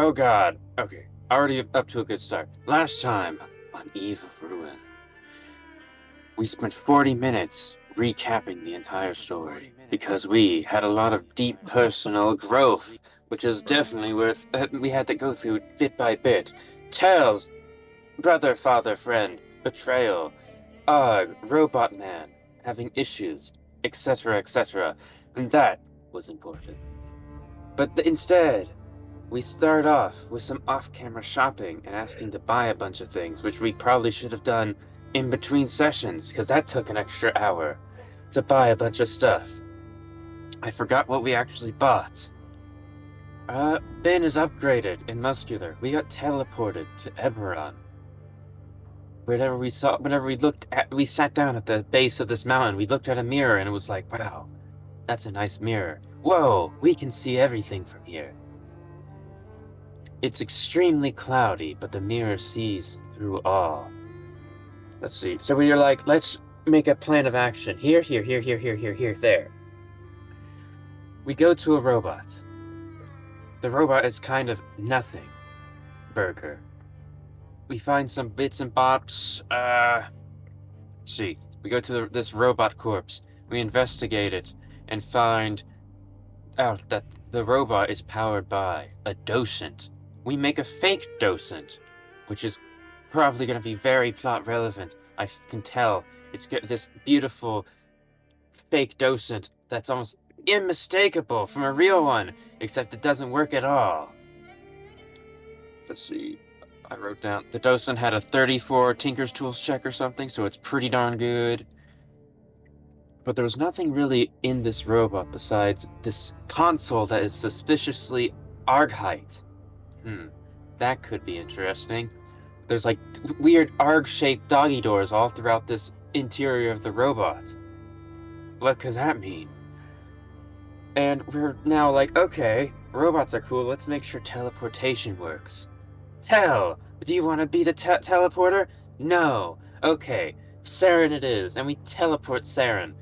Oh god. Okay. Already up to a good start. Last time on Eve of Ruin, we spent 40 minutes recapping the entire story because we had a lot of deep personal growth, which is definitely worth we had to go through bit by bit. Tales, brother, father, friend, betrayal, robot man, having issues, etc., etc. And that was important. But instead, we start off with some off-camera shopping and asking to buy a bunch of things, which we probably should have done in between sessions, because that took an extra hour to buy a bunch of stuff. I forgot what we actually bought. Ben is upgraded and muscular. We got teleported to Eberron. Whenever we sat down at the base of this mountain, we looked at a mirror and it was like, wow, that's a nice mirror. Whoa, we can see everything from here. It's extremely cloudy, but the mirror sees through all. Let's see. So we are like, let's make a plan of action. Here, here, here, here, here, here, here, there. We go to a robot. The robot is kind of nothing. Burger. We find some bits and bobs. Let's see. We go to this robot corpse. We investigate it and find out that the robot is powered by a docent. We make a fake docent, which is probably going to be very plot relevant. I can tell. It's got this beautiful fake docent that's almost unmistakable from a real one, except it doesn't work at all. Let's see. I wrote down the docent had a 34 Tinker's Tools check or something, so it's pretty darn good. But there was nothing really in this robot besides this console that is suspiciously ARG height. That could be interesting. There's like weird ARG-shaped doggy doors all throughout this interior of the robot. What could that mean? And we're now like, okay, robots are cool, let's make sure teleportation works. Do you want to be the teleporter? No. Okay, Saren it is, and we teleport Saren.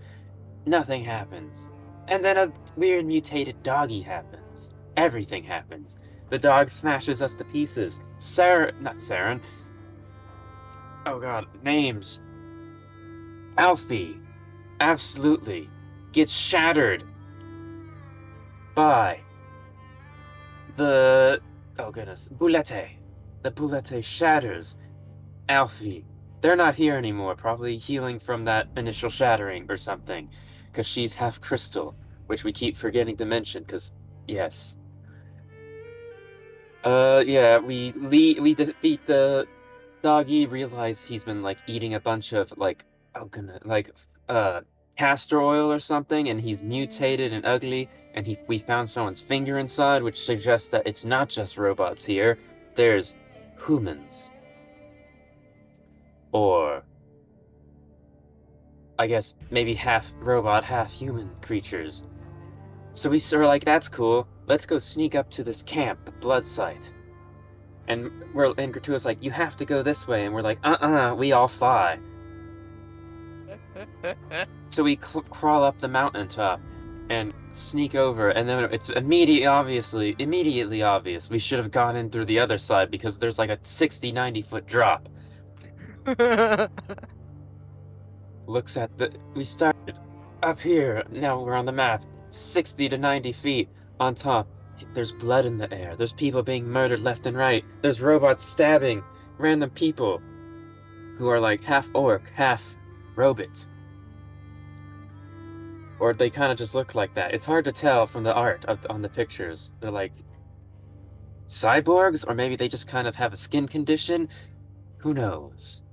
Nothing happens. And then a weird mutated doggy happens. Everything happens. The dog smashes us to pieces. Not Saren. Oh god, names. Alfie. Absolutely. Gets shattered by the... oh goodness. Boulette. The Boulette shatters Alfie. They're not here anymore, probably healing from that initial shattering or something. Because she's half crystal, which we keep forgetting to mention, because, yes. Yeah, we defeat the doggy, realize he's been, like, eating a bunch of, like, oh goodness, like, castor oil or something, and he's mutated and ugly, and we found someone's finger inside, which suggests that it's not just robots here, there's humans. Or, I guess, maybe half robot, half human creatures. So we were like, that's cool, let's go sneak up to this camp, the blood site. And Gratuitous like, you have to go this way, and we're like, we all fly. So we crawl up the mountaintop and sneak over, and then it's immediately obvious we should have gone in through the other side because there's like a 60-90 foot drop. Looks at we started up here, now we're on the map, 60 to 90 feet on top. There's blood in the air, there's people being murdered left and right, there's robots stabbing random people who are like half orc, half robot. Or they kind of just look like that. It's hard to tell from the art on the pictures. They're like cyborgs, or maybe they just kind of have a skin condition. Who knows?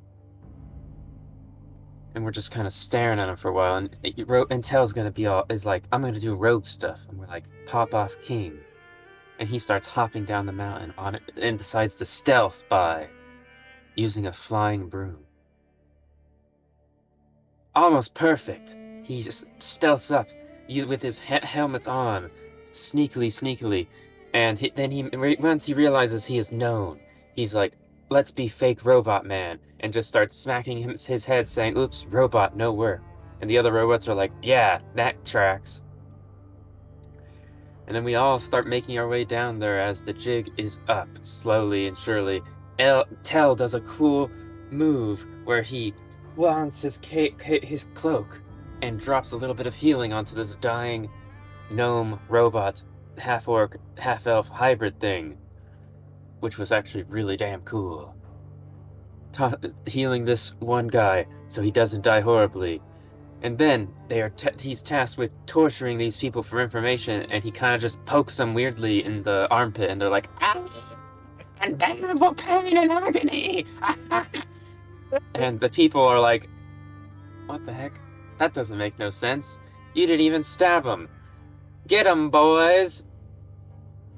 And we're just kind of staring at him for a while, and Tell's gonna is like, I'm gonna do rogue stuff, and we're like, pop off king, and he starts hopping down the mountain on it, and decides to stealth by using a flying broom. Almost perfect. He just stealths up with his helmet on, sneakily, and once he realizes he is known, he's like, let's be fake robot man, and just starts smacking his head saying, oops, robot, no work. And the other robots are like, yeah, that tracks. And then we all start making our way down there as the jig is up, slowly and surely. Tell does a cool move where he flaunts his cloak and drops a little bit of healing onto this dying gnome robot, half orc, half elf hybrid thing, which was actually really damn cool. Healing this one guy so he doesn't die horribly. And then he's tasked with torturing these people for information, and he kind of just pokes them weirdly in the armpit, and they're like, "Ah, unbearable pain and agony!" And the people are like, "What the heck? That doesn't make no sense. You didn't even stab him. Get him, boys!"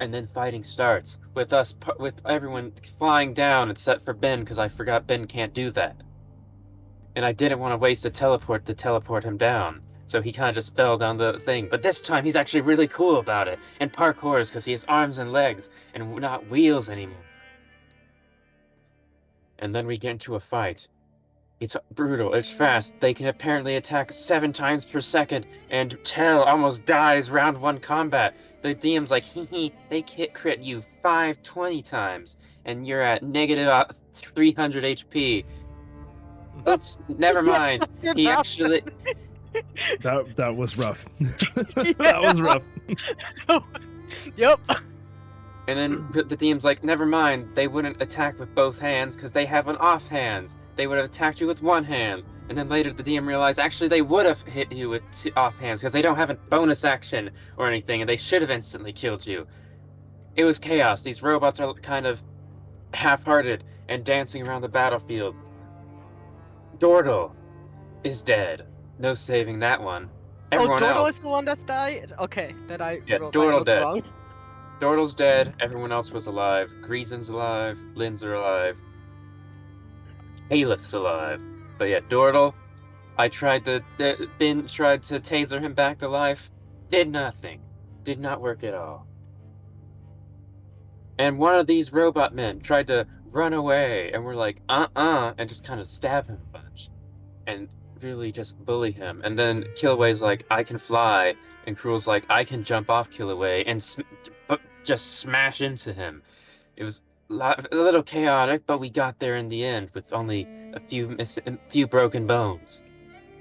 And then fighting starts with with everyone flying down except for Ben, because I forgot Ben can't do that. And I didn't want to waste a teleport to teleport him down. So he kind of just fell down the thing. But this time he's actually really cool about it. And parkours because he has arms and legs and not wheels anymore. And then we get into a fight. It's brutal, it's fast. They can apparently attack 7 times per second, and Tell almost dies round 1 combat. The DM's like, hee, they crit you 520 times, and you're at negative 300 HP. Oops, never mind. He actually... That was rough. That was rough. Yep. And then the DM's like, never mind, they wouldn't attack with both hands because they have an offhand. They would have attacked you with one hand. And then later the DM realized actually they would have hit you with offhands because they don't have a bonus action or anything, and they should have instantly killed you. It was chaos. These robots are kind of half-hearted and dancing around the battlefield. Dordle is dead. No saving that one. Everyone Dordle else... is the one that's died? Okay, then I wrote my Dordle notes dead. wrong. Dordle's dead. Everyone else was alive. Greasen's alive. Lynn's are alive. Aelith's alive. But yeah, Dordle, Ben tried to taser him back to life. Did nothing. Did not work at all. And one of these robot men tried to run away, and we're like, and just kind of stab him a bunch. And really just bully him. And then Killaway's like, I can fly. And Cruel's like, I can jump off Killaway. And just smash into him. It was a little chaotic, but we got there in the end with only a few broken bones.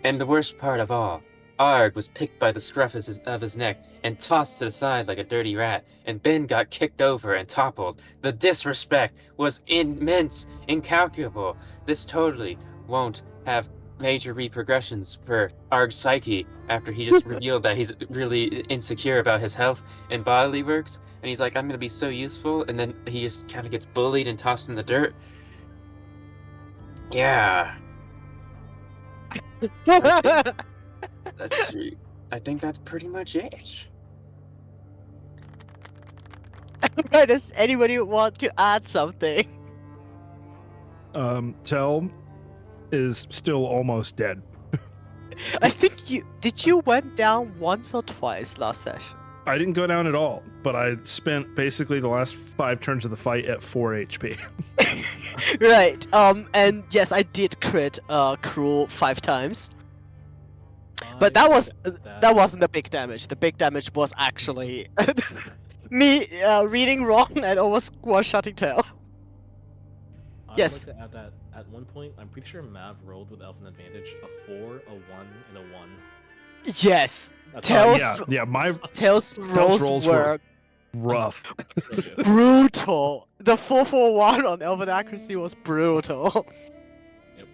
And the worst part of all, Arg was picked by the scruff of his neck and tossed to the side like a dirty rat, and Ben got kicked over and toppled. The disrespect was immense, incalculable. This totally won't have major repercussions for Arg's psyche after he just revealed that he's really insecure about his health and bodily works, and he's like, I'm gonna be so useful, and then he just kind of gets bullied and tossed in the dirt. Yeah. I think that's pretty much it. Does anybody want to add something? Tell is still almost dead. I think you went down once or twice last session. I didn't go down at all, but I spent basically the last 5 turns of the fight at 4 HP. Right. And yes, I did crit Cruel 5 times. But that wasn't the big damage. The big damage was actually me reading wrong and almost one-shotting Tail. Yes. I'd like to add that at one point, I'm pretty sure Mav rolled with Elfin Advantage a 4, a 1, and a 1. Yes. Tails rolls were rough. brutal. The 441 on Elven Accuracy was brutal. Yep.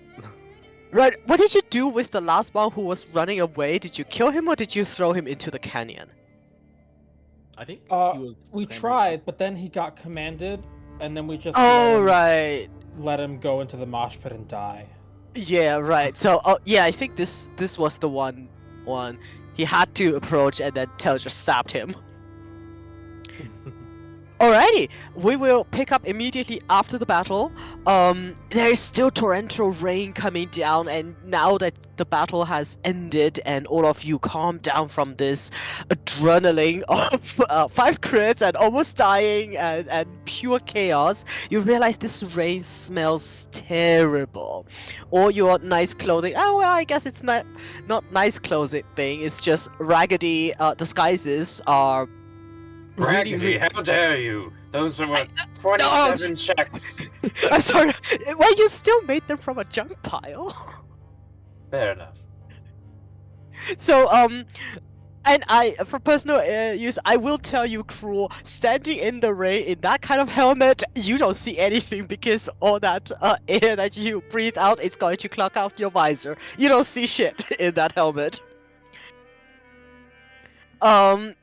Right, what did you do with the last one who was running away? Did you kill him or did you throw him into the canyon? I think he was... We tried, but then he got commanded, and then we just let him go into the mosh pit and die. Yeah, right. So, yeah, I think this was the one he had to approach, and then Tail just stabbed him. Alrighty, we will pick up immediately after the battle. There is still torrential rain coming down, and now that the battle has ended and all of you calm down from this adrenaline of 5 crits and almost dying and pure chaos, you realize this rain smells terrible. All your nice clothing, oh well, I guess it's not nice clothing, it's just raggedy disguises are really, Raggedy, how dare you? Those were 27 checks. I'm sorry. Well, you still made them from a junk pile. Fair enough. So, and for personal use, I will tell you, Cruel, standing in the rain in that kind of helmet, you don't see anything because all that air that you breathe out is going to clog out your visor. You don't see shit in that helmet. Um,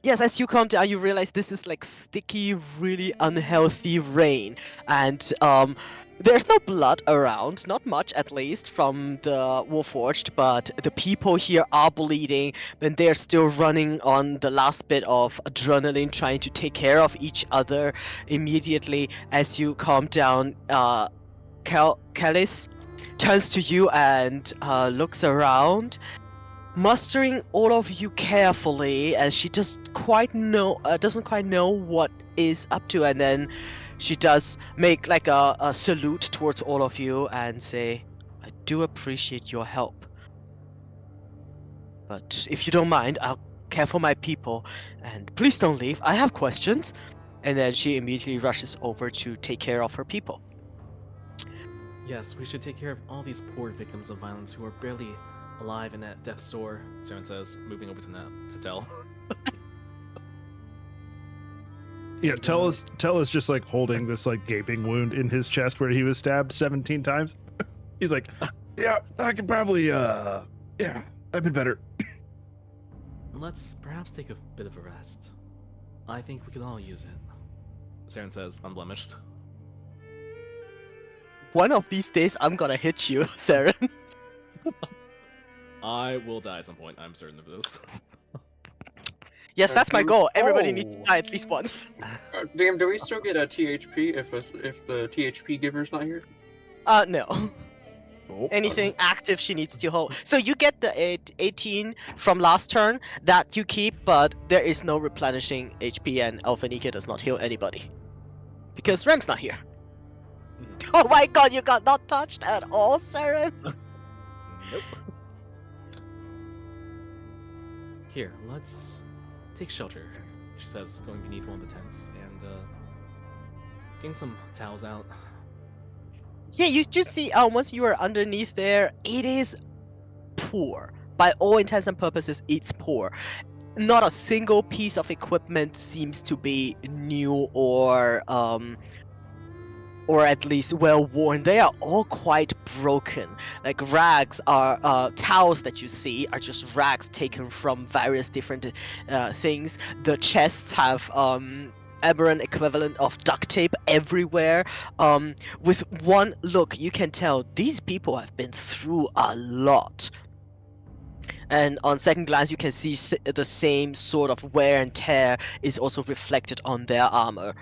yes, as you come down, you realize this is like sticky, really unhealthy rain, and there's no blood around, not much at least, from the Warforged, but the people here are bleeding, and they're still running on the last bit of adrenaline, trying to take care of each other. Immediately, as you calm down, Callis turns to you and looks around, mustering all of you carefully, as she doesn't quite know what is up to, and then she does make like a salute towards all of you and say, "I do appreciate your help, but if you don't mind, I'll care for my people, and please don't leave. I have questions." And then she immediately rushes over to take care of her people. Yes, we should take care of all these poor victims of violence who are barely alive in that death's door, Saren says, moving over to Tell. Yeah, Tell is just like holding this like gaping wound in his chest where he was stabbed 17 times. He's like, yeah, I could probably yeah, I've been better. Let's perhaps take a bit of a rest. I think we could all use it, Saren says, unblemished. One of these days, I'm gonna hit you, Saren. I will die at some point, I'm certain of this. Yes, that's my goal. Everybody needs to Oh. die at least once. Damn, do we still get a THP if the THP giver's not here? No. Oh. Anything active she needs to hold. So you get the 18 from last turn that you keep, but there is no replenishing HP, and Alphanika does not heal anybody. Because Rem's not here. Oh my god, you got not touched at all, Saren? Nope. Here, let's take shelter, she says, going beneath one of the tents, and getting some towels out. Yeah, you just see, once you are underneath there, it is poor. By all intents and purposes, it's poor. Not a single piece of equipment seems to be new or at least well worn. They are all quite broken. Like rags are towels that you see are just rags taken from various different things. The chests have aberrant equivalent of duct tape everywhere. With one look, you can tell these people have been through a lot. And on second glance, you can see the same sort of wear and tear is also reflected on their armor.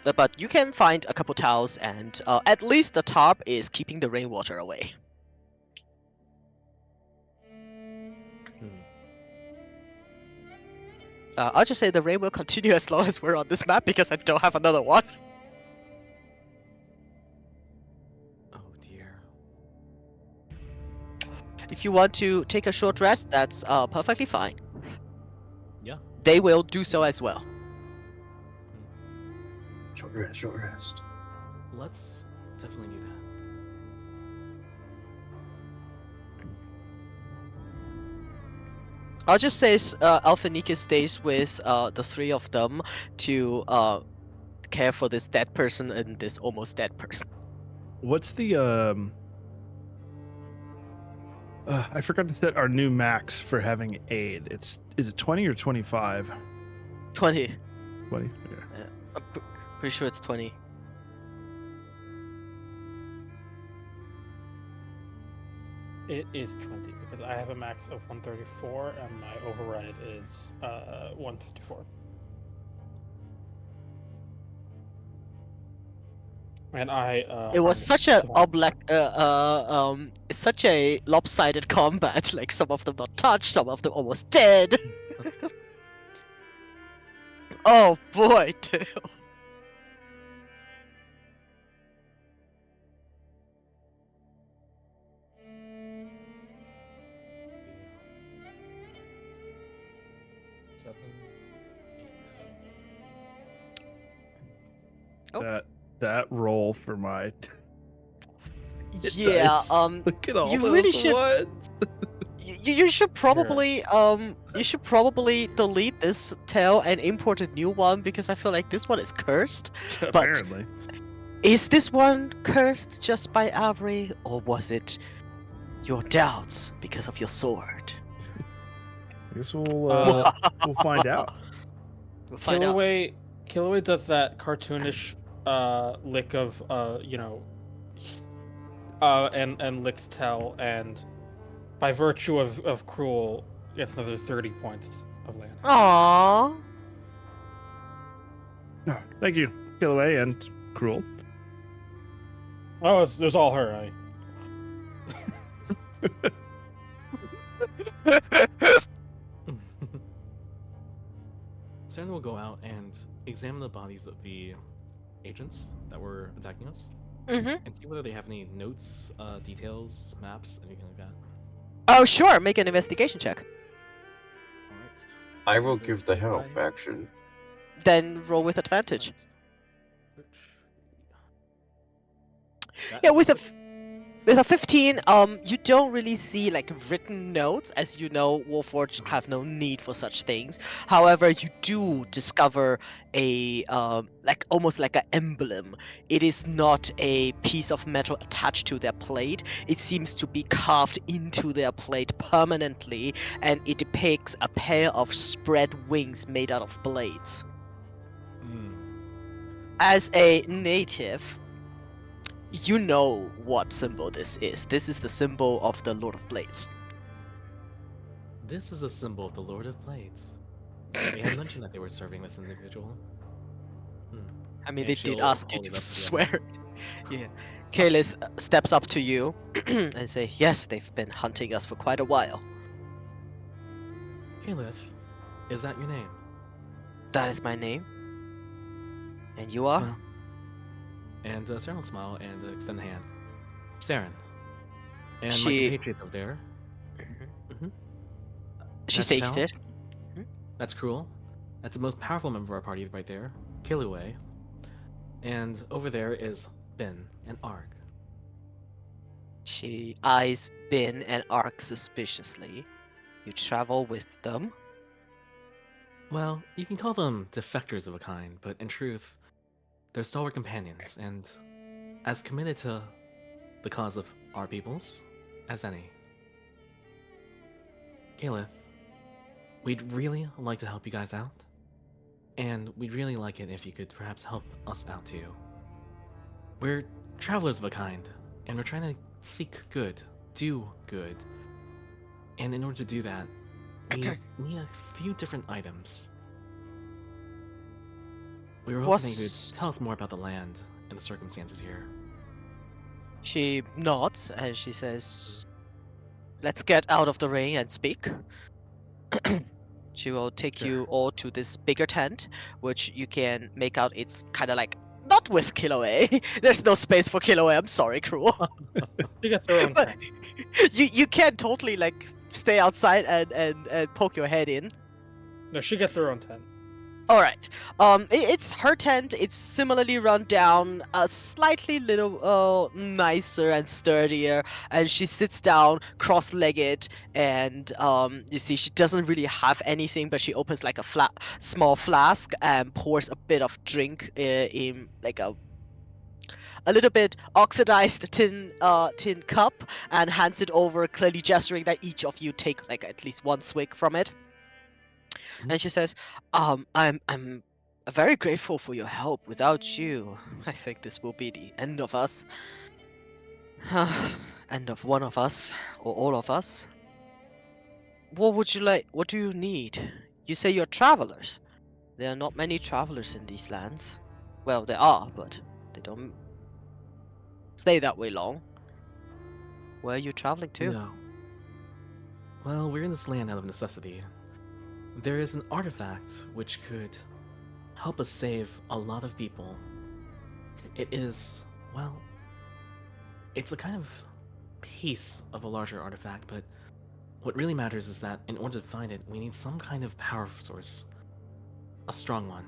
But you can find a couple towels, and at least the tarp is keeping the rainwater away. I'll just say the rain will continue as long as we're on this map because I don't have another one. Oh dear. If you want to take a short rest, that's perfectly fine. Yeah. They will do so as well. Short rest, short rest. Let's definitely do that. I'll just say Alphanika stays with the three of them to care for this dead person and this almost dead person. What's the I forgot to set our new max for having aid. Is it 20 or 25? 20. 20. Yeah. I'm pretty sure it's 20. It is 20 because I have a max of 134 and my override is 154. And It was such a such a lopsided combat. Like some of them not touched, some of them almost dead. Oh boy, Tail. Oh. That roll for my Yeah. dice. Look at all You those really should. ones. You should probably delete this tale and import a new one because I feel like this one is cursed. But Apparently. is this one cursed just by Avery, or was it your doubts because of your sword? I guess we'll find out. We'll find out. Killaway does that cartoonish lick of and licks Tell, and by virtue of Cruel gets another 30 points of land. Aww. Oh, thank you, Killaway and Cruel. Oh, it was all her. Saren will go out and examine the bodies of the agents that were attacking us Mm-hmm. and see whether they have any notes, details, maps, anything like that. Oh, sure. Make an investigation check. Alright. I will give the help Try. action. Then roll with advantage. Search. That Yeah, is with a good. with a 15, you don't really see like written notes, as you know, Warforged have no need for such things. However, you do discover a like almost like an emblem. It is not a piece of metal attached to their plate. It seems to be carved into their plate permanently, and it depicts a pair of spread wings made out of blades. Hmm. As a native, you know what symbol this is. This is the symbol of the Lord of Blades. This is a symbol of the Lord of Blades. They had mentioned that they were serving this individual. Hmm. I mean, And they did she'll ask you hold it to up to the swear other. it. Yeah. Kalis steps up to you and say, "Yes, they've been hunting us for quite a while. Caliph, is that your name? That is my name. And you are?" Well, and Saren will smile and extend the hand. Saren. And my She compatriots over there. Mhm. Mhm. she That's takes Tal. it. That's Cruel. That's the most powerful member of our party right there, Killuay. And over there is Ben and Arg. She eyes Bin and Ark suspiciously. You travel with them? Well, you can call them defectors of a kind, but in truth, they're stalwart companions and as committed to the cause of our peoples as any. Caliph, we'd really like to help you guys out, and we'd really like it if you could perhaps help us out too. We're travelers of a kind, and we're trying to seek good, do good. And in order to do that, we need a few different items. We were hoping that you Was could tell us more about the land and the circumstances here. She nods and she says, "Let's get out of the rain and speak." She will take Sure. you all to this bigger tent, which you can make out it's kind of like not with Killoay. There's no space for Killoay. I'm sorry, Cruel. She gets her own But tent. you can totally like stay outside and poke your head in. No, she gets her own tent. All right. It's her tent. It's similarly run down, slightly little nicer and sturdier. And she sits down, cross-legged, and you see she doesn't really have anything, but she opens like a small flask and pours a bit of drink in like a little bit oxidized tin cup and hands it over, clearly gesturing that each of you take like at least one swig from it. And she says, I'm very grateful for your help. Without you, I think this will be the end of us. End of one of us, or all of us. What would you like? What do you need? You say you're travelers. There are not many travelers in these lands. Well, there are, but they don't stay that way long. Where are you traveling to? No. Well, we're in this land out of necessity. There is an artifact which could help us save a lot of people. It is, well, it's a kind of piece of a larger artifact, but what really matters is that in order to find it, we need some kind of power source. A strong one.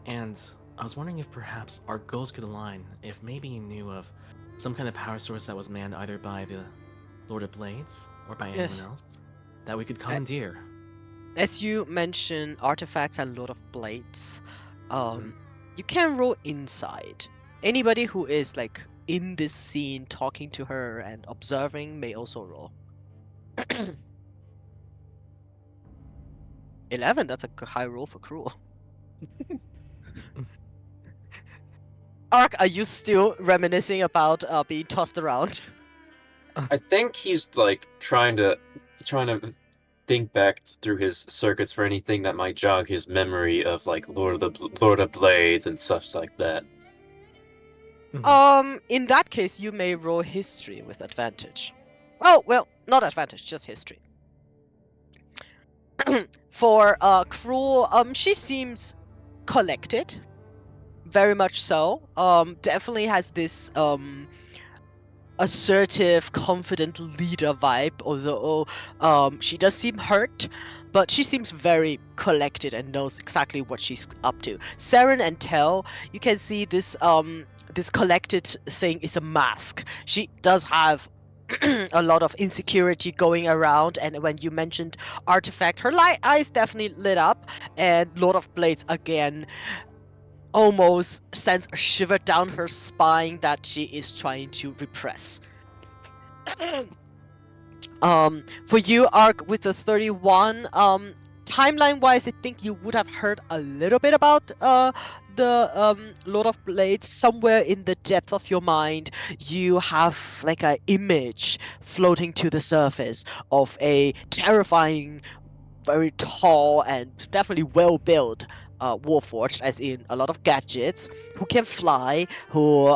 And I was wondering if perhaps our goals could align, if maybe you knew of some kind of power source that was manned either by the Lord of Blades or by anyone Yes. else that we could commandeer. As you mentioned, artifacts and Lord of Blades, Mhm. you can roll insight. Anybody who is like in this scene talking to her and observing may also roll. 11, that's a high roll for Cruel. Ark, are you still reminiscing about being tossed around? I think he's like trying to think back through his circuits for anything that might jog his memory of like Lord of Blades and such like that. In that case, you may roll history with advantage. Oh, well, not advantage, just history. For Cruel, she seems collected, very much so. Definitely has this assertive, confident leader vibe, although she does seem hurt, but she seems very collected and knows exactly what she's up to. Saren and Tel, you can see this collected thing is a mask. She does have a lot of insecurity going around, and when you mentioned artifact, her light eyes definitely lit up, and Lord of Blades again almost sends a shiver down her spine that she is trying to repress. For you, Arc, with the 31, timeline wise, I think you would have heard a little bit about the Lord of Blades. Somewhere in the depth of your mind, you have like an image floating to the surface of a terrifying, very tall and definitely well built warforged, as in a lot of gadgets, who can fly, who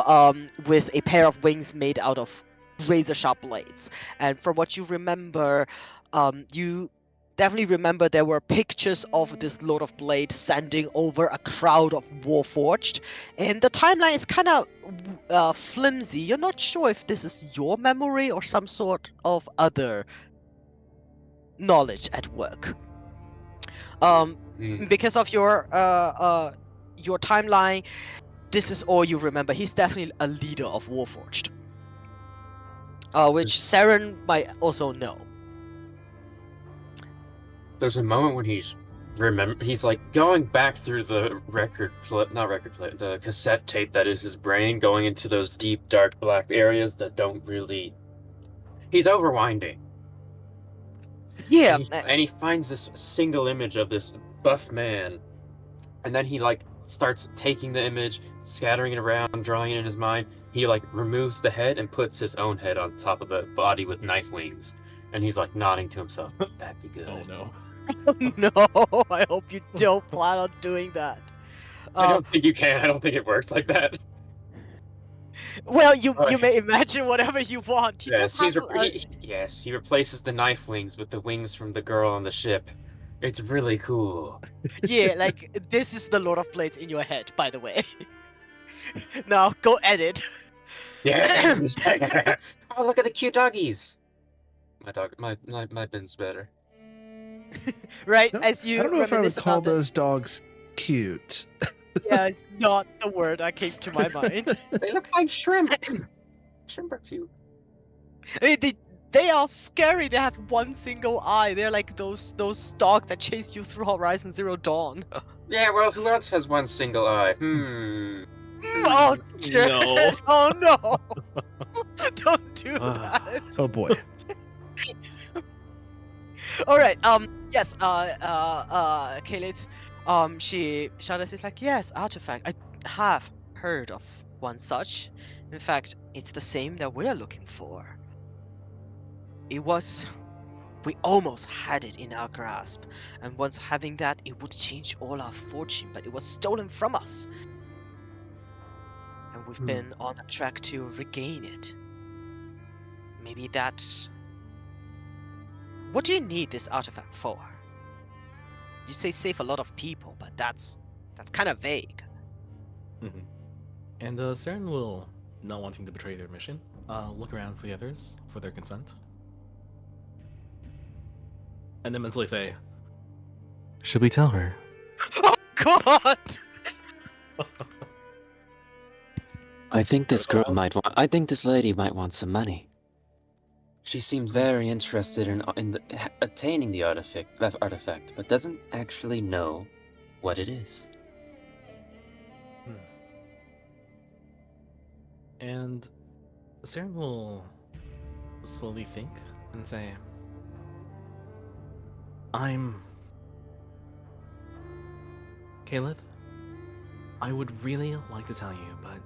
with a pair of wings made out of razor sharp blades. And from what you remember, you definitely remember there were pictures of this Lord of Blade standing over a crowd of warforged, and the timeline is kind of flimsy. You're not sure if this is your memory or some sort of other knowledge at work. Um, Hmm. because of your timeline, this is all you remember. He's definitely a leader of Warforged, which Saren might also know. There's a moment when he's like going back through the not record play, the cassette tape that is his brain, going into those deep dark black areas that don't really. He's overwinding, Yeah, and he finds this single image of this buff man, and then he like starts taking the image, scattering it around, drawing it in his mind. He like removes the head and puts his own head on top of the body with knife wings, and he's like nodding to himself. That'd be Oh good. no. no, I hope you don't plan on doing that. I Um, don't think you can. I don't think it works like that. well, you Okay. may imagine whatever you want. He does Yes, have yes, he replaces the knife wings with the wings from the girl on the ship. It's really cool. yeah, like this is the Lord of Blades in your head, by the way. Now go edit. Yes. Oh, look at the cute doggies. My bin's better. Right, No, as I you don't know if I would reminisce call about the. those dogs cute. Yeah, it's not the word that came to my mind. They look like shrimp. Shrimp are cute. I mean, they are scary. They have one single eye. They're like those dogs that chase you through Horizon Zero Dawn. Yeah, well, who else has one single eye? Oh, sure. No. Oh no! Don't do Ah. that. Oh boy. All right. Yes. Kaylit. She Shadows is like, yes, artifact. I have heard of one such. In fact, it's the same that we're looking for. It was. We almost had it in our grasp, and once having that, it would change all our fortune, but it was stolen from us. And we've been on a track to regain it. Maybe that's. What do you need this artifact for? You say save a lot of people, but that's kind of vague. Mhm. And Saren will, not wanting to betray their mission, look around for the others for their consent. And then mentally say, should we tell her? Oh God! I think this girl Well, might want. I think this lady might want some money. she seemed very interested in attaining the artifact, but doesn't actually know what it is. And Saren will slowly think and say, I'm... Caleb, I would really like to tell you, but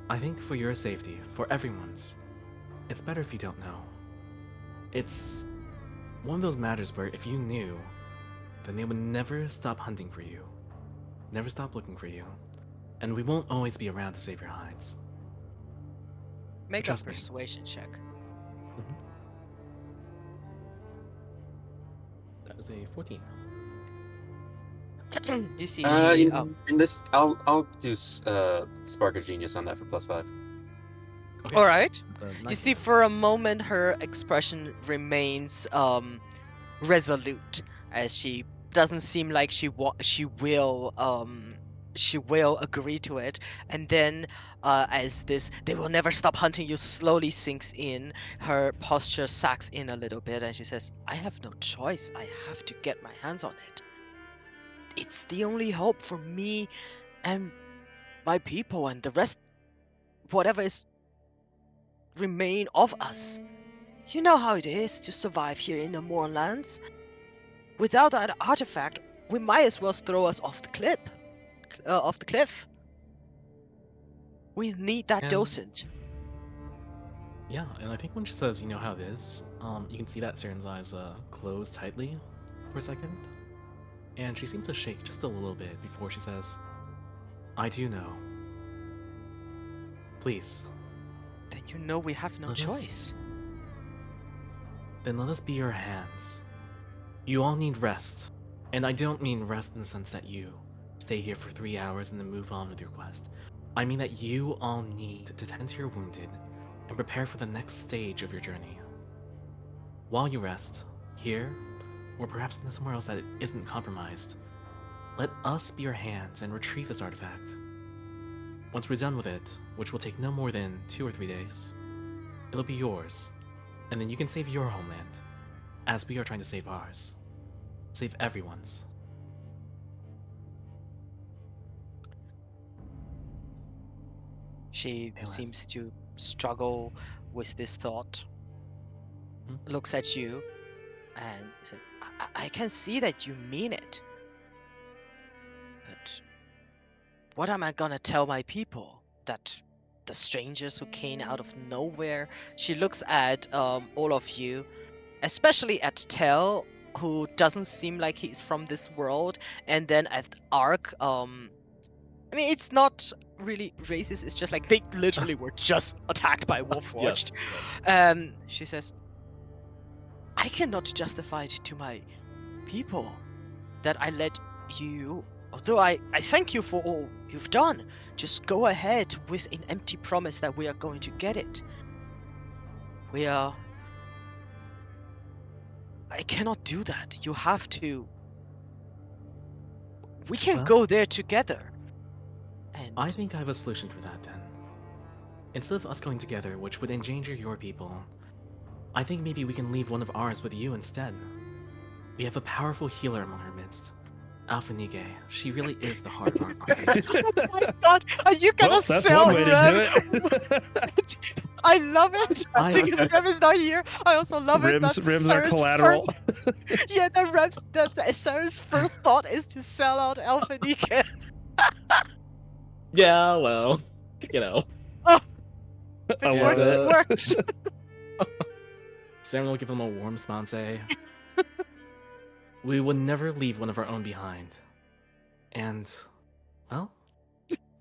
I think for your safety, for everyone's, it's better if you don't know. It's one of those matters where if you knew, then they would never stop hunting for you, never stop looking for you, and we won't always be around to save your hides. Make a Trust me. persuasion check. That is a 14. You see, she In this, I'll do Spark of Genius on that for +5. Okay. all right. The You 19. see, for a moment, her expression remains resolute, as she doesn't seem like she will agree to it. And then, as this "they will never stop hunting you" slowly sinks in, her posture sacks in a little bit, and she says, "I have no choice. I have to get my hands on it. It's the only hope for me and my people and the rest, whatever is remain of us. You know how it is to survive here in the moorlands. Without that artifact, we might as well throw us off the cliff. We need that And- docent." Yeah, and I think when she says, you know how it is, you can see that Saren's eyes close tightly for a second. And she seems to shake just a little bit before she says, I do know. Please, Then you know we have no Let us- choice. then let us be your hands. You all need rest. And I don't mean rest in the sense that you stay here for 3 hours and then move on with your quest. I mean that you all need to tend to your wounded and prepare for the next stage of your journey. While you rest, here, or perhaps somewhere else that isn't compromised, let us be your hands and retrieve this artifact. Once we're done with it, which will take no more than 2 or 3 days, it'll be yours, and then you can save your homeland, as we are trying to save ours. Save everyone's. She Caleb. seems to struggle with this thought, Hmm? looks at you, and said, I can see that you mean it. But what am I gonna tell my people? That the strangers who came out of nowhere? She looks at all of you, especially at Tel, who doesn't seem like he's from this world, and then at Ark. I mean, it's not really racist. It's just like they literally were just attacked by Warforged. yes. She says, I cannot justify it to my people that I let you, although I thank you for all you've done. Just go ahead with an empty promise that we are going to get it. I cannot do that. You have to. We can Well- go there together. And I think I have a solution for that then. Instead of us going together, which would endanger your people, I think maybe we can leave one of ours with you instead. We have a powerful healer among our midst. Alpha Nige. She really is the heart of our army. oh my god, are you gonna Well, that's sell one way Rem? to do it. I love it. Because Rem is not here. I also love it. Rims, that rims are Sarah's collateral. Yeah, that Sarah's first thought is to sell out Alpha Nika. Yeah, well, you know. Oh, if I it love works, it. it works. Sam will give them a warm response. We would never leave one of our own behind. And, well,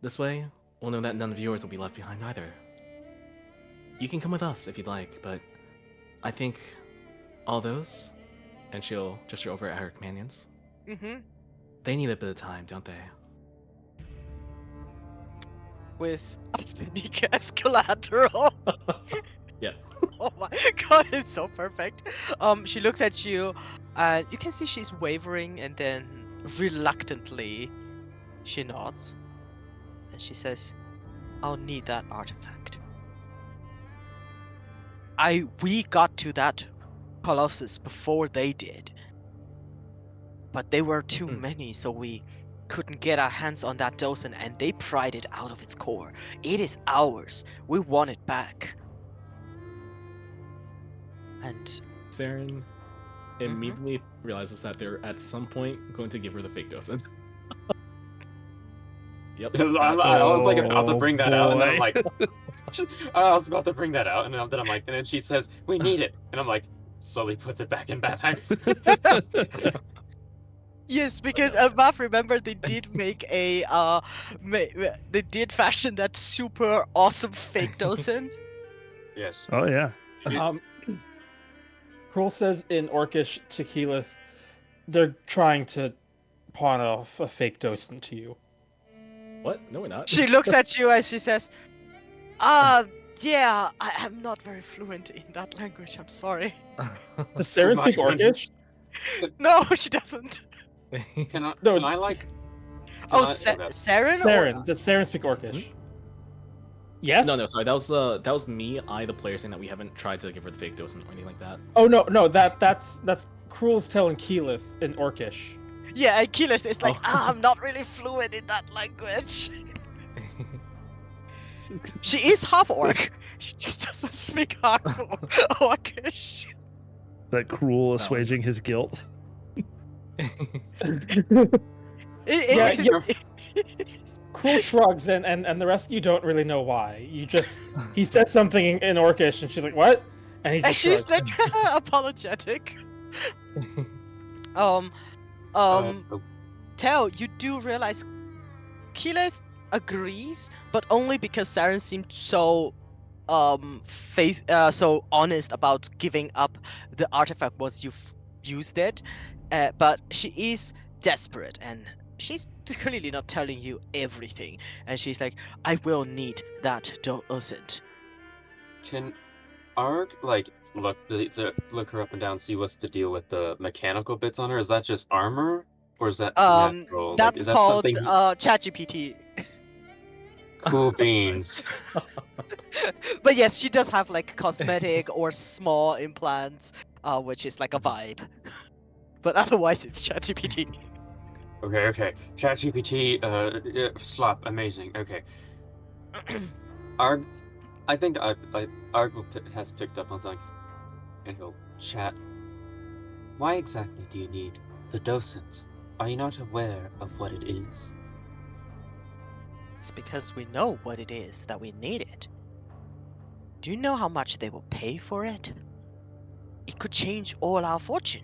this way, we'll know that none of yours will be left behind either. You can come with us if you'd like, but I think all those, and she'll gesture over at her companions, Mm-hmm. they need a bit of time, don't they? With Alpha Nika as collateral. Yeah. Oh my god, it's so perfect. She looks at you, and you can see she's wavering, and then reluctantly she nods, and she says, I'll need that artifact. We got to that Colossus before they did. But they were too Hmm. many, so we couldn't get our hands on that Dosen, and they pried it out of its core. It is ours. We want it back. And Saren immediately realizes that they're at some point going to give her the fake docent. Yep. I was like about to Oh, bring that out, and then I'm boy. like, I was about to bring that out, and then I'm like, and then she says, "We need it," and I'm like, slowly puts it back in backpack. yes, because Buff, remember they did make a they did fashion that super awesome fake Dosen. Yes. Oh yeah. Kroll says in Orcish to Keyleth, they're trying to pawn off a fake docent to you. What? No, we're not. She looks at you as she says, yeah, I am not very fluent in that language, I'm sorry. Does Saren my speak goodness. Orcish? No, she doesn't. Can I? No, Can I like? Oh, I- okay. Saren? Saren. Does Saren speak Orcish? Yes? No, sorry. That was me, the player, saying that we haven't tried to give her the fake docent or anything like that. Oh no, that's Kroll's telling Keyleth in Orcish. Yeah, and Keyleth is like, Oh. I'm not really fluent in that language. She is half orc. She just doesn't speak half orcish. That cruel assuaging his guilt. Yeah, Kroll shrugs and the rest of you don't really know why. He said something in Orcish and she's like, what? And he And just she's shrugs. like apologetic. Oh, Tell, you do realize Keyleth agrees, but only because Saren seemed so so honest about giving up the artifact once you've used it. But she is desperate and she's clearly not telling you everything. And she's like, I will need that docent. can Arg like look her up and down, see what's the deal with the mechanical bits on her? Is that just armor, or is that natural? Like, That's is that called something? ChatGPT. Cool beans. But yes, she does have like cosmetic or small implants, which is like a vibe. But otherwise, it's ChatGPT. Okay. ChatGPT, slop, amazing. Okay. Arg, I think Arg has picked up on something, and he'll chat. Why exactly do you need the docent? Are you not aware of what it is? It's because we know what it is that we need it. Do you know how much they will pay for it? It could change all our fortune.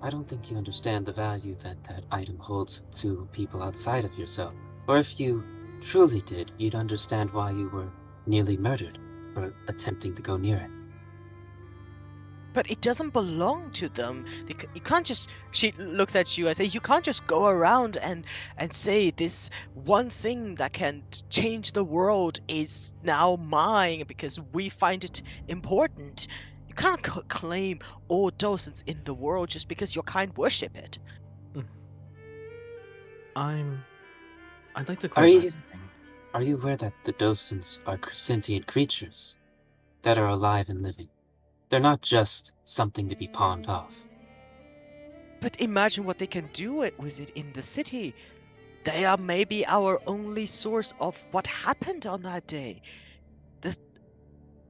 I don't think you understand the value that that item holds to people outside of yourself. Or if you truly did, you'd understand why you were nearly murdered for attempting to go near it. But it doesn't belong to them. You can't just. She looks at you and say, you can't just go around and say this one thing that can change the world is now mine because we find it important. You can't claim all docents in the world just because your kind worship it. I'd like to Are clarify you, something. are you aware that the docents are sentient creatures that are alive and living? They're not just something to be pawned off. But imagine what they can do with it in the city. They are maybe our only source of what happened on that day.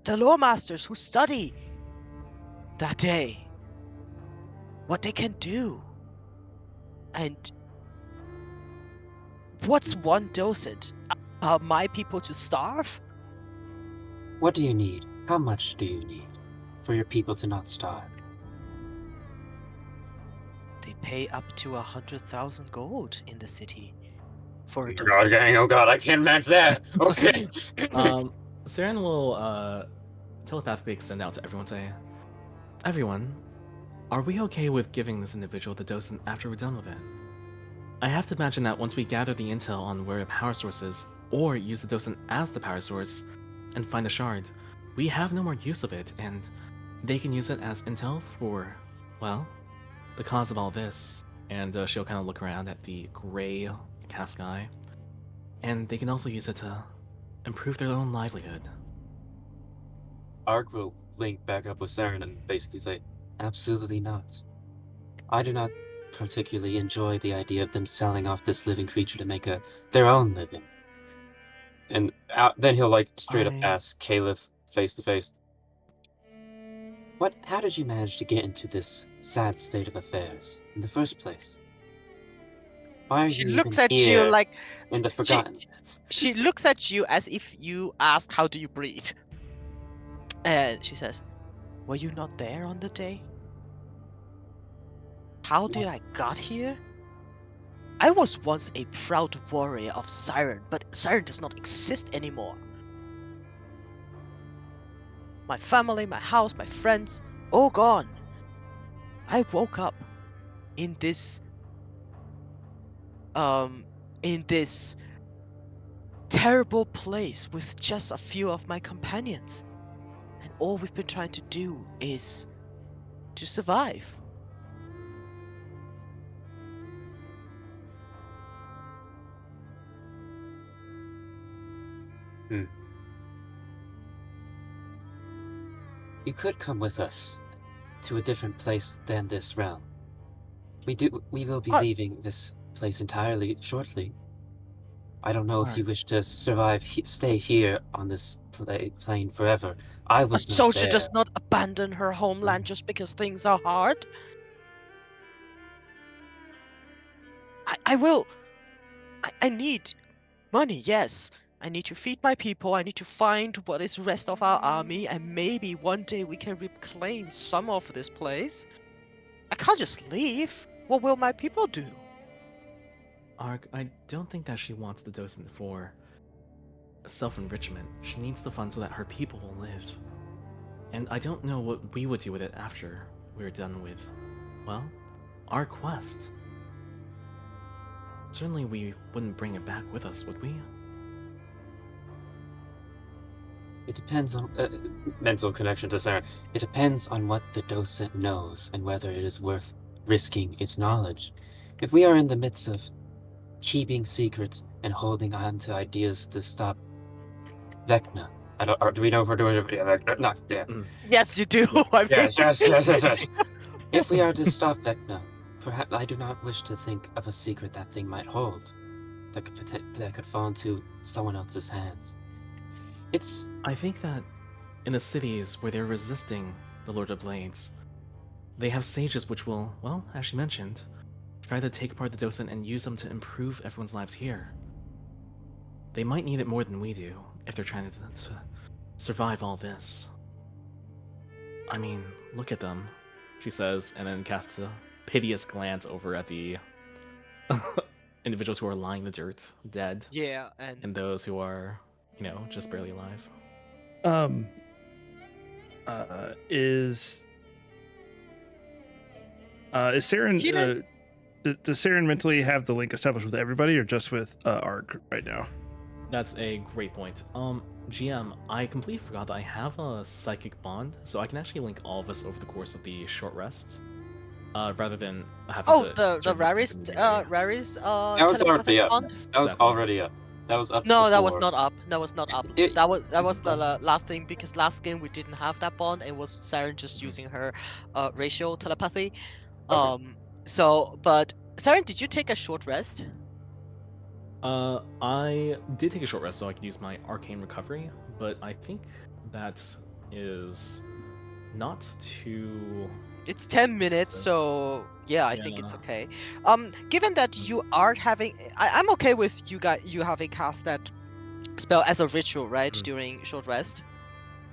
The law masters who study that day, what they can do. And what's one docent? Are my people to starve? What do you need? How much do you need for your people to not starve? They pay up to 100,000 gold in the city for a Oh god, docent. dang, oh god, I can't match that! Okay. Saren will telepathically extend out to everyone, say, everyone, are we okay with giving this individual the docent after we're done with it? I have to imagine that once we gather the intel on where a power source is, or use the docent as the power source, and find a shard, we have no more use of it, and they can use it as intel for, well, the cause of all this. And she'll kind of look around at the gray cast guy. and they can also use it to improve their own livelihood. Ark will link back up with Saren and basically say, absolutely not. I do not particularly enjoy the idea of them selling off this living creature to make their own living. And then he'll like straight up I ask Caliph face to face, how did you manage to get into this sad state of affairs in the first place? Why are She you even looks at you here like in the she Forgotten Lands? she looks at you as if you asked, "How do you breathe?" And she says, "Were you not there on the day? How did I got here? I was once a proud warrior of Siren, but Siren does not exist anymore. My family, my house, my friends, all gone. I woke up in this um in this terrible place with just a few of my companions. And all we've been trying to do is to survive." Hmm. You could come with us to a different place than this realm. We will be What? leaving this place entirely shortly. I don't know if Ark, you wish to survive, stay here on this plane forever. I A was not soldier there. does not abandon her homeland just because things are hard. I will. I need money, yes. I need to feed my people. I need to find what is rest of our army, and maybe one day we can reclaim some of this place. I can't just leave. What will my people do? Ark, I don't think that she wants the docent for self-enrichment. She needs the funds so that her people will live. And I don't know what we would do with it after we're done with, well, our quest. Certainly we wouldn't bring it back with us, would we? It depends on mental connection to Sarah. It depends on what the docent knows and whether it is worth risking its knowledge. If we are in the midst of keeping secrets and holding on to ideas to stop Vecna, I don't. Or do we know if we're doing it? Yeah, Vecna. No, yeah. Mm. Yes, you do. Yes. I mean, Yes. If we are to stop Vecna, perhaps I do not wish to think of a secret that thing might hold that could fall into someone else's hands. It's I think that in the cities where they're resisting the Lord of Blades, they have sages which will, well, as she mentioned, try to take apart the docent and use them to improve everyone's lives here. They might need it more than we do if they're trying to survive all this. I mean, look at them, she says, and then casts a piteous glance over at the individuals who are lying in the dirt, dead, yeah, and and those who are, just barely alive. Um. Is Saren? Keelan, Does Saren mentally have the link established with everybody, or just with Ark right now? That's a great point. GM, I completely forgot that I have a psychic bond, so I can actually link all of us over the course of the short rest, rather than having oh, to the insert myself rarest immediately. rarest that was telepathic already up. bond. Yes, That was exactly. already up. That was up No, that was before. not up. That was not up. It- That was the last thing, because last game we didn't have that bond. It was Saren just Mhm. using her racial telepathy. Okay. But Saren, did you take a short rest? I did take a short rest so I could use my arcane recovery, but I think that is not too. It's 10 minutes, So, so yeah, I think it's yeah. okay. Given that you are having, I'm okay with you having cast that spell as a ritual, right, Mhm. during short rest.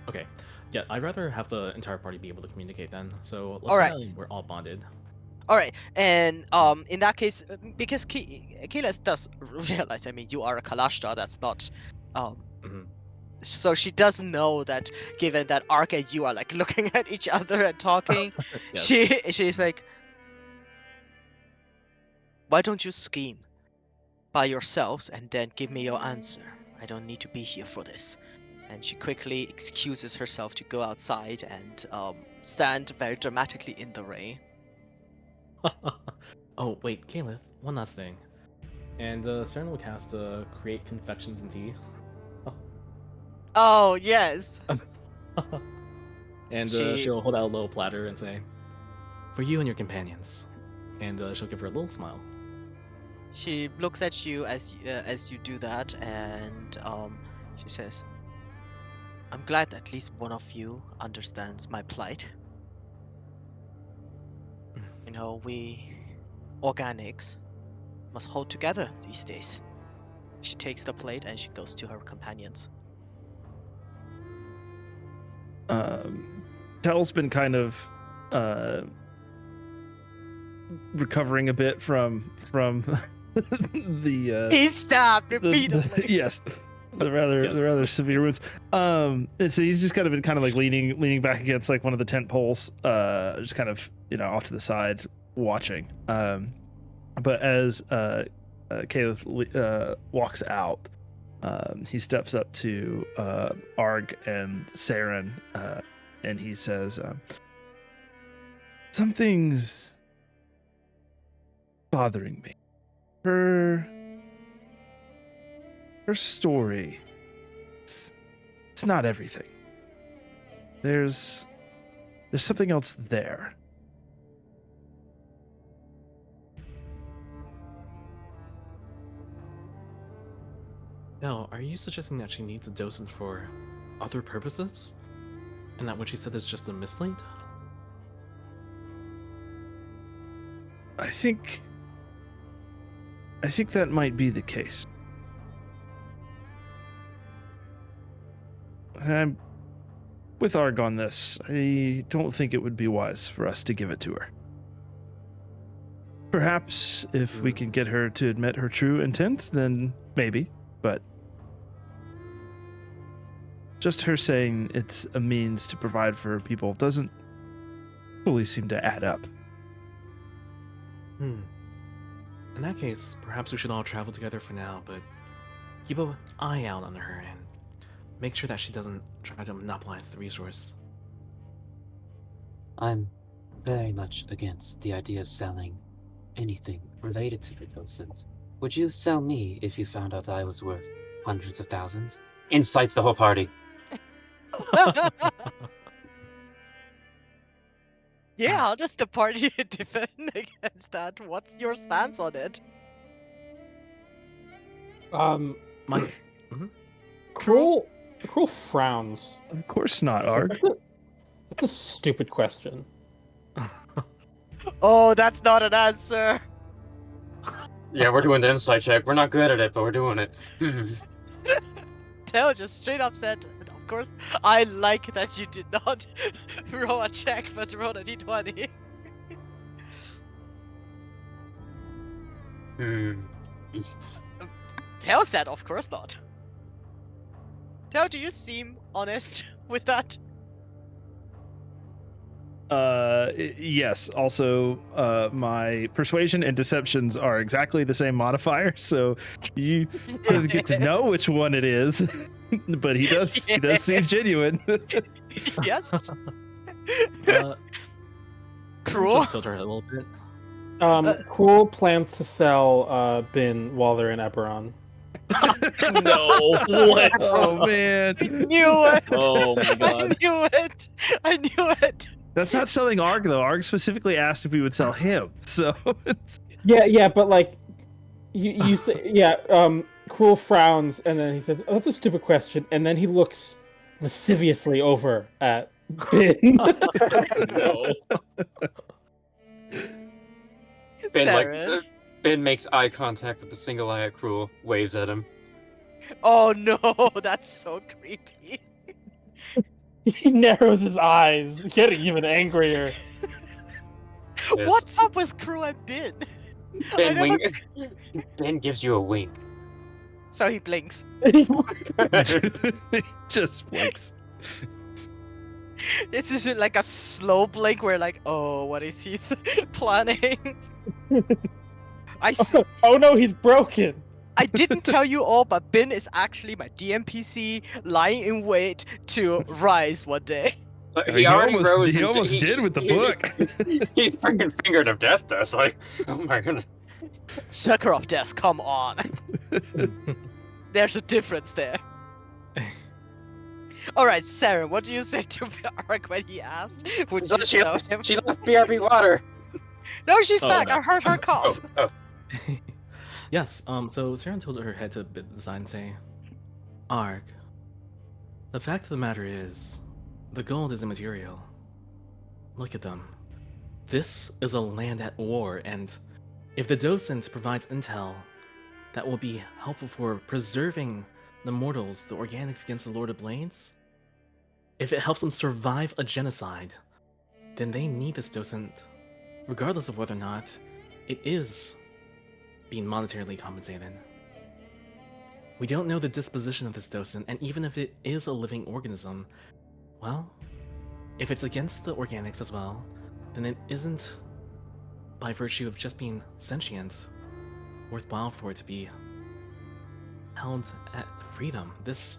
Okay. Yeah, I'd rather have the entire party be able to communicate then. So let's All say right, that we're all bonded. all right, and in that case, because Keyleth does realize, I mean, you are a Kalashtar, that's not, um, Hmm. so she does know that, given that Ark and you are like looking at each other and talking, Yes. she's like, why don't you scheme by yourselves and then give me your answer? I don't need to be here for this. And she quickly excuses herself to go outside and stand very dramatically in the rain. Oh, wait, Caliph, one last thing. And Saren will cast Create Confections and Tea. Oh, yes. And She- she'll hold out a little platter and say, "For you and your companions." And she'll give her a little smile. She looks at you as you do that, and she says, "I'm glad at least one of you understands my plight. You know, we organics must hold together these days." She takes the plate and she goes to her companions. Tel's been kind of recovering a bit from the He's stabbed the- repeatedly. yes, the rather severe wounds. And so he's just kind of been like leaning back against like one of the tent poles, just kind of off to the side watching. But as Caleb walks out, he steps up to Arg and Saren, and he says, "Something's bothering me. Her story. It's not everything. There's something else there." Now, are you suggesting that she needs a dosage for other purposes? And that what she said is just a mislead? I think that might be the case. I'm with Arg on this. I don't think it would be wise for us to give it to her. Perhaps if we can get her to admit her true intent, then maybe, but just her saying it's a means to provide for people doesn't fully seem to add up. In that case, perhaps we should all travel together for now, but keep an eye out on her and make sure that she doesn't try to monopolize the resource. I'm very much against the idea of selling anything related to the docents. Would you sell me if you found out that I was worth hundreds of thousands? Incites the whole party. Yeah, how does the party defend against that? What's your stance on it? My Cruel frowns. Of course not, Arg. That's a stupid question. Oh, that's not an answer. Yeah, we're doing the insight check. We're not good at it, but we're doing it. Tell just straight up said, of course, I like that you did not roll a check, but roll a d20. Tell said, of course not. Tell, do you seem honest with that? Yes. Also, my persuasion and deceptions are exactly the same modifier, so you doesn't get to know which one it is, but he does seem genuine. Yes. Cruel. Cruel. Tilt her a little bit. Cruel plans to sell Bin while they're in Eberron. No. What? Oh man, I knew it. Oh my god. I knew it. that's not selling Arg though. Arg specifically asked if we would sell him, so Yeah, but like you say, Cruel frowns and then he says, "Oh, that's a stupid question," and then he looks lasciviously over at Bin. No. Saren. Ben makes eye contact with the single eye at Cruel, waves at him. Oh no, that's so creepy. He narrows his eyes, getting even angrier. Yes. What's up with Cruel and Bin? Ben gives you a wink. So he blinks. he just blinks. It's just like a slow blink where like, oh, what is he planning? Oh no, he's broken. I didn't tell you all, but Bin is actually my DMPC lying in wait to rise one day. He already almost, rose. he almost did with the book. He's freaking fingered of death dust. Like, oh my goodness. Sucker of death, come on. There's a difference there. Alright, Sarah, what do you say to Ark when he asked? Would you She sell left, him? she left BRB water. No, she's Oh, back. no. I heard her cough. Oh. Yes, so Saren told her head to bit the sign and say, Ark, the fact of the matter is, the gold is immaterial. Look at them. This is a land at war, and if the docent provides intel that will be helpful for preserving the mortals, the organics against the Lord of Blades, if it helps them survive a genocide, then they need this docent, regardless of whether or not it is being monetarily compensated. We don't know the disposition of this docent, and even if it is a living organism, well, if it's against the organics as well, then it isn't, by virtue of just being sentient, worthwhile for it to be held at freedom. This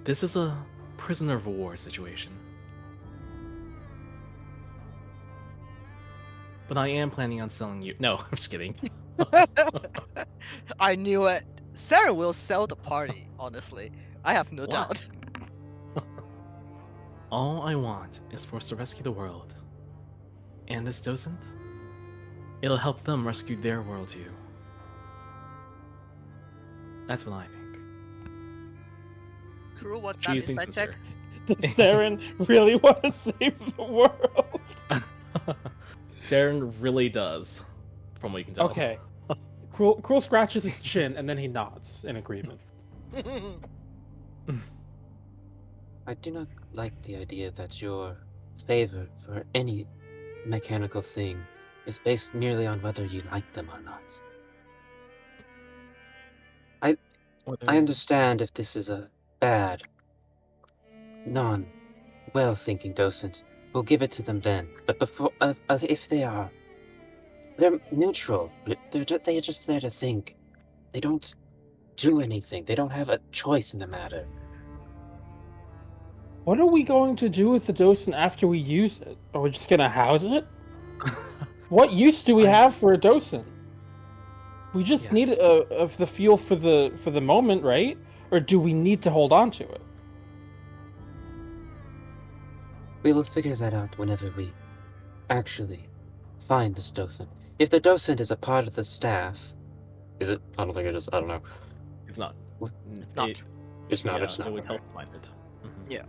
is a prisoner of war situation. But I am planning on selling you. No, I'm just kidding. I knew it. Sarah will sell the party, honestly. I have no What? doubt. All I want is for us to rescue the world. And this docent? It'll help them rescue their world too. That's what I think. Crew, what's She that thinks inside it's check? Does Saren really want to save the world? her. Saren really does, from what you can tell. Okay. Cruel scratches his chin and then he nods in agreement. I do not like the idea that your favor for any mechanical thing is based merely on whether you like them or not. I understand if this is a bad, well-thinking docent, we'll give it to them then. But before, if they're neutral. They're just there to think. They don't do anything. They don't have a choice in the matter. What are we going to do with the docent after we use it? Are we just gonna house it? What use do we have for a docent? We just need Yes. of the fuel for the moment, right? Or do we need to hold on to it? We will figure that out whenever we actually find this docent. If the docent is a part of the staff, is it? I don't think it is. I don't know. It's not. It's not. It's not. Yeah, It's not. it would Okay. help find it. Mhm. Yeah.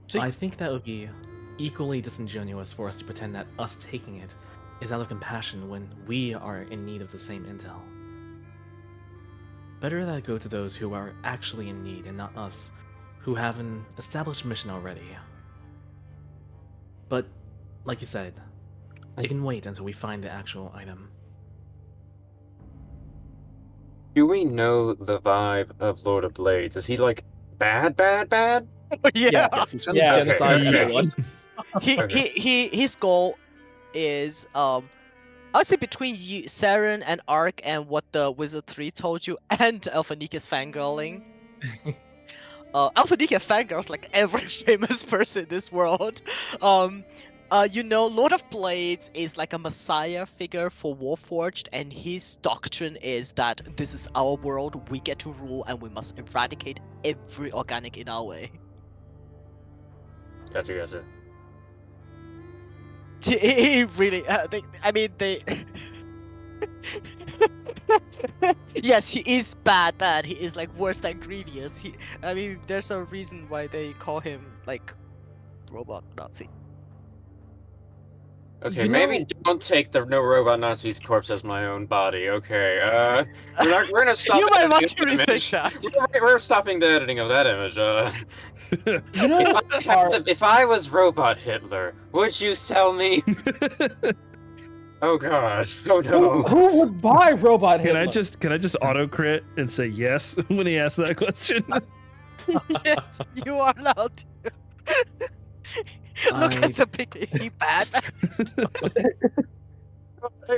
So I think that would be equally disingenuous for us to pretend that us taking it is out of compassion when we are in need of the same intel. Better that it go to those who are actually in need and not us, who have an established mission already. But, like you said, it can wait until we find the actual item. Do we know the vibe of Lord of Blades? Is he like bad? yeah. Yes, he's trying Yeah, to genocide okay. everyone. His goal is I'd say between you, Saren and Ark and what the Wizard 3 told you and Alphanika's fangirling. Alphanika fangirls like every famous person in this world. Lord of Blades is like a messiah figure for Warforged, and his doctrine is that this is our world, we get to rule, and we must eradicate every organic in our way. Gotcha. He really, they. Yes, he is bad. He is like worse than Grievous. There's a reason why they call him like robot Nazi. Okay, You maybe know- don't take the no robot Nazi's corpse as my own body. Okay, we're gonna stop. You might editing want to that rethink image. that. We're stopping the editing of that image. You know, If I was robot Hitler, would you sell me? Oh god. Oh no. who would buy Robot Can Hitler? I just auto crit and say yes when he asks that question? Yes, you are allowed to. Look I- at the picture. Is he bad?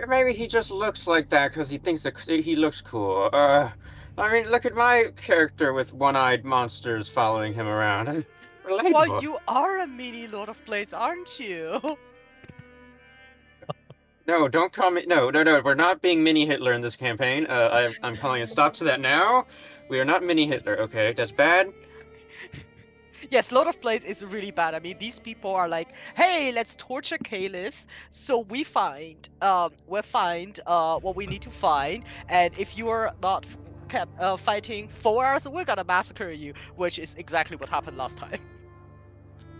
Maybe he just looks like that because he thinks that he looks cool. Look at my character with one-eyed monsters following him around. Relatable. Well, you are a mini Lord of Blades, aren't you? No, don't call me. No, no, no. We're not being mini Hitler in this campaign. I'm calling a stop to that now. We are not mini Hitler. Okay, that's bad. Yes, Lord of Blades is really bad. I mean, these people are like, hey, let's torture Kalis, so we'll find what we need to find, and if you are not fighting for us, we're gonna massacre you, which is exactly what happened last time.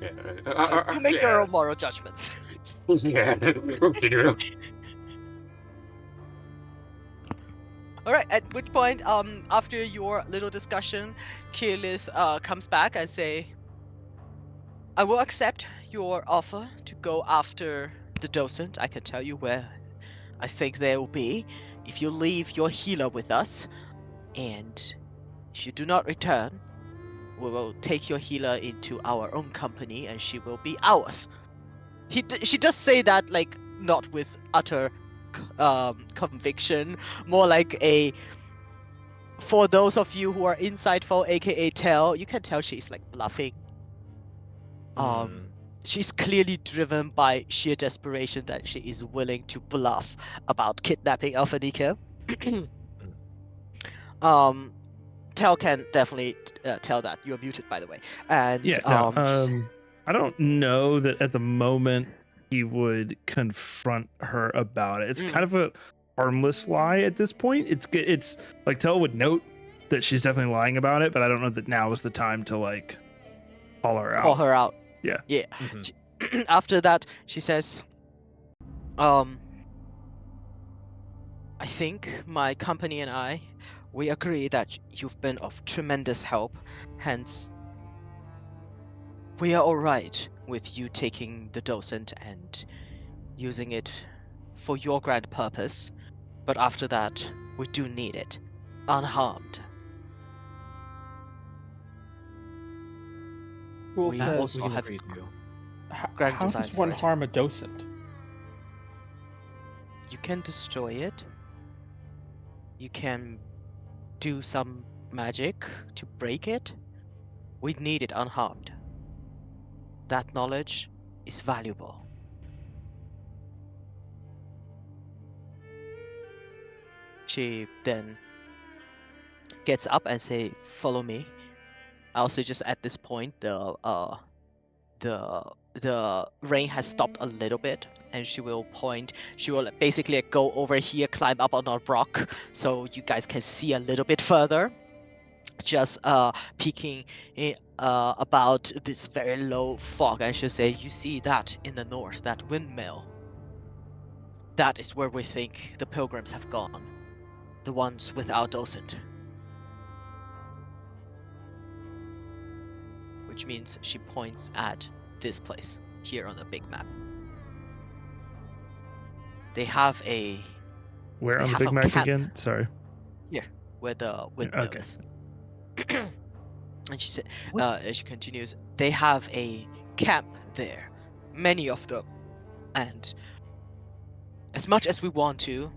Yeah. So you make your Yeah. own moral judgments. Yeah. All right. At which point, after your little discussion, Kalis comes back and say, I will accept your offer to go after the docent. I can tell you where I think they will be. If you leave your healer with us, and if you do not return, we will take your healer into our own company, and she will be ours. She does say that like not with utter conviction, more like a. For those of you who are insightful, aka tell, you can tell she's like bluffing. Hmm. She's clearly driven by sheer desperation that she is willing to bluff about kidnapping Alphanika. um, Tell can definitely tell that. You're muted, by the way. And Yeah, no. I don't know that at the moment he would confront her about it. It's kind of a harmless lie at this point. It's like Tell would note that she's definitely lying about it, but I don't know that now is the time to like call her out. call her out. Yeah. Yeah. Mhm. After that, she says, I think my company and I, we agree that you've been of tremendous help. Hence, we are all right with you taking the docent and using it for your grand purpose. But after that, we do need it, unharmed. Rule We That says, we also can have agree to. grand how design does for one it. harm a docent? You can destroy it. You can do some magic to break it. We need it unharmed. That knowledge is valuable. She then gets up and say, "Follow me." Also, just at this point, the rain has stopped a little bit, and she will point. She will basically go over here, climb up on a rock, so you guys can see a little bit further. Just peeking about this very low fog, I should say. You see that in the north, that windmill. That is where we think the pilgrims have gone. The ones without docent. Which means she points at this place here on the big map. They have a Where they on the have Big a Mac camp again? Sorry. here where the Yeah, windmill okay. is. And she said, What? she continues, they have a camp there, many of them, and as much as we want to,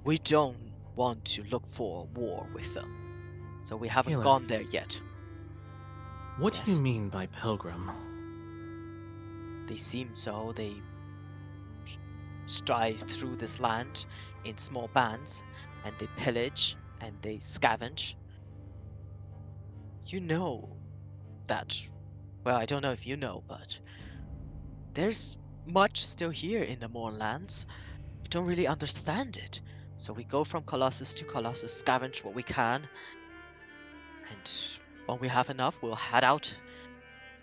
we don't want to look for war with them. So we haven't Caleb, gone there yet. what do you Yes, mean by pilgrim? they seem so. They strive through this land in small bands, and they pillage and they scavenge. You know that, well, I don't know if you know, but there's much still here in the Moorlands. We don't really understand it. So we go from Colossus to Colossus, scavenge what we can, and when we have enough, we'll head out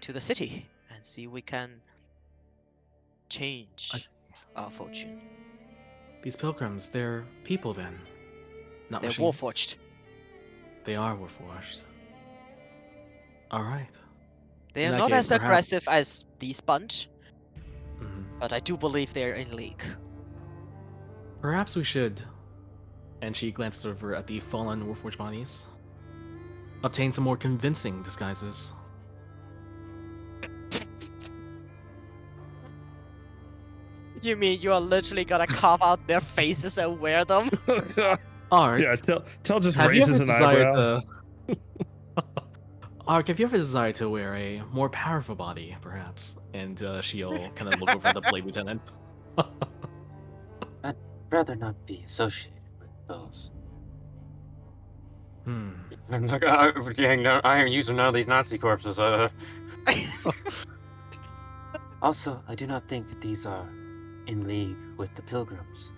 to the city and see if we can I change s- our fortune. These pilgrims, they're people then, not They're machines. warforged. They are warforged. All right. They In are that not case, as perhaps. aggressive as these bunch, Mhm. but I do believe they're in league. Perhaps we should. And she glances over at the fallen warforged bodies. Obtain some more convincing disguises. You mean you are literally gonna carve out their faces and wear them? Ark, Yeah, Tell just have you ever raises an desired eyebrow. to? Ark, have you ever desired to wear a more powerful body, perhaps? And she'll kind of look over at the blade lieutenant. rather not be associated with those. Hmm. I'm like, I am using none of these Nazi corpses. Also, I do not think these are in league with the Pilgrims.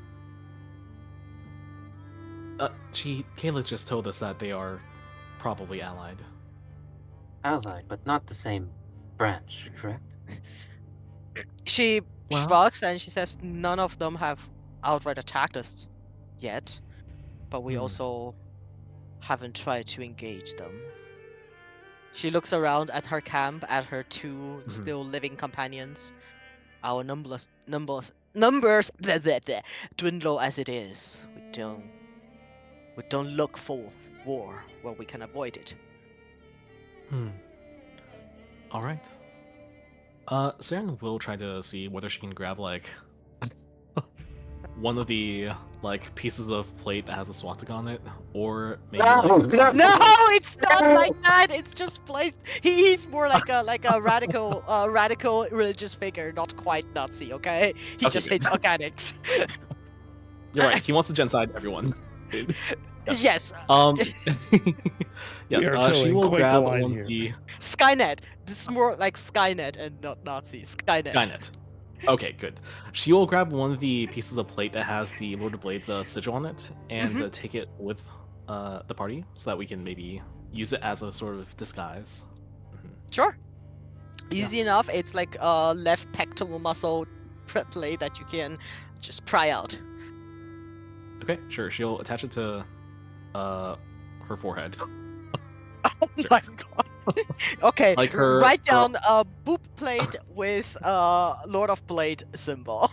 Kayla just told us that they are probably allied. Allied, but not the same branch, correct? She Well- shrugs and she says none of them have outright attacked us yet, but we Hmm. also haven't tried to engage them. She looks around at her camp, at her two still living companions. Our numbers blah, blah, blah, dwindle as it is. We don't look for war where we can avoid it. All right. Saren will try to see whether she can grab like one of the like pieces of plate that has a swastika on it, or maybe like No, it's not like that. It's just plate. He's more like a radical religious figure, not quite Nazi. Okay, he Okay, just good. hates organics. You're right. He wants to genocide everyone. Yes. Yes. We are She towing will quite the grab line one here. of the Skynet. This is more like Skynet and not Nazi. Skynet. Skynet. Okay, good. She will grab one of the pieces of plate that has the Lord of Blades sigil on it and take it with the party so that we can maybe use it as a sort of disguise. Sure. Easy enough. It's like a left pectoral muscle plate that you can just pry out. Okay, sure. She'll attach it to her forehead. Oh my god. Okay, Like her- write down a boob plate with Lord of Blade symbol.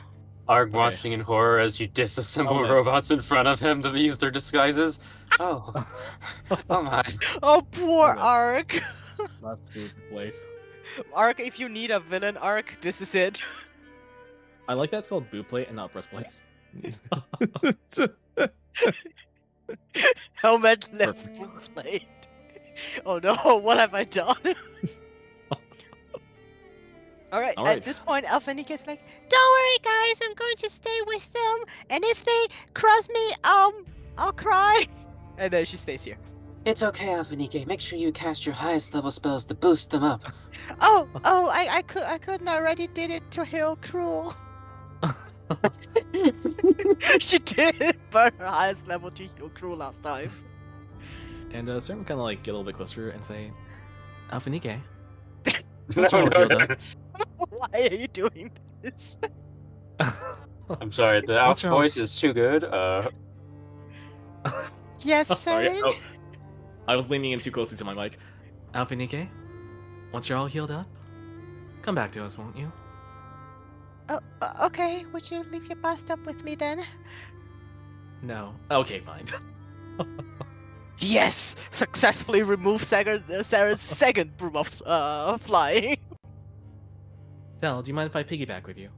Arg Okay. watching in horror as you disassemble Oh, that's- robots in front of him to use their disguises. Oh, oh my. Oh, poor Okay. Ark. That's boob plate. Ark, if you need a villain arc, this is it. I like that it's called boob plate and not breastplate. Helmet left boob plate. Oh no, what have I done? Alright, Alright. at this point, Alphanika's like, don't worry guys, I'm going to stay with them, and if they cross me, I'll cry. And then she stays here. It's okay, Alphanike. Make sure you cast your highest level spells to boost them up. I couldn't already did it to heal Cruel. She did burn her highest level to heal Cruel last time. And Saren kind of like get a little bit closer and say, Alphanike, No, What's wrong no, with no. Why are you doing this? I'm sorry, the What's elf's wrong? voice is too good. Yes, Oh, sorry. Saren? Oh, I was leaning in too closely to my mic. Alphanike, once you're all healed up, come back to us, won't you? Oh, okay. Would you leave your bathtub with me then? No. Okay, fine. Yes! Successfully remove Sarah's second broom of flying. Del, do you mind if I piggyback with you?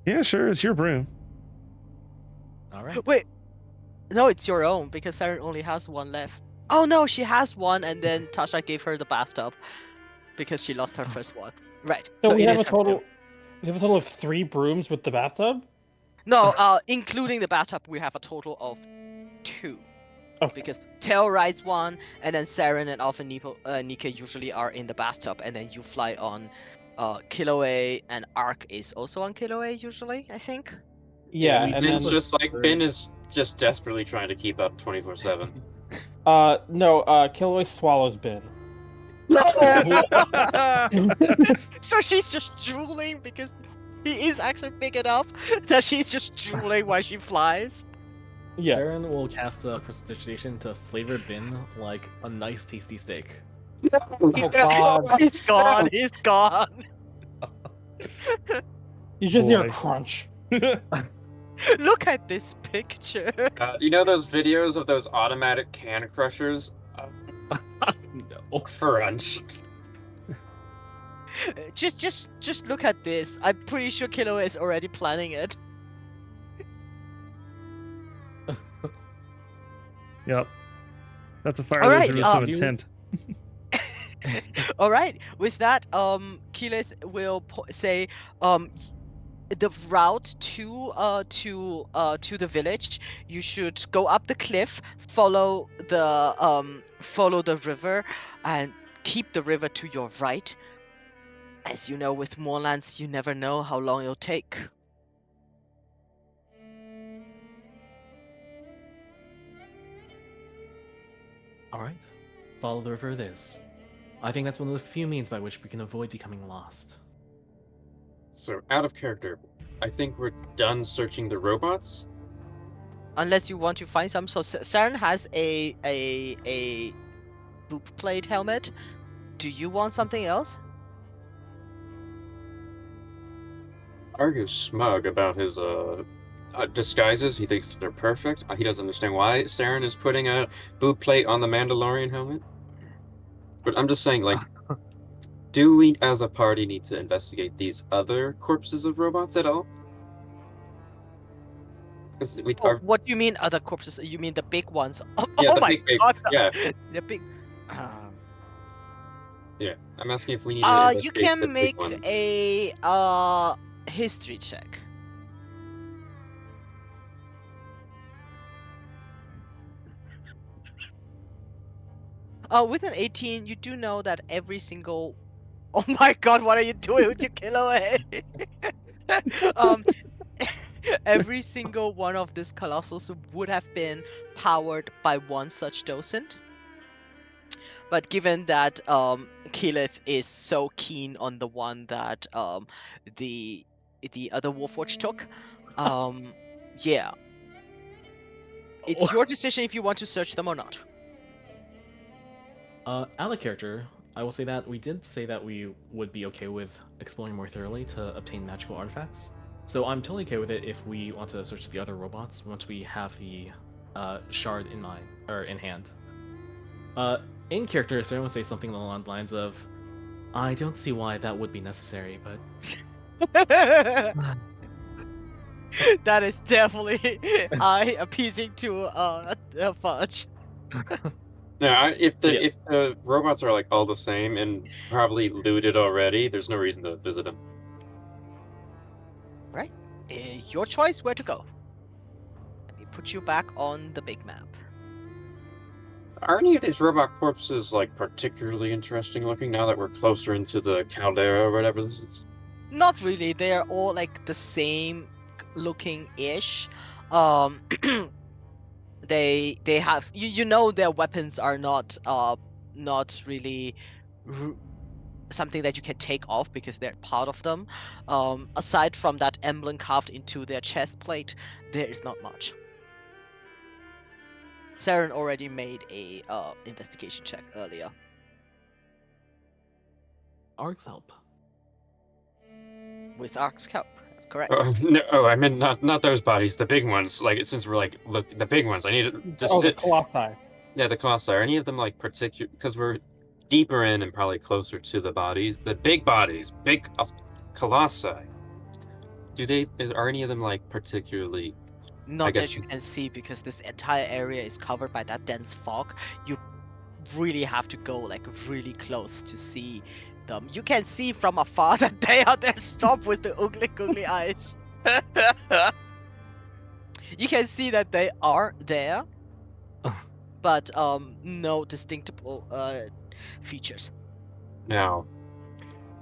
Yeah, sure. It's your broom. All right. Wait. No, it's your own, because Sarah only has one left. Oh no, she has one, and then Tasha gave her the bathtub. Because she lost her first one. Right. So we it have is a her total. broom. We have a total of 3 brooms with the bathtub. No, including the bathtub, we have a total of 2. Oh. Because Tail rides one, and then Saren and Alpha Nika usually are in the bathtub, and then you fly on Kiloe, and Ark is also on Kiloe usually, I think. Yeah, we and did then Ben's just like, Ben is just desperately trying to keep up 24/7. no, Kilroy swallows bin. So she's just drooling because he is actually big enough that she's just drooling while she flies. Yeah. Saren will cast a prestidigitation to flavor Bin like a nice tasty steak. Oh God! He's gone. He's gone. You just hear a Boy. crunch. Look at this picture. You know those videos of those automatic can crushers? No. Crunch. Just look at this. I'm pretty sure Kilo is already planning it. Yep. That's a fire All right, laser with some you- intent. All right. With that, Keyleth will say, the route to the village, you should go up the cliff, follow the river, and keep the river to your right. As you know, with moorlands, you never know how long it'll take. All right, follow the river. It is. I think that's one of the few means by which we can avoid becoming lost. So, out of character, I think we're done searching the robots. Unless you want to find some. So Saren has a boop plate helmet. Do you want something else? Argues smug about his disguises. He thinks they're perfect. He doesn't understand why Saren is putting a boot plate on the Mandalorian helmet. But I'm just saying, like, do we as a party need to investigate these other corpses of robots at all? Because we Oh, are, what do you mean other corpses? You mean the big ones? Oh, yeah, oh the my big, god, yeah, the big. Um, yeah. I'm asking if we need to you investigate the can big make ones. a history check. With an 18, you do know that every single. Oh my god, what are you doing with your kilo? um, every single one of these colossals would have been powered by one such docent. But given that Keyleth is so keen on the one that the the other Warforged took, yeah, it's your decision if you want to search them or not. Out of character, I will say that we did say that we would be okay with exploring more thoroughly to obtain magical artifacts. So I'm totally okay with it if we want to search the other robots once we have the shard in mind or in hand. In character, Sarah will say something along the lines of, "I don't see why that would be necessary, but That is definitely appeasing to Fudge. Yeah, if Yeah. the robots are like all the same and probably looted already, there's no reason to visit them. Right? Your choice where to go. Let me put you back on the big map. Are any of these robot corpses like particularly interesting looking now that we're closer into the caldera or whatever this is? Not really. They are all like the same looking ish. Um, they have you know their weapons are not really r- something that you can take off because they're part of them. Aside from that emblem carved into their chest plate, there is not much. Saren already made a investigation check earlier. Ark's help. With Ark's help. That's correct. Oh no! Oh, I meant not those bodies. The big ones. Like since we're like, look, the big ones. I need to Oh, the sit. colossi. Yeah, the colossi. Are any of them like particular? Because we're deeper in and probably closer to the bodies. The big bodies, big colossi. Are any of them like particularly? I Not guess. that you can see because this entire area is covered by that dense fog. You really have to go like really close to see them. You can see from afar that they are there. Stop with the ugly, googly eyes. You can see that they are there, but no distinctable features. Now,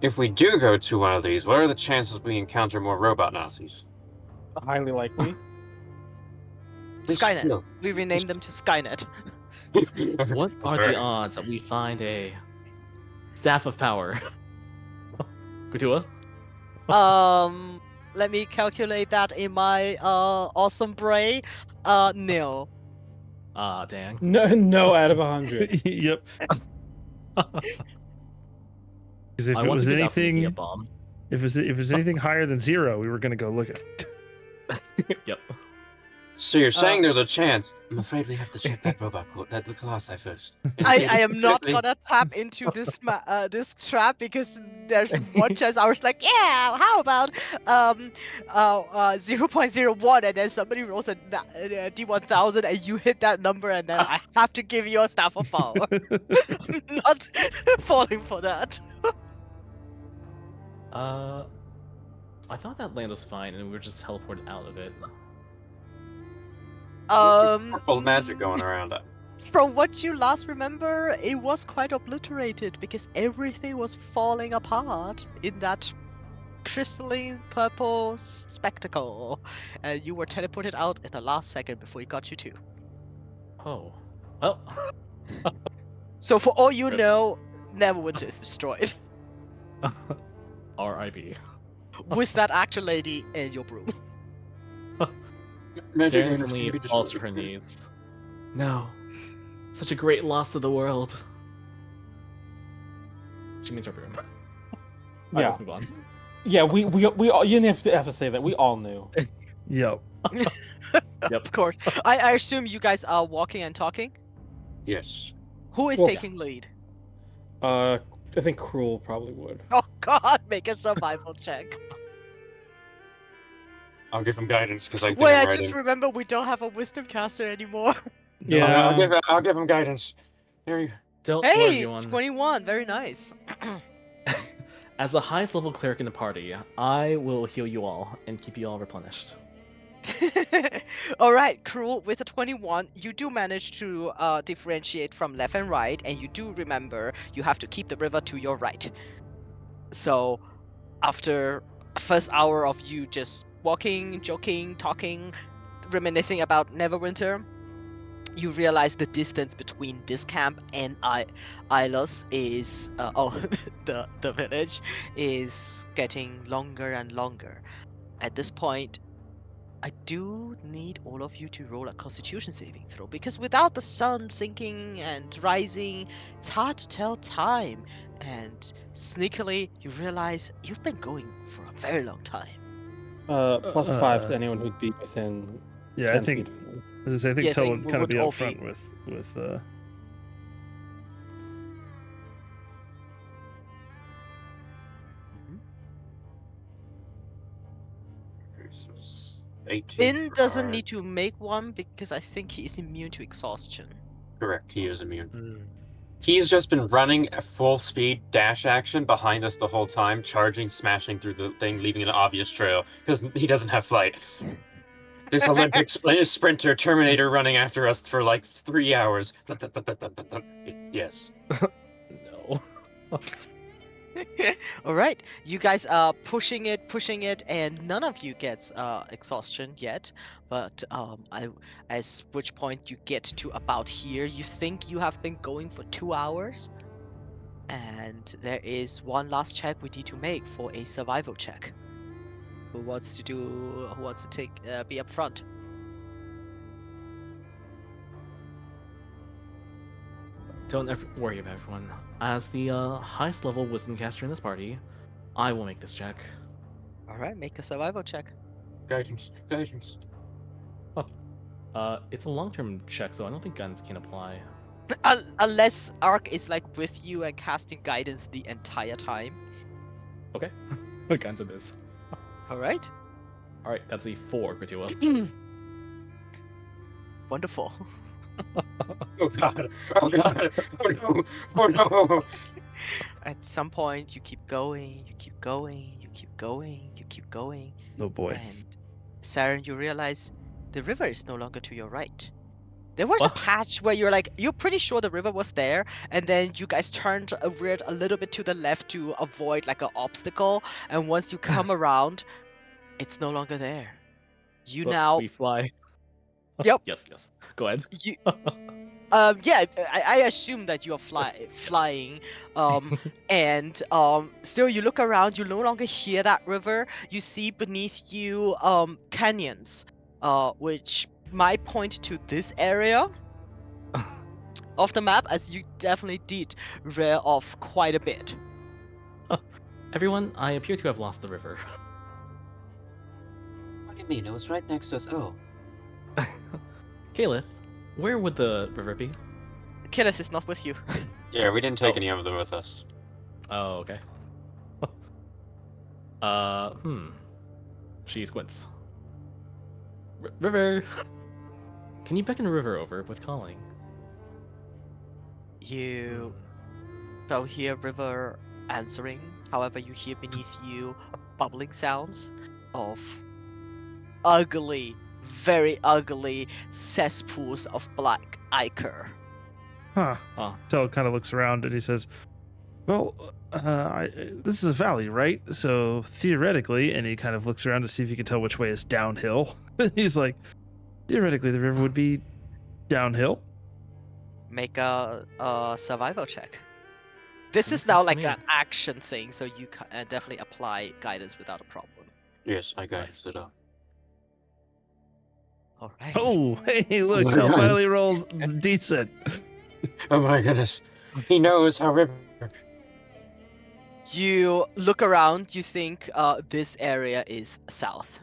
if we do go to one of these, what are the chances we encounter more robot Nazis? Highly likely. But Skynet. still. We renamed them to Skynet. What are Sorry. the odds that we find a staff of power? Kutua? Let me calculate that in my awesome brain. Nil. Ah, dang. No out of 100. Yep. Because if I it want was to give out the anything, bomb. if it was anything higher than 0, we were gonna go look at it. Yep. So you're saying there's a chance? I'm afraid we have to check that the colossi first. I am not gonna tap into this this trap because there's one chance. I was like, yeah, how about 0.01, and then somebody rolls a D1000 and you hit that number, and then I have to give you a staff of power. I'm not falling for that. I I thought that land was fine, and we were just teleported out of it. Full of magic going around. From what you last remember, it was quite obliterated because everything was falling apart in that crystalline purple spectacle. And you were teleported out at the last second before it got you to. Oh, well. So for all you Good. know, Neverwinter is destroyed. R.I.P. With that actor lady and your broom. Magic Saren items instantly can be falls to destroyed. her knees. No, such a great loss to the world. She means her broom. Alright, Yeah. let's move on. Yeah, we all, you didn't have to say that. We all knew. Yep. Of course. I assume you guys are walking and talking? Yes. Who is Well, taking lead? I think Cruel probably would. Oh god, make a survival check. I'll give him guidance because I think Wait, I'm I right just in. remember we don't have a wisdom caster anymore. Yeah. I'll give him guidance. There you Don't worry, Hey, everyone. 21, very nice. As the highest level cleric in the party, I will heal you all and keep you all replenished. Alright, Cruel, with a 21, you do manage to differentiate from left and right, and you do remember you have to keep the river to your right. So, after first hour of you just walking, joking, talking, reminiscing about Neverwinter, you realize the distance between this camp and Ilos is the village is getting longer and longer. At this point, I do need all of you to roll a Constitution saving throw because without the sun sinking and rising, it's hard to tell time. And sneakily, you realize you've been going for a very long time. +5 to anyone who'd be within Yeah, 10 I think. feet of me. As I say, I think Yeah, Tell they would kind of would be all up front with. go. So 18. Finn for doesn't hard. need to make one because I think he is immune to exhaustion. Correct. He is immune. Hmm. He's just been running at full speed dash action behind us the whole time, charging, smashing through the thing, leaving an obvious trail because he doesn't have flight. This Olympic sprinter Terminator running after us for like 3 hours. Yes. No. All right, you guys are pushing it, and none of you gets exhaustion yet. But as which point you get to about here, you think you have been going for 2 hours, and there is one last check we need to make for a survival check. Who wants to do? Who wants to take be up front? Don't worry about everyone. As the highest level wisdom caster in this party, I will make this check. All right, make a survival check. Guidance. Guidance. It's a long-term check, so I don't think guns can apply. Unless Ark is like with you and casting guidance the entire time. Okay, guns it is. All right. All right, that's a 4, Gratula. Wonderful. Oh god. Oh god. Oh no. Oh no. At some point, you keep going, you keep going, you keep going, you keep going, Oh boy. and Saren, you realize the river is no longer to your right. There was a What? patch where you're pretty sure the river was there, and then you guys turned veered a little bit to the left to avoid like an obstacle, and once you come around, it's no longer there. You But now, we fly. yep, Yes. Go ahead. you yeah, I assume that you are flying, and still you look around, you no longer hear that river. You see beneath you canyons, which might point to this area of the map, as you definitely did rear off quite a bit. Everyone, I appear to have lost the river. What do you mean? It was right next to us. Oh, Caliph, where would the river be? Killis is not with you. Yeah, we didn't take Oh. any of them with us. Oh, okay. She squints. River! Can you beckon the river over with calling? You don't hear river answering. However, you hear beneath you bubbling sounds of ugly, very ugly cesspools of black ichor. Huh. Ah, Tell kind of looks around and he says, "Well, this is a valley, right? So theoretically," and he kind of looks around to see if he can tell which way is downhill. He's like, "Theoretically, the river would be downhill." Make a survival check. This Makes is now sense to like me. an action thing, so you can definitely apply guidance without a problem. Yes, I guided it up. All right. Oh, hey, look, my Tell God. finally rolled decent. Oh my goodness. He knows how river. You look around. You think this area is south.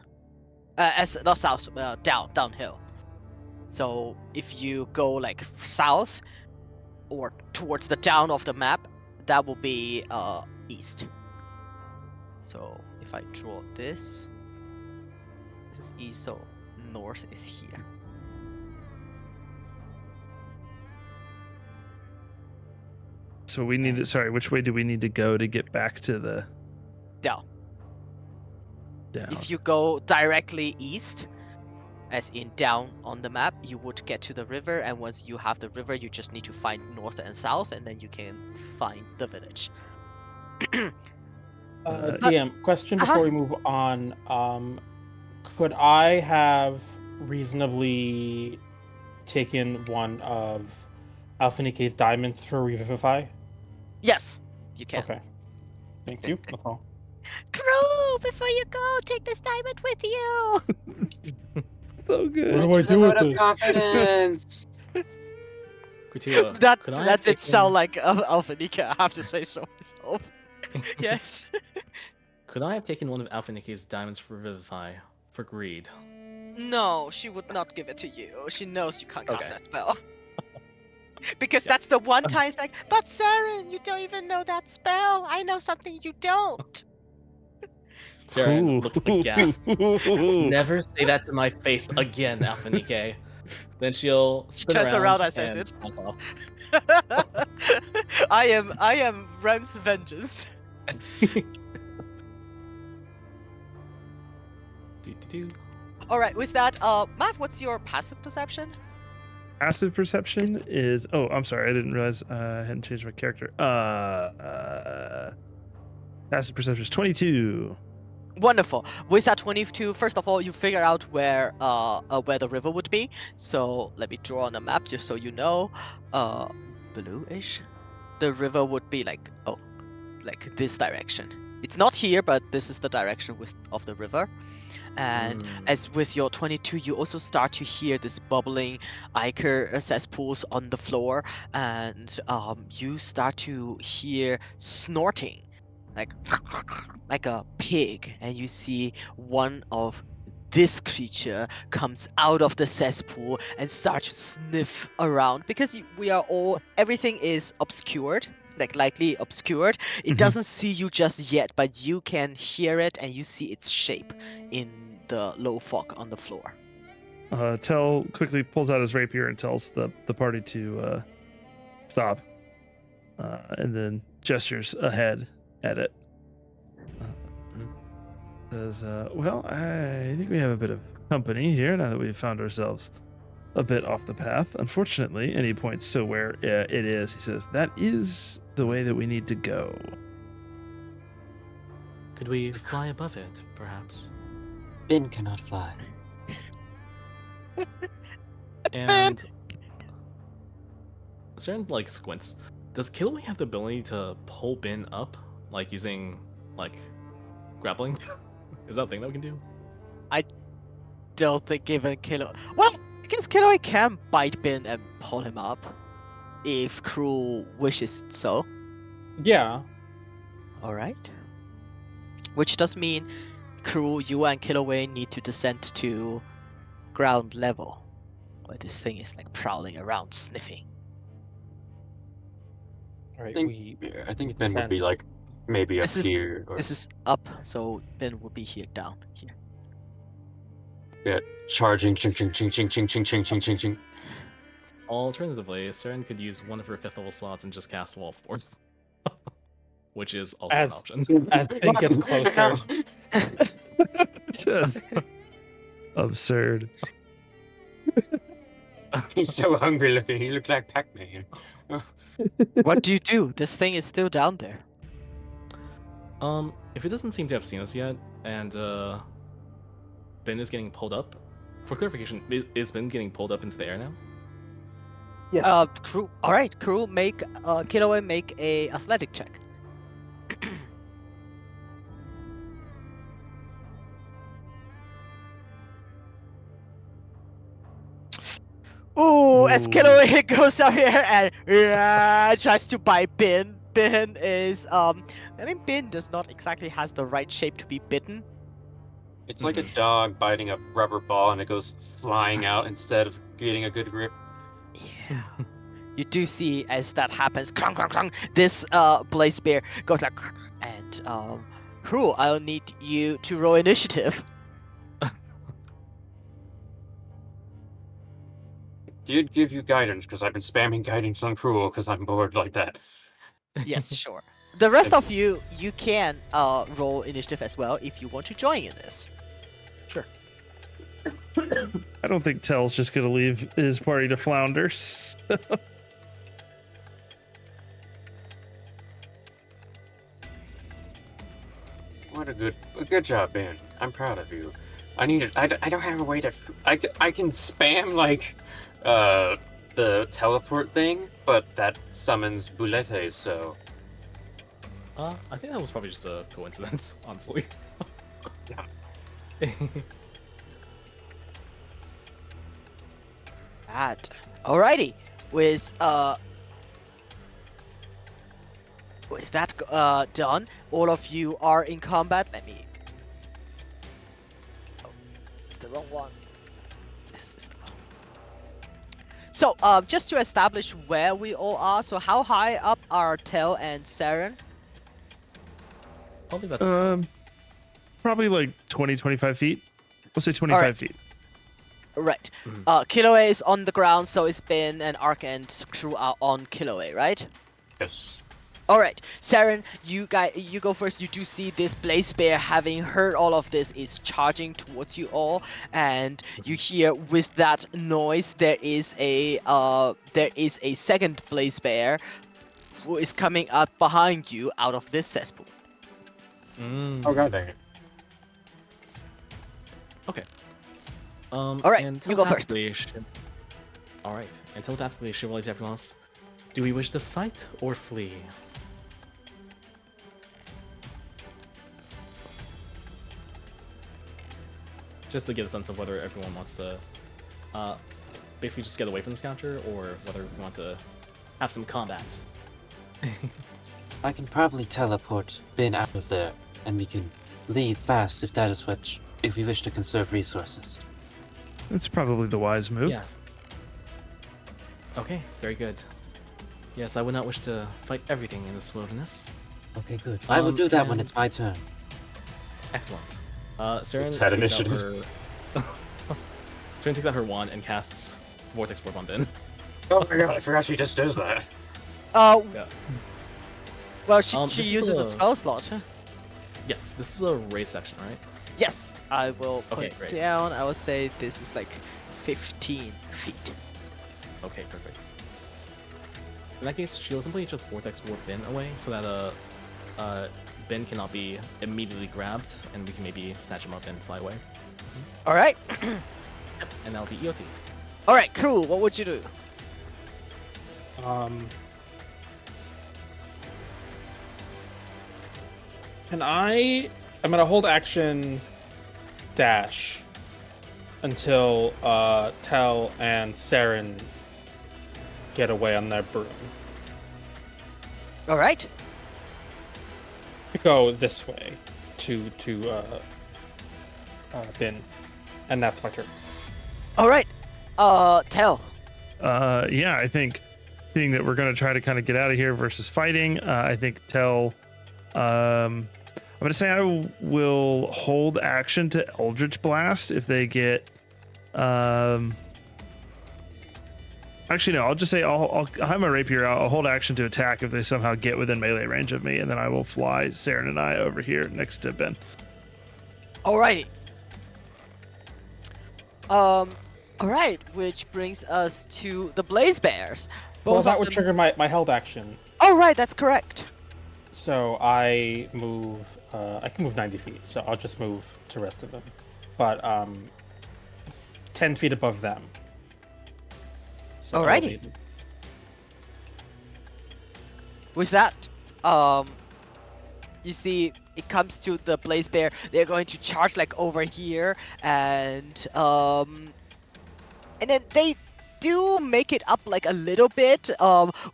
As not south, downhill. So if you go like south or towards the down of the map, that will be east. So if I draw this is east, so north is here. So we need to, sorry, which way do we need to go to get back to the Down. down? If you go directly east, as in down on the map, you would get to the river, and once you have the river, you just need to find north and south, and then you can find the village. DM, question Uh-huh. before we move on. Could I have reasonably taken one of Alphanike's diamonds for Revivify? Yes, you can. Okay. Thank you. That's all. Crew, before you go, take this diamond with you. So good. What do I do with this? Confidence. Kutia, that could I have that did taken- sound like Alpha Nika, I have to say so myself. Yes. Could I have taken one of Alpha Nikki's diamonds for Revivify for greed? No, she would not give it to you. She knows you can't cast Okay. that spell. Because Yeah. that's the one time it's like, but Saren, you don't even know that spell. I know something you don't. Sarah Ooh. looks aghast. Never say that to my face again, Alpha Nikke. Then she'll spin turns around and says and it. walk off. I am Rem's vengeance. Do-do-do. All right, with that, Matt, what's your passive perception? Passive perception is, oh, I'm sorry, I didn't realize I hadn't changed my character. Passive perception is 22. Wonderful. With that 22, first of all, you figure out where the river would be. So let me draw on a map just so you know. Bluish. The river would be like this direction. It's not here, but this is the direction of the river. And as with your 22, you also start to hear this bubbling ichor cesspools on the floor, and you start to hear snorting, like a pig, and you see one of this creature comes out of the cesspool and starts to sniff around because everything is obscured, like lightly obscured. It Mhm. doesn't see you just yet, but you can hear it and you see its shape in the low fog on the floor. Tell quickly pulls out his rapier and tells the party to stop, and then gestures ahead at it. Says, well, I think we have a bit of company here now that we've found ourselves a bit off the path. Unfortunately, and he points to where it is. He says, that is the way that we need to go. Could we fly above it, perhaps? Finn cannot fly. And Saren like squints. Does Kiloway have the ability to pull Ben up, like using like grappling? Is that a thing that we can do? Don't think given Kilo. Well, I guess Kilo can bite Ben and pull him up if Crew wishes so. Yeah. All right. Which does mean, Crew, you and Killaway need to descend to ground level, where this thing is like prowling around, sniffing. All right. think- We Yeah, I think we Ben would be descend. like maybe up This is- here or This is up, so Ben will be here down here. charging. Ching ching ching ching ching ching ching ching ching ching. Alternatively, Saren could use one of her 5th level slots and just cast Wall of Force, which is also As- an option. as Ben gets closer. Just absurd. He's so hungry looking. He looked like Pac-Man. What do you do? This thing is still down there. If it doesn't seem to have seen us yet, and Ben is getting pulled up. For clarification, is Ben getting pulled up into the air now? Yes. Crew. All right, crew. Make Kiloway make a athletic check. Ooh, as Ooh. Kiloway goes out here and tries to bite Bin. Bin is I think Bin does not exactly has the right shape to be bitten. It's like a dog biting a rubber ball and it goes flying out instead of getting a good grip. Yeah. You do see as that happens, clunk, clunk, clunk, this blaze bear goes like, and crew, I'll need you to roll initiative. Did give you guidance because I've been spamming guidance on Cruel because I'm bored like that. Yes, sure. The rest of you can roll initiative as well if you want to join in this. Sure. I don't think Tell's just gonna leave his party to flounder. What a good job, Ben. I'm proud of you. I don't have a way to. I can spam like, the teleport thing, but that summons Boulettes. So I think that was probably just a coincidence, honestly. Yeah. Bad. Alrighty. With that done, all of you are in combat. Let me. Oh, it's the wrong one. This is the wrong. So, just to establish where we all are. So, how high up are Tel and Saren? I'll leave that this Probably like 20, 25 feet. We'll say 25 Alright. feet. Right. Mhm. Kiloway is on the ground, so it's been an Arc and crew are on Kiloway, right? yes. All right, Saren, you go first. You do see this blaze bear, having heard all of this, is charging towards you all, and you hear with that noise there is a second blaze bear who is coming up behind you out of this cesspool. Oh god dang it. Okay. Alright, and you go first. Alright, and telepathically chivalry to everyone else. Do we wish to fight or flee? Just to get a sense of whether everyone wants to basically just get away from this counter, or whether we want to have some combat. I can probably teleport Ben out of there, and we can leave fast if that is if we wish to conserve resources. That's probably the wise move. Yes. Okay, very good. Yes, I would not wish to fight everything in this wilderness. Okay, good. I will do that when and- it's my turn. Excellent. Saren It's that takes out initiative. her... Saren takes out her wand and casts Vortex Warp on Ben. Oh my god, I forgot she just does that. Yeah. Well, she This is uses a a- spell slot. Yes, this is a race section, right? Yes, I will put Okay, it great. down. I will say this is like 15 feet. Okay, perfect. In that case, she'll simply just Vortex Warp Ben away so that Ben cannot be immediately grabbed, and we can maybe snatch him up and fly away. All right. And that'll be EOT. All right, crew. What would you do? I'm gonna hold action dash until Tel and Saren get away on their broom. All right. Go this way to Bin, and that's my turn. All right. Tel. Yeah, I think seeing that we're going to try to kind of get out of here versus fighting, I think Tell. I'm going to say I will hold action to Eldritch Blast if they get. Actually, no. I'll just say I'll have my rapier. I'll hold action to attack if they somehow get within melee range of me, and then I will fly Saren and I over here next to Ben. Alrighty. Alright, which brings us to the Blaze Bears. Well, Both that of would them. trigger my held action. Oh, right, that's correct. So I move. I can move 90 feet. So I'll just move to the rest of them, but 10 feet above them. So Alrighty. elevated. With that, you see it comes to the Blaze Bear. They're going to charge like over here, and then they do make it up like a little bit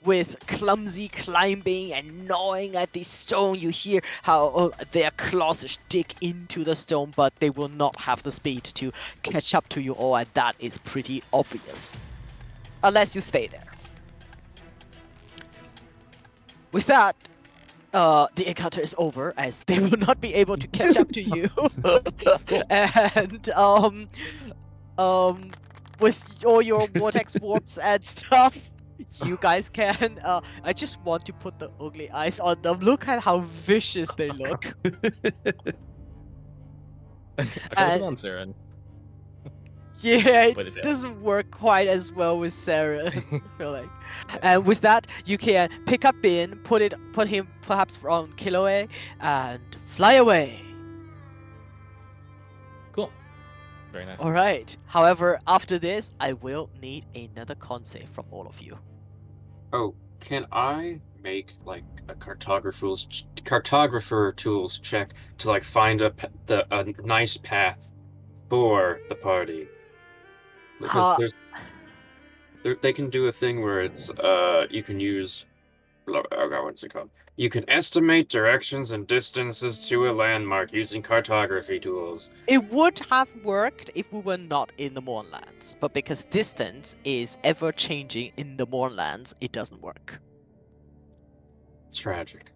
with clumsy climbing and gnawing at the stone. You hear how their claws dig into the stone, but they will not have the speed to catch up to you all, and that is pretty obvious. Unless you stay there. With that, the encounter is over, as they will not be able to catch up to you. And with all your vortex warps and stuff, you guys can. I just want to put the ugly eyes on them. Look at how vicious they look. I tried it on Saren. Yeah, But it it doesn't work quite as well with Sarah. I feel like. And with that, you can pick up Bin, put him perhaps on Kiloe, and fly away. Cool. Very nice. All right. However, after this, I will need another con save from all of you. Oh, can I make like a cartographer tools check to like find a nice path for the party? Because Uh, they can do a thing where it's you can use oh god, what's it called? You can estimate directions and distances to a landmark using cartography tools. it would have worked if we were not in the Mournlands, but because distance is ever changing in the Mournlands, it doesn't work. Tragic.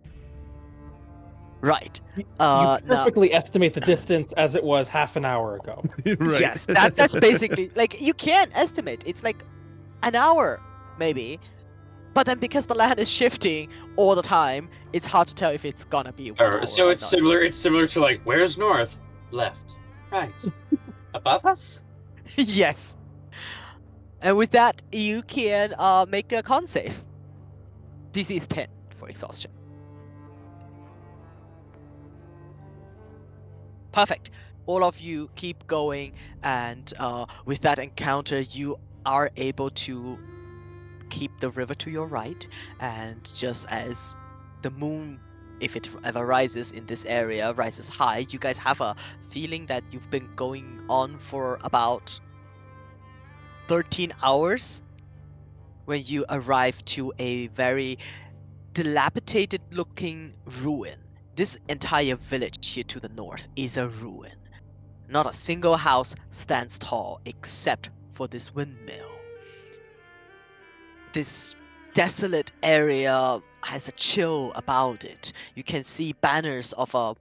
Right. You Now, perfectly estimate the distance as it was half an hour ago. Right. yes, that's basically like you can estimate. It's like an hour, maybe. But then because the land is shifting all the time, it's hard to tell if it's gonna be 1 hour So or it's not. similar. It's similar to like where's north, left, right, above us. Yes. And with that, you can make a con save. DC is 10 for exhaustion. Perfect. All of you keep going, and with that encounter, you are able to keep the river to your right, and just as the moon, if it ever rises in this area, rises high, you guys have a feeling that you've been going on for about 13 hours when you arrive to a very dilapidated looking ruin. This entire village here to the north is a ruin. Not a single house stands tall except for this windmill. This desolate area has a chill about it. You can see banners of a,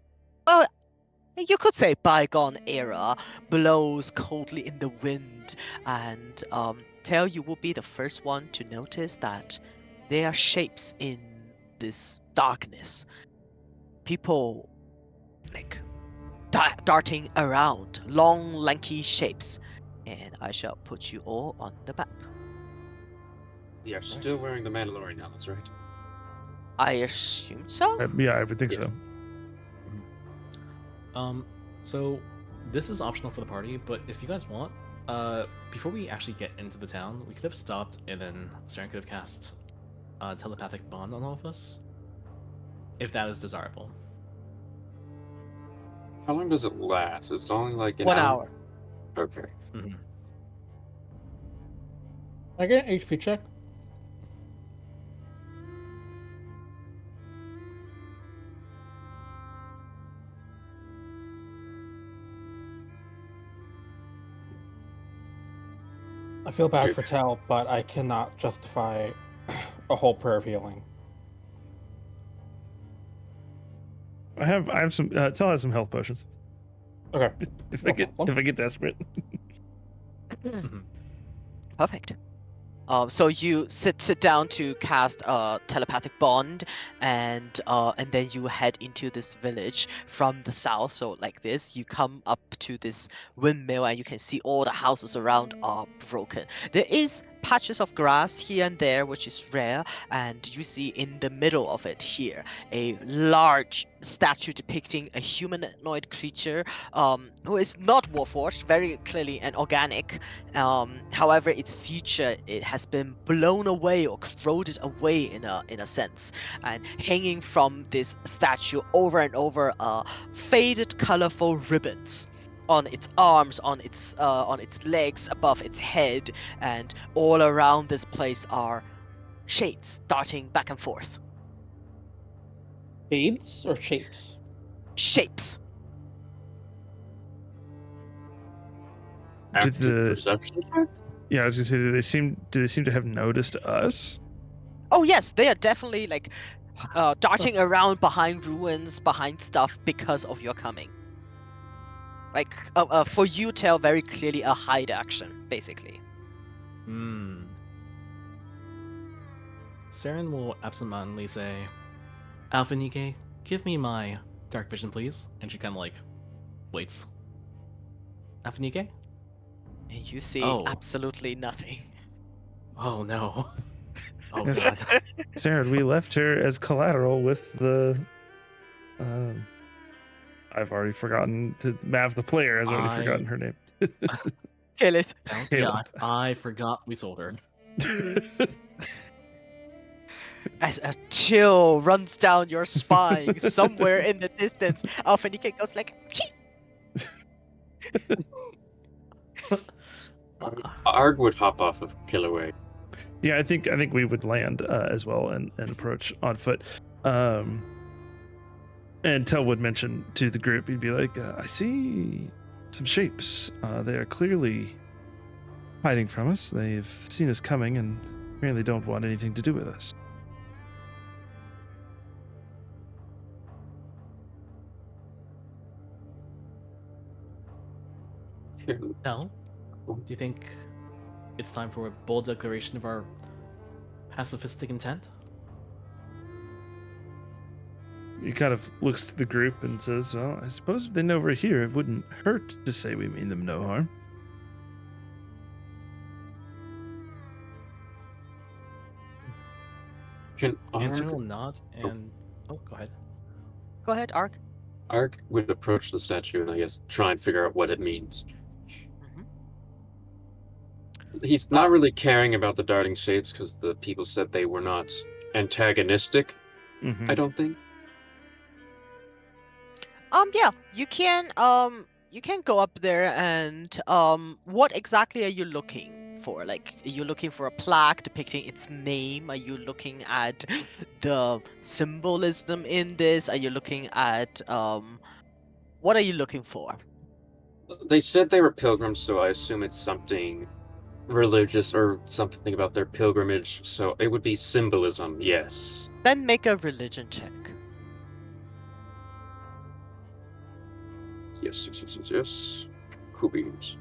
well, you could say bygone era blows coldly in the wind, and Tail, you will be the first one to notice that there are shapes in this darkness. People like darting around, long, lanky shapes, and I shall put you all on the map. You're still wearing the Mandalorian helmets, right? I assume so. Yeah, I would think Yeah. so. So this is optional for the party, but if you guys want, before we actually get into the town, we could have stopped and then Saren could have cast telepathic bond on all of us, if that is desirable. How long does it last? Is it only like an 1 hour? hour. Okay. Mm-hmm. I get an HP check. I feel bad Dude. for Tal, but I cannot justify a whole prayer of healing. I have some. Tell has some health potions. Okay. If I get desperate. Mm-hmm. Perfect. So you sit down to cast a telepathic bond, and then you head into this village from the south. So like this, you come up to this windmill, and you can see all the houses around are broken. There is patches of grass here and there, which is rare, and you see in the middle of it here a large statue depicting a humanoid creature, who is not warforged, very clearly an organic. However, its future it has been blown away or corroded away in a sense, and hanging from this statue over and over are faded, colorful ribbons on its arms, on its legs, above its head, and all around this place are shades darting back and forth. Shades or shapes? Shapes. Did Active the perception check? Yeah, I was gonna say, do they seem to have noticed us? Oh yes, they are definitely like darting around behind ruins, behind stuff because of your coming. Like for you, tell very clearly a hide action, basically. Hmm. Saren will absentmindedly say, Alpha Nike, give me my dark vision, please. And she kind of like waits. Alpha Nike? And you see Oh. absolutely nothing. Oh no. Oh Yes. god. Sarah, we left her as collateral with the. Um, I've already forgotten the Mav, the player has already forgotten her name. Kill it. Yeah, I forgot we sold her. As a chill runs down your spine somewhere in the distance, Alpha Nike goes like, "Chee!" Arg would hop off of Killaway. Yeah, I think we would land as well and approach on foot. And Tell would mention to the group, he'd be like, I see some shapes. They are clearly hiding from us. They've seen us coming and apparently don't want anything to do with us. Now, do you think it's time for a bold declaration of our pacifistic intent? He kind of looks to the group and says, well, I suppose if they know we're here, it wouldn't hurt to say we mean them no harm. Can Answer will Arg, nod and go ahead. Go ahead, Ark. Arg would approach the statue and I guess try and figure out what it means. Mhm. He's not really caring about the darting shapes because the people said they were not antagonistic, Mm-hmm. I don't think. Yeah, you can go up there and what exactly are you looking for? Like, are you looking for a plaque depicting its name? Are you looking at the symbolism in this? Are you looking at what are you looking for? They said they were pilgrims, so I assume it's something religious or something about their pilgrimage, so it would be symbolism, yes. Then make a religion check. Yes. Cool beans.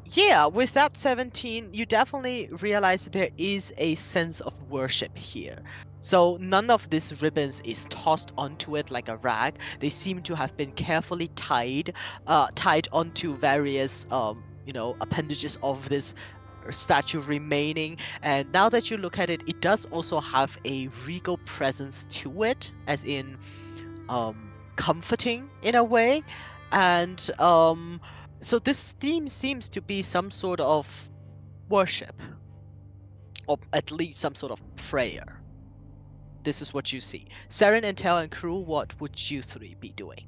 Yeah, with that 17, you definitely realize there is a sense of worship here. So none of these ribbons is tossed onto it like a rag. They seem to have been carefully tied onto various appendages of this statue remaining. And now that you look at it, it does also have a regal presence to it, as in comforting in a way. And so this theme seems to be some sort of worship, or at least some sort of prayer. This is what you see. Saren and Tel and crew, what would you three be doing?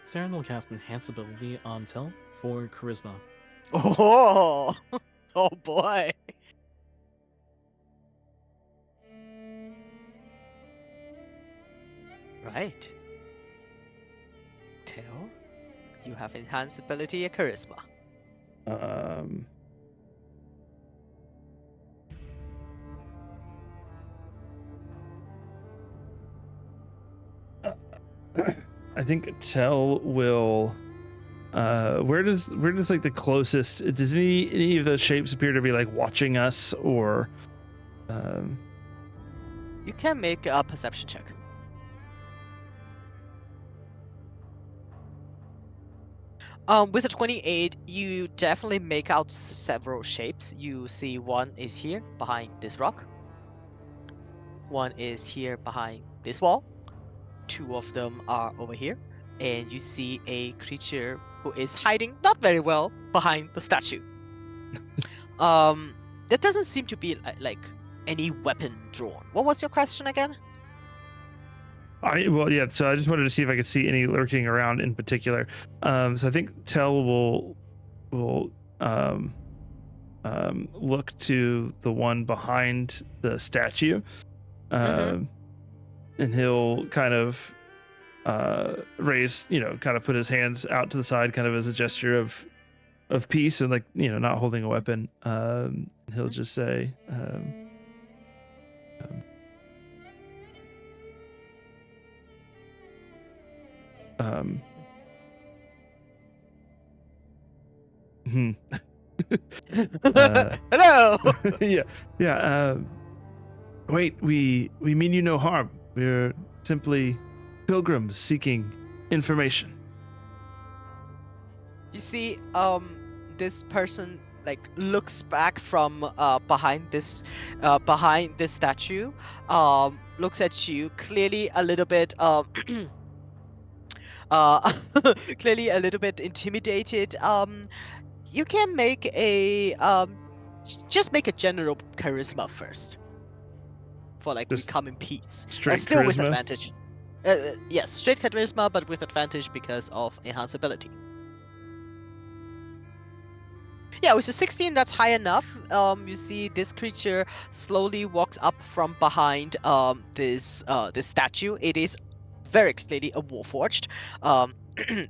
Saren will cast Enhance ability on Tel for Charisma. Oh, oh boy. Right. Tel, you have enhanced ability and charisma. Um, I think Tell will. Where does like the closest? Does any of those shapes appear to be like watching us or? You can make a perception check. With a 28, you definitely make out several shapes. You see one is here behind this rock. One is here behind this wall. Two of them are over here. And you see a creature who is hiding not very well behind the statue. There doesn't seem to be like any weapon drawn. What was your question again? Well, yeah. So I just wanted to see if I could see any lurking around in particular. So I think Tell will look to the one behind the statue, and he'll kind of raise, kind of put his hands out to the side, kind of as a gesture of peace and like not holding a weapon. And he'll just say. Hello. Yeah. Wait, we mean you no harm. We're simply pilgrims seeking information. You see, this person like looks back from behind this statue, looks at you, clearly a little bit clearly a little bit intimidated. You can make a just make a general charisma first for like we Just come in peace. straight Still with charisma? advantage. Yes, straight charisma, but with advantage because of enhanceability. Yeah, with a 16, that's high enough. You see this creature slowly walks up from behind this statue. It is very clearly a warforged,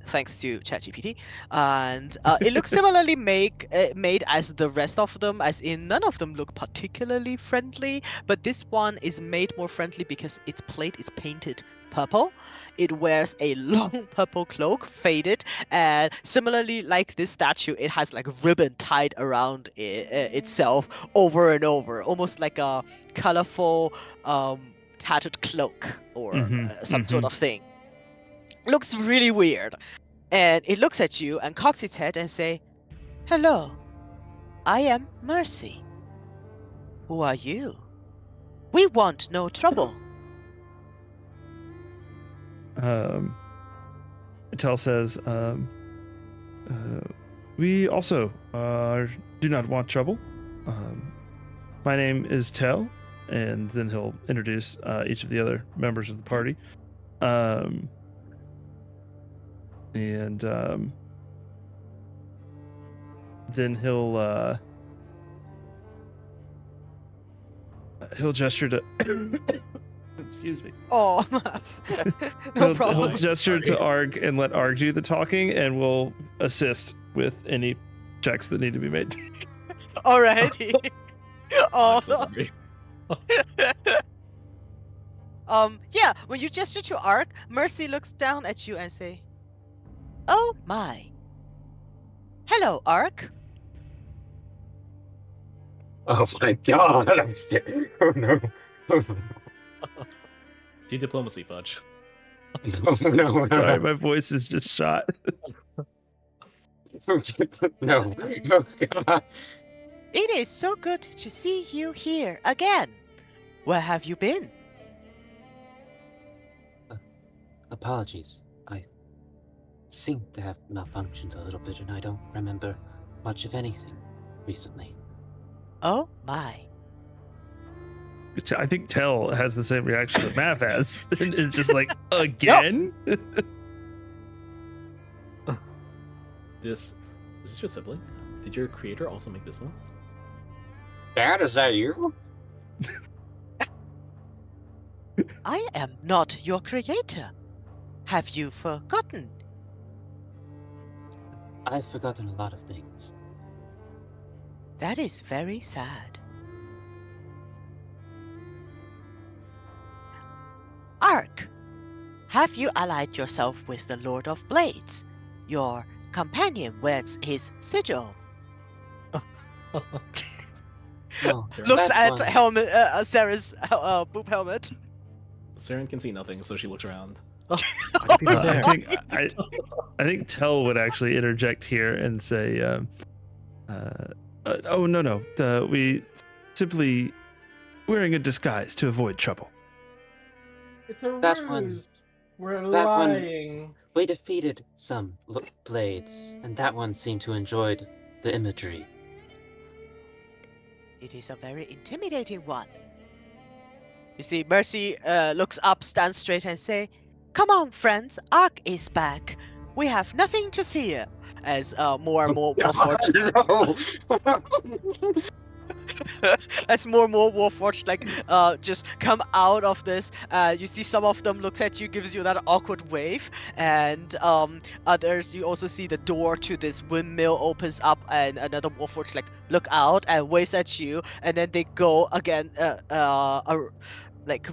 thanks to ChatGPT, and it looks similarly made as the rest of them. As in, none of them look particularly friendly, but this one is made more friendly because its plate is painted purple. It wears a long purple cloak, faded, and similarly like this statue, it has like ribbon tied around itself over and over, almost like a colorful tattered cloak or some sort of thing. Looks really weird, and it looks at you and cocks its head and say, "Hello, I am Mercy. Who are you? We want no trouble." Tell says, we also do not want trouble. My name is Tell, and then he'll introduce each of the other members of the party. Then he'll gesture to excuse me. Oh, no problem. He'll gesture to Arg and let Arg do the talking, and we'll assist with any checks that need to be made. Alrighty. I'm so sorry. Yeah, when you gesture to Ark, Mercy looks down at you and say, "Oh my. Hello, Ark." Oh my god! Oh no! Oh Do diplomacy, Fudge. no! No! No! Sorry, my voice is just shot. No! Oh god! It is so good to see you here again. Where have you been? Apologies. I seem to have malfunctioned a little bit, and I don't remember much of anything recently. Oh my. I think Tell has the same reaction that Mav has. And it's just like, again? Is this your sibling? Did your creator also make this one? Dad, is that you? I am not your creator. Have you forgotten? I've forgotten a lot of things. That is very sad. Ark, have you allied yourself with the Lord of Blades? Your companion wears his sigil. No, Looks that at one. helmet, Sarah's boob helmet. Saren can see nothing, so she looks around. Oh, why do people I there? think I think Tell would actually interject here and say, "Oh no, we simply wearing a disguise to avoid trouble." It's a That one. ruse. We're That one. lying. We defeated some blades, and that one seemed to enjoy the imagery. It is a very intimidating one. You see, Mercy looks up, stands straight, and say, "Come on, friends, Ark is back. We have nothing to fear." As more and more Warforged, as more and more Warforged just come out of this. You see some of them looks at you, gives you that awkward wave, and others you also see the door to this windmill opens up, and another Warforged look out and waves at you, and then they go again.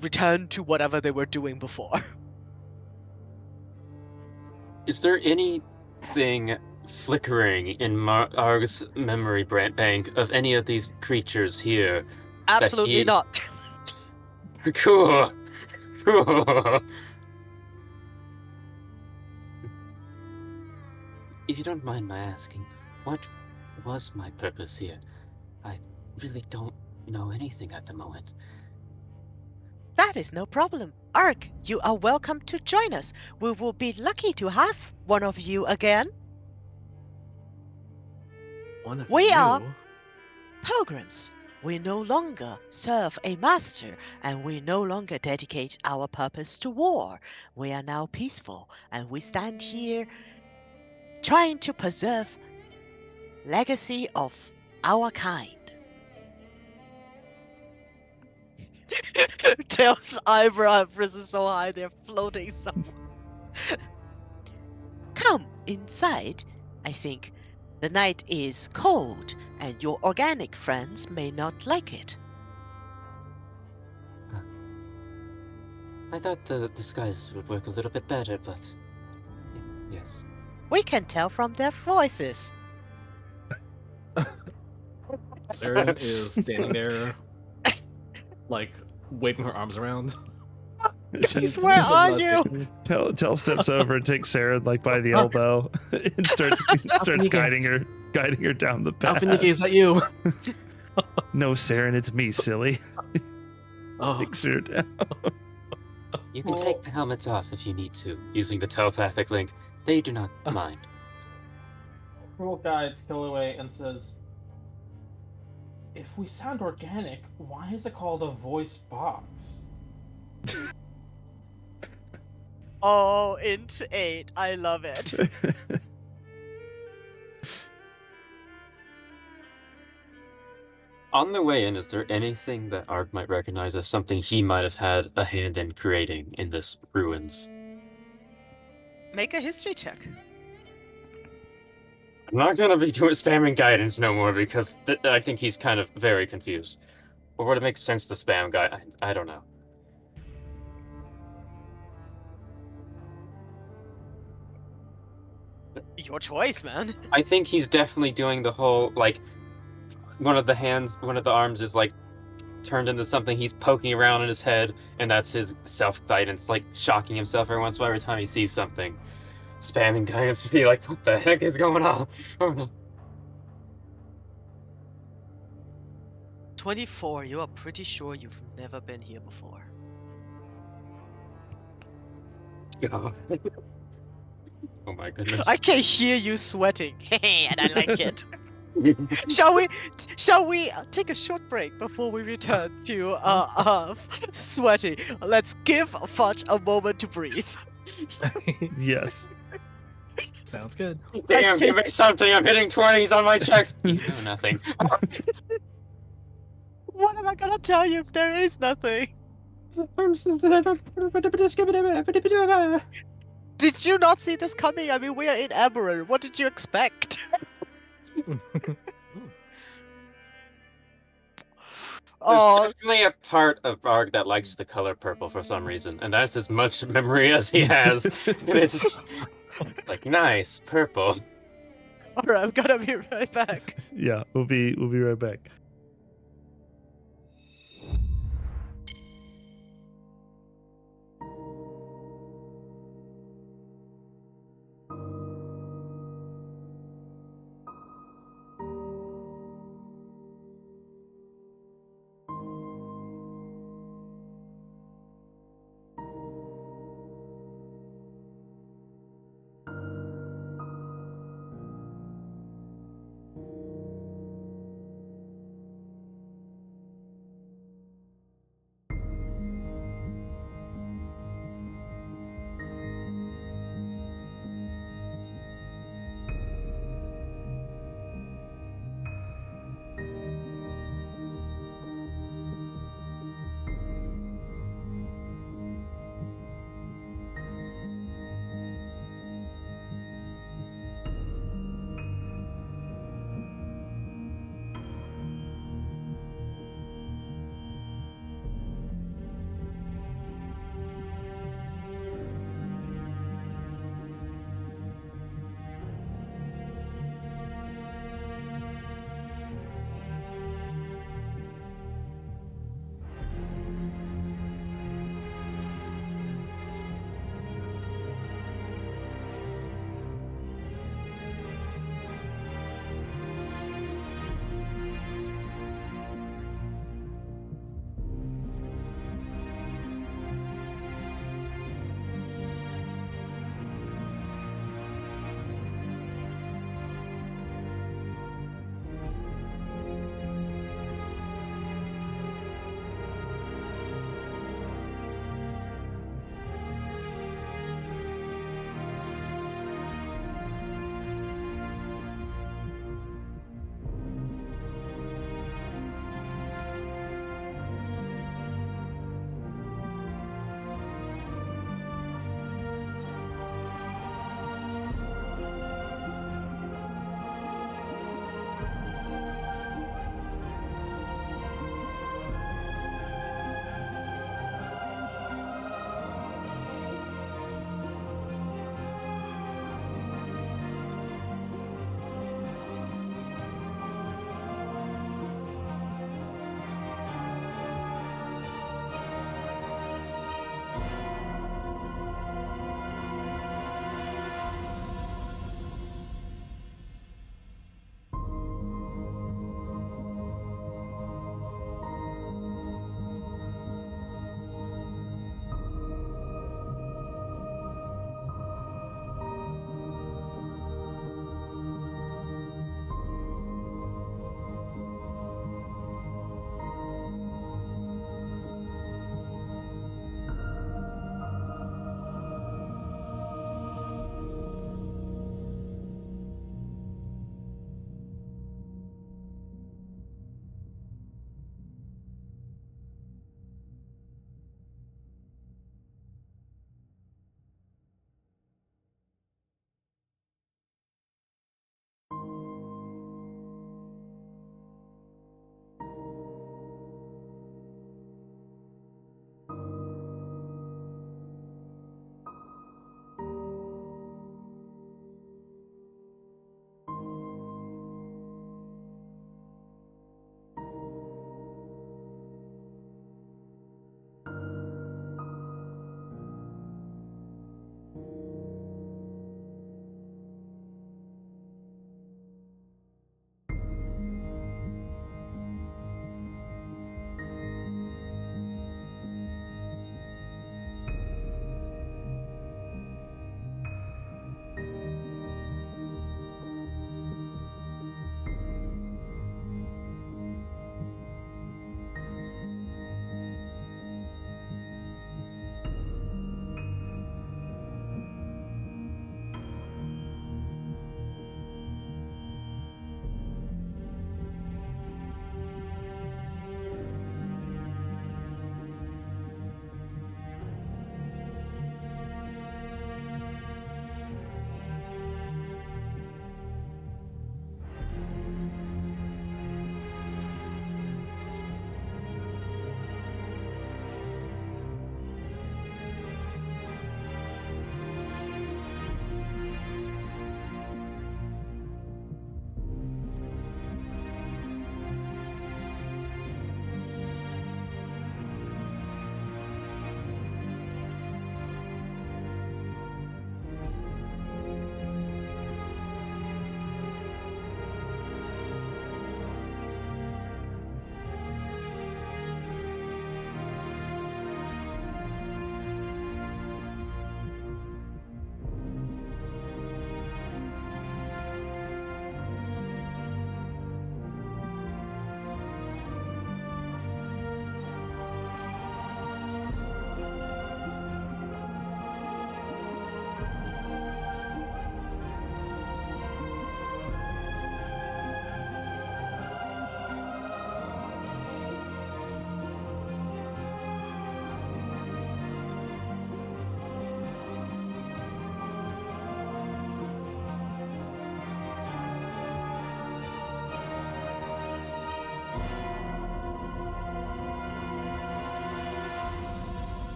Return to whatever they were doing before. Is there anything flickering in Arg's memory bank of any of these creatures here? Absolutely he- not. Cool. Cool. If you don't mind my asking, what was my purpose here? I really don't know anything at the moment. That is no problem. Ark, you are welcome to join us. We will be lucky to have one of you again. One of We you. are pilgrims. We no longer serve a master, and we no longer dedicate our purpose to war. We are now peaceful, and we stand here trying to preserve legacy of our kind. Tails' eyebrow have risen so high they're floating somewhere. Come inside. I think the night is cold, and your organic friends may not like it. I thought the disguise would work a little bit better, but yes. We can tell from their voices. Saren is standing there, waving her arms around. Guys, where are you? Tell steps over and takes Sarah by the elbow and starts guiding her down the path. Alpha is that you? No, Saren, it's me, silly. Oh, Takes her down. You can Well- take the helmets off if you need to, using the telepathic link. They do not mind. Cruel guides Killaway and says, "If we sound organic, why is it called a voice box?" Oh, int 8. I love it. On the way in, is there anything that Arg might recognize as something he might have had a hand in creating in this ruins? Make a history check. I'm not gonna be doing spamming guidance no more because I think he's kind of very confused. Or would it make sense to spam I don't know. Your choice, man. I think he's definitely doing the whole one of the arms is turned into something. He's poking around in his head, and that's his self guidance, shocking himself every once in a while every time he sees something. Spamming guidance to be like, what the heck is going on? Oh no. 24. You are pretty sure you've never been here before. God. Oh my goodness. I can hear you sweating. and I like it. Shall we take a short break before we return to sweaty? Let's give Fudge a moment to breathe. Yes. sounds good. Damn, give me something. I'm hitting 20s on my checks. You know nothing. What am I gonna tell you if there is nothing? Did you not see this coming? I mean, we are in Eberron. What did you expect? Oh, definitely a part of Arg that likes the color purple for some reason, and that's as much memory as he has. And it's like, nice, purple. alright, I'm gonna be right back. Yeah, we'll be right back.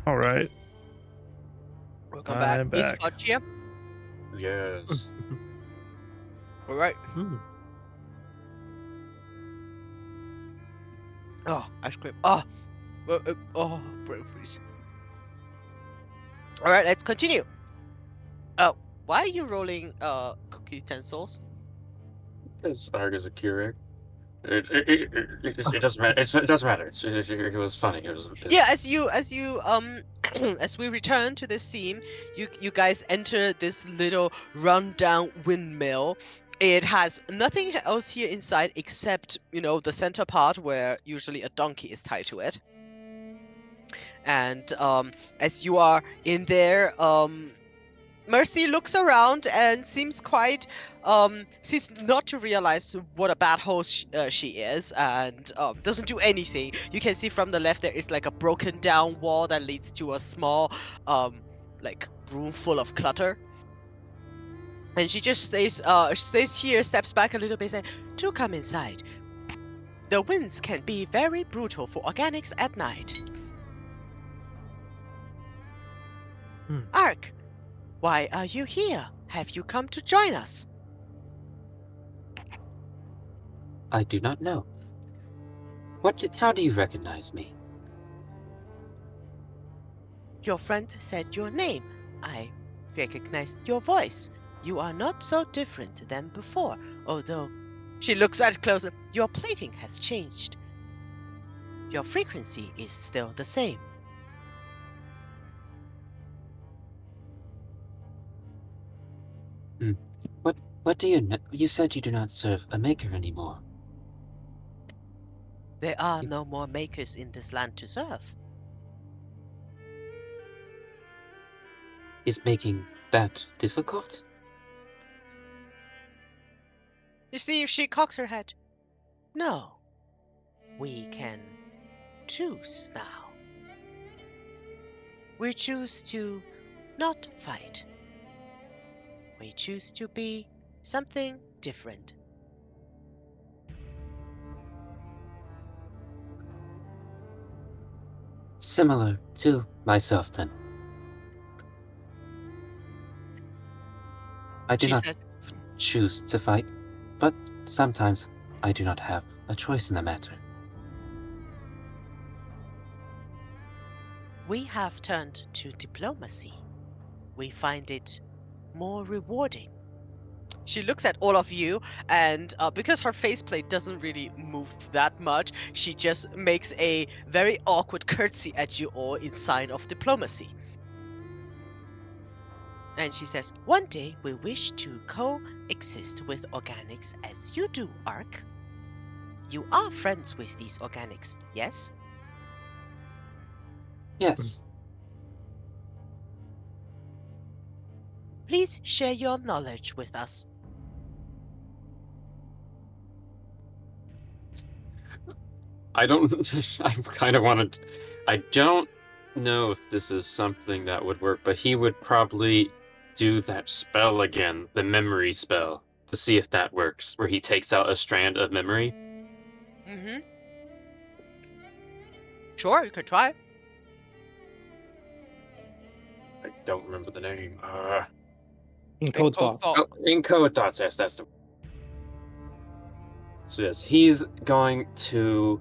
All right. Welcome back. I'm Is back. Fudge here? Yes. All right. Hmm. Oh, ice cream. Brain freeze. All right, let's continue. Oh, why are you rolling cookie utensils? Because Arg is a Keurig. It doesn't matter. It doesn't matter. It was funny. Yeah, as you as we return to this scene, you guys enter this little rundown windmill. It has nothing else here inside except, the center part where usually a donkey is tied to it. And as you are in there, Mercy looks around and seems not to realize what a bad host she is, and doesn't do anything. You can see from the left there is like a broken down wall that leads to a small um like room full of clutter. And she just stays here, steps back a little bit, saying, "Do come inside. The winds can be very brutal for organics at night." Hmm. Ark, why are you here? Have you come to join us? I do not know. How do you recognize me? Your friend said your name. I recognized your voice. You are not so different than before, although she looks at closer. Your plating has changed. Your frequency is still the same. Hmm. What do you know? You said you do not serve a maker anymore. There are no more makers in this land to serve. Is making that difficult? You see, if she cocks her head. No, we can choose now. We choose to not fight. We choose to be something different. Similar to myself, then. I do She not says, choose to fight, but sometimes I do not have a choice in the matter. we have turned to diplomacy. We find it more rewarding. She looks at all of you, and because her faceplate doesn't really move that much, she just makes a very awkward curtsy at you all in sign of diplomacy. And she says, "One day we wish to coexist with organics as you do, Ark. You are friends with these organics, yes? Yes, Please share your knowledge with us." I don't. I kind of wanted. I don't know if this is something that would work, but he would probably do that spell again, the memory spell, to see if that works, where he takes out a strand of memory. Mm-hmm. Sure, you can try. I don't remember the name. Encode Encode thoughts. thought. Oh, encode thoughts. Yes, that's the. So yes, he's going to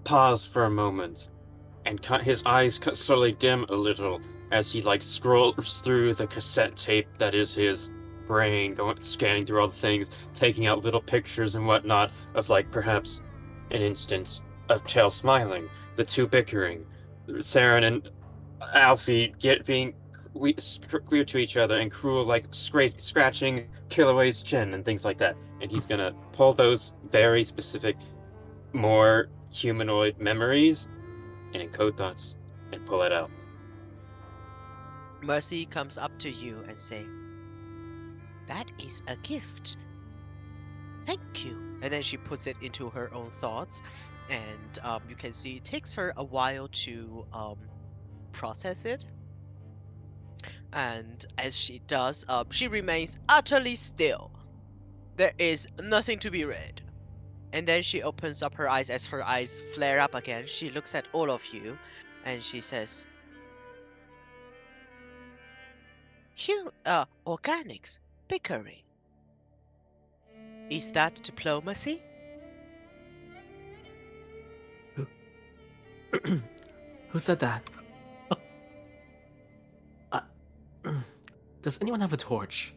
pause for a moment and his eyes slowly dim a little as he like scrolls through the cassette tape that is his brain, going scanning through all the things, taking out little pictures and whatnot of like perhaps an instance of Chell smiling, the two bickering, Saren and Alfie being weird to each other and cruel, like scratching Killaway's chin and things like that. And he's gonna pull those very specific, more humanoid memories and encode thoughts and pull it out. Mercy comes up to you and say, "That is a gift. Thank you." And then she puts it into her own thoughts. And you can see it takes her a while to process it. And as she does, she remains utterly still. There is nothing to be read. And then she opens up her eyes. As her eyes flare up again, she looks at all of you and she says, organics bickering. Is that diplomacy? Who said that? Uh, does anyone have a torch?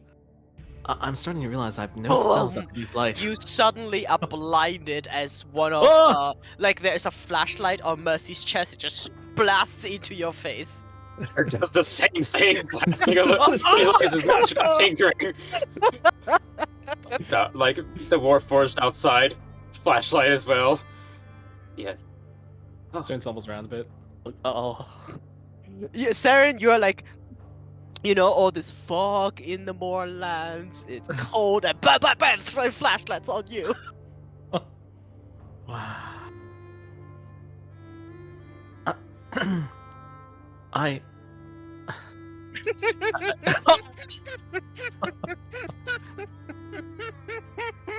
I'm starting to realize I have no spells that use light. You suddenly are blinded as one of Ah! like there's a flashlight on Mercy's chest. It just blasts into your face. Or does the same thing, blasting a little. He realizes magical tinkering. Like the Warforged outside, flashlight as well. Yeah. Oh. Cern stumbles around a bit. Oh. Yeah, Saren, you're like, all this fog in the moorlands. It's cold and bam, bam, bam, throwing flashlights on you. Wow. I.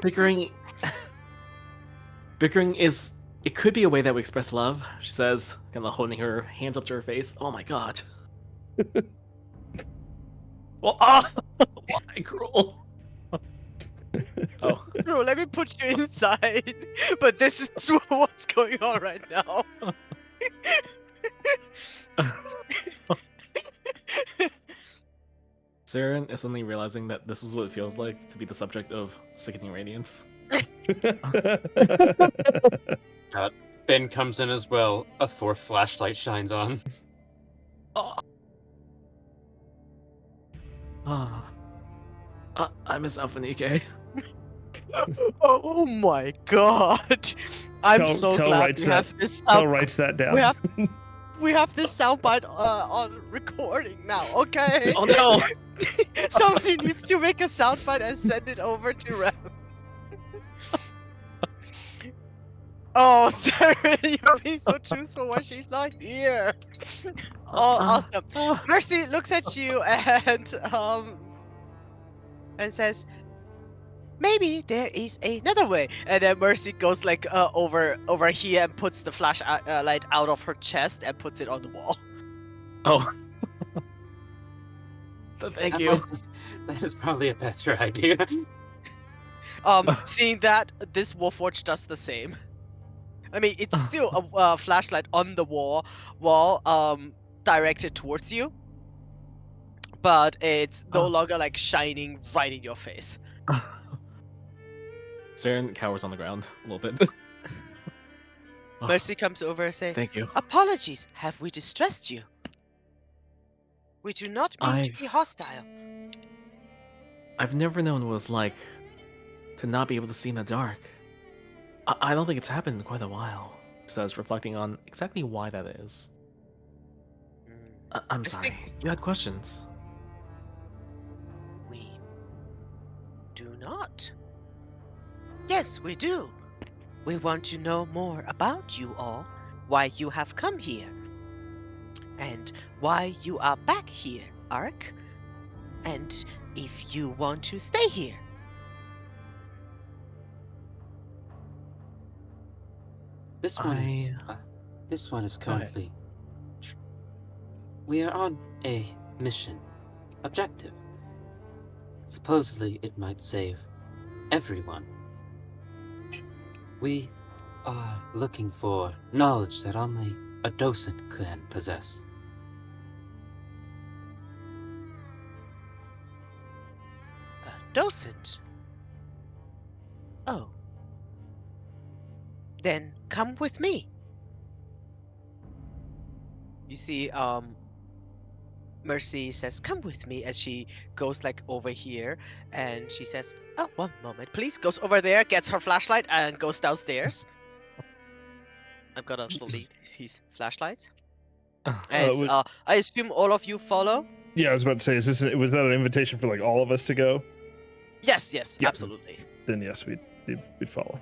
Bickering. Bickering is. It could be a way that we express love, she says, kind of holding her hands up to her face. Oh my god. Well, why cruel? Oh. Bro, let me put you inside. But this is what's going on right now. Saren is suddenly realizing that this is what it feels like to be the subject of sickening radiance. Ben comes in as well. A fourth flashlight shines on. Oh. I miss Alphanike. Oh my god. I'm so glad we have this Tel writes that down. We have this soundbite on recording now, okay? Oh no! Somebody needs to make a soundbite and send it over to Rem. Oh, Sarah, you're being so truthful when she's not here. Oh, awesome. Mercy looks at you and says, maybe there is another way. And then Mercy goes like over here and puts the flash light out of her chest and puts it on the wall. Oh. Thank you. That is probably a better idea. Seeing that, this Warforged does the same. I mean, it's still a flashlight on the wall, directed towards you, but it's no longer like shining right in your face. Saren cowers on the ground a little bit. Mercy comes over and says, Thank you. apologies, have we distressed you? We do not mean to be hostile. I've never known what it was like to not be able to see in the dark. I don't think it's happened in quite a while, says, reflecting on exactly why that is. I'm sorry, you had questions. We do not. Yes, we do. We want to know more about you all, why you have come here, and why you are back here, Ark, and if you want to stay here. This one is currently. We are on a mission, objective. Supposedly, it might save everyone. We are looking for knowledge that only a docent can possess. A docent? Oh. Then come with me. You see, Mercy says, come with me, as she goes like over here, and she says, oh, one moment, please. Goes over there, gets her flashlight, and goes downstairs. I'm gonna delete his flashlights. As, I assume all of you follow? Yeah, I was about to say, was that an invitation for like all of us to go? Yes, Yeah. absolutely. Then yes, we'd follow.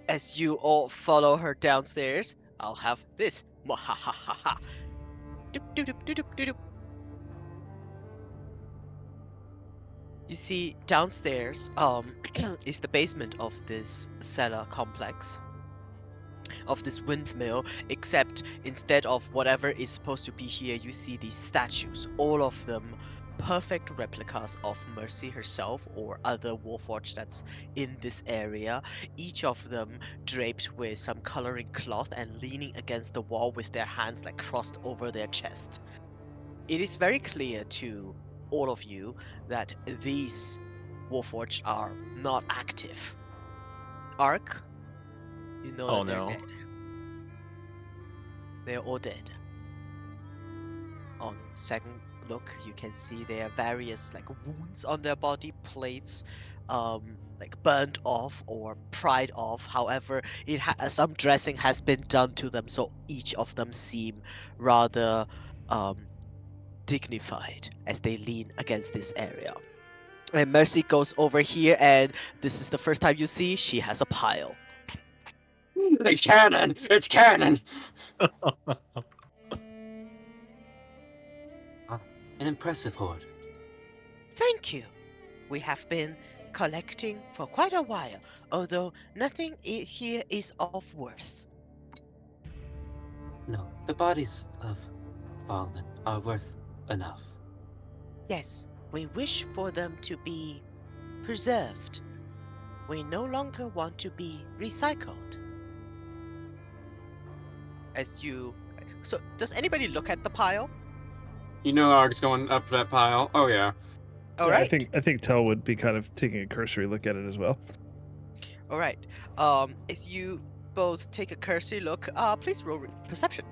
As you all follow her downstairs, I'll have this. Mwahahaha. Doop, doop, doop, doop, doop, doop. You see, downstairs is the basement of this cellar complex, of this windmill, except instead of whatever is supposed to be here, you see these statues, all of them perfect replicas of Mercy herself or other Warforged that's in this area, each of them draped with some coloring cloth and leaning against the wall with their hands like crossed over their chest. It is very clear to all of you that these Warforged are not active. Ark, you know Oh that they're no. dead. They're all dead. On second look, you can see there are various like wounds on their body, plates, like burned off or pried off. However, some dressing has been done to them, so each of them seem rather um, dignified as they lean against this area. And Mercy goes over here, and this is the first time you see she has a pile. It's canon! It's canon! Ah, an impressive horde. Thank you. We have been collecting for quite a while, although nothing here is of worth. No, the bodies of fallen are worth enough. Yes, we wish for them to be preserved. We no longer want to be recycled. As you. So, does anybody look at the pile? You know Ark's going up that pile. Oh yeah. All Yeah, right. I think Tell would be kind of taking a cursory look at it as well. All right. As you both take a cursory look, please roll perception.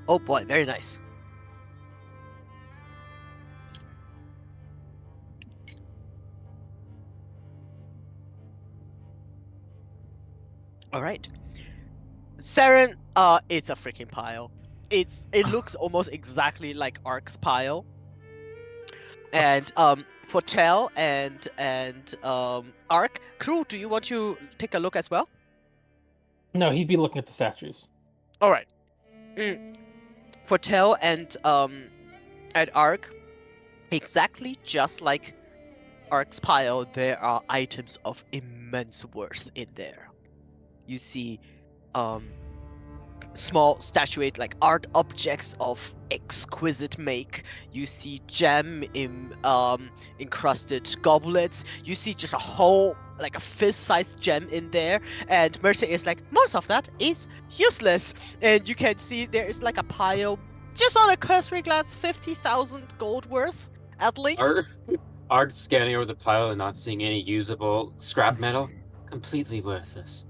Oh boy, very nice. All right. Saren, it's a freaking pile. It looks almost exactly like Ark's pile. And for Tel and Ark, crew, do you want to take a look as well? No, he'd be looking at the statues. All right. For Tel and Ark, exactly just like Ark's pile, there are items of immense worth in there. You see, small statuette like art objects of exquisite make. You see gem encrusted goblets. You see just a whole like a fist-sized gem in there, and Mercy is like, most of that is useless. And you can see there is like a pile, just on a cursory glance, 50,000 gold worth at least. Ark's scanning over the pile and not seeing any usable scrap metal. Completely worthless.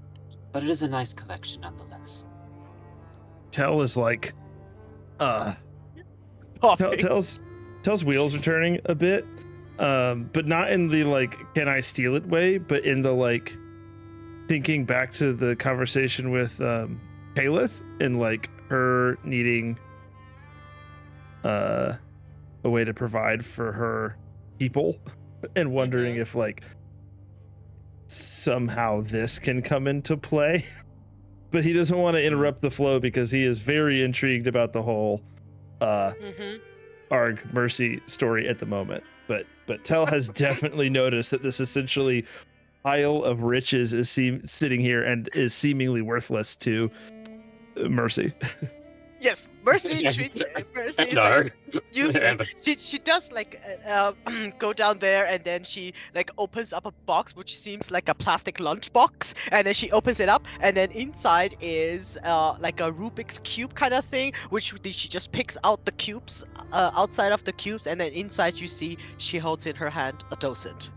But it is a nice collection nonetheless. Tell is like, Coffee. Tell's wheels are turning a bit, but not in the like, can I steal it way, but in the like, thinking back to the conversation with Kalith and like her needing a way to provide for her people and wondering if like somehow this can come into play. But he doesn't want to interrupt the flow because he is very intrigued about the whole Arg Mercy story at the moment. But Tell has definitely noticed that this essentially pile of riches is sitting here and is seemingly worthless to Mercy. Yes, Mercy treats Mercy is like useless. She does like go down there, and then she like opens up a box which seems like a plastic lunchbox, and then she opens it up, and then inside is like a Rubik's cube kind of thing, which she just picks out the cubes outside of the cubes, and then inside you see she holds in her hand a docent.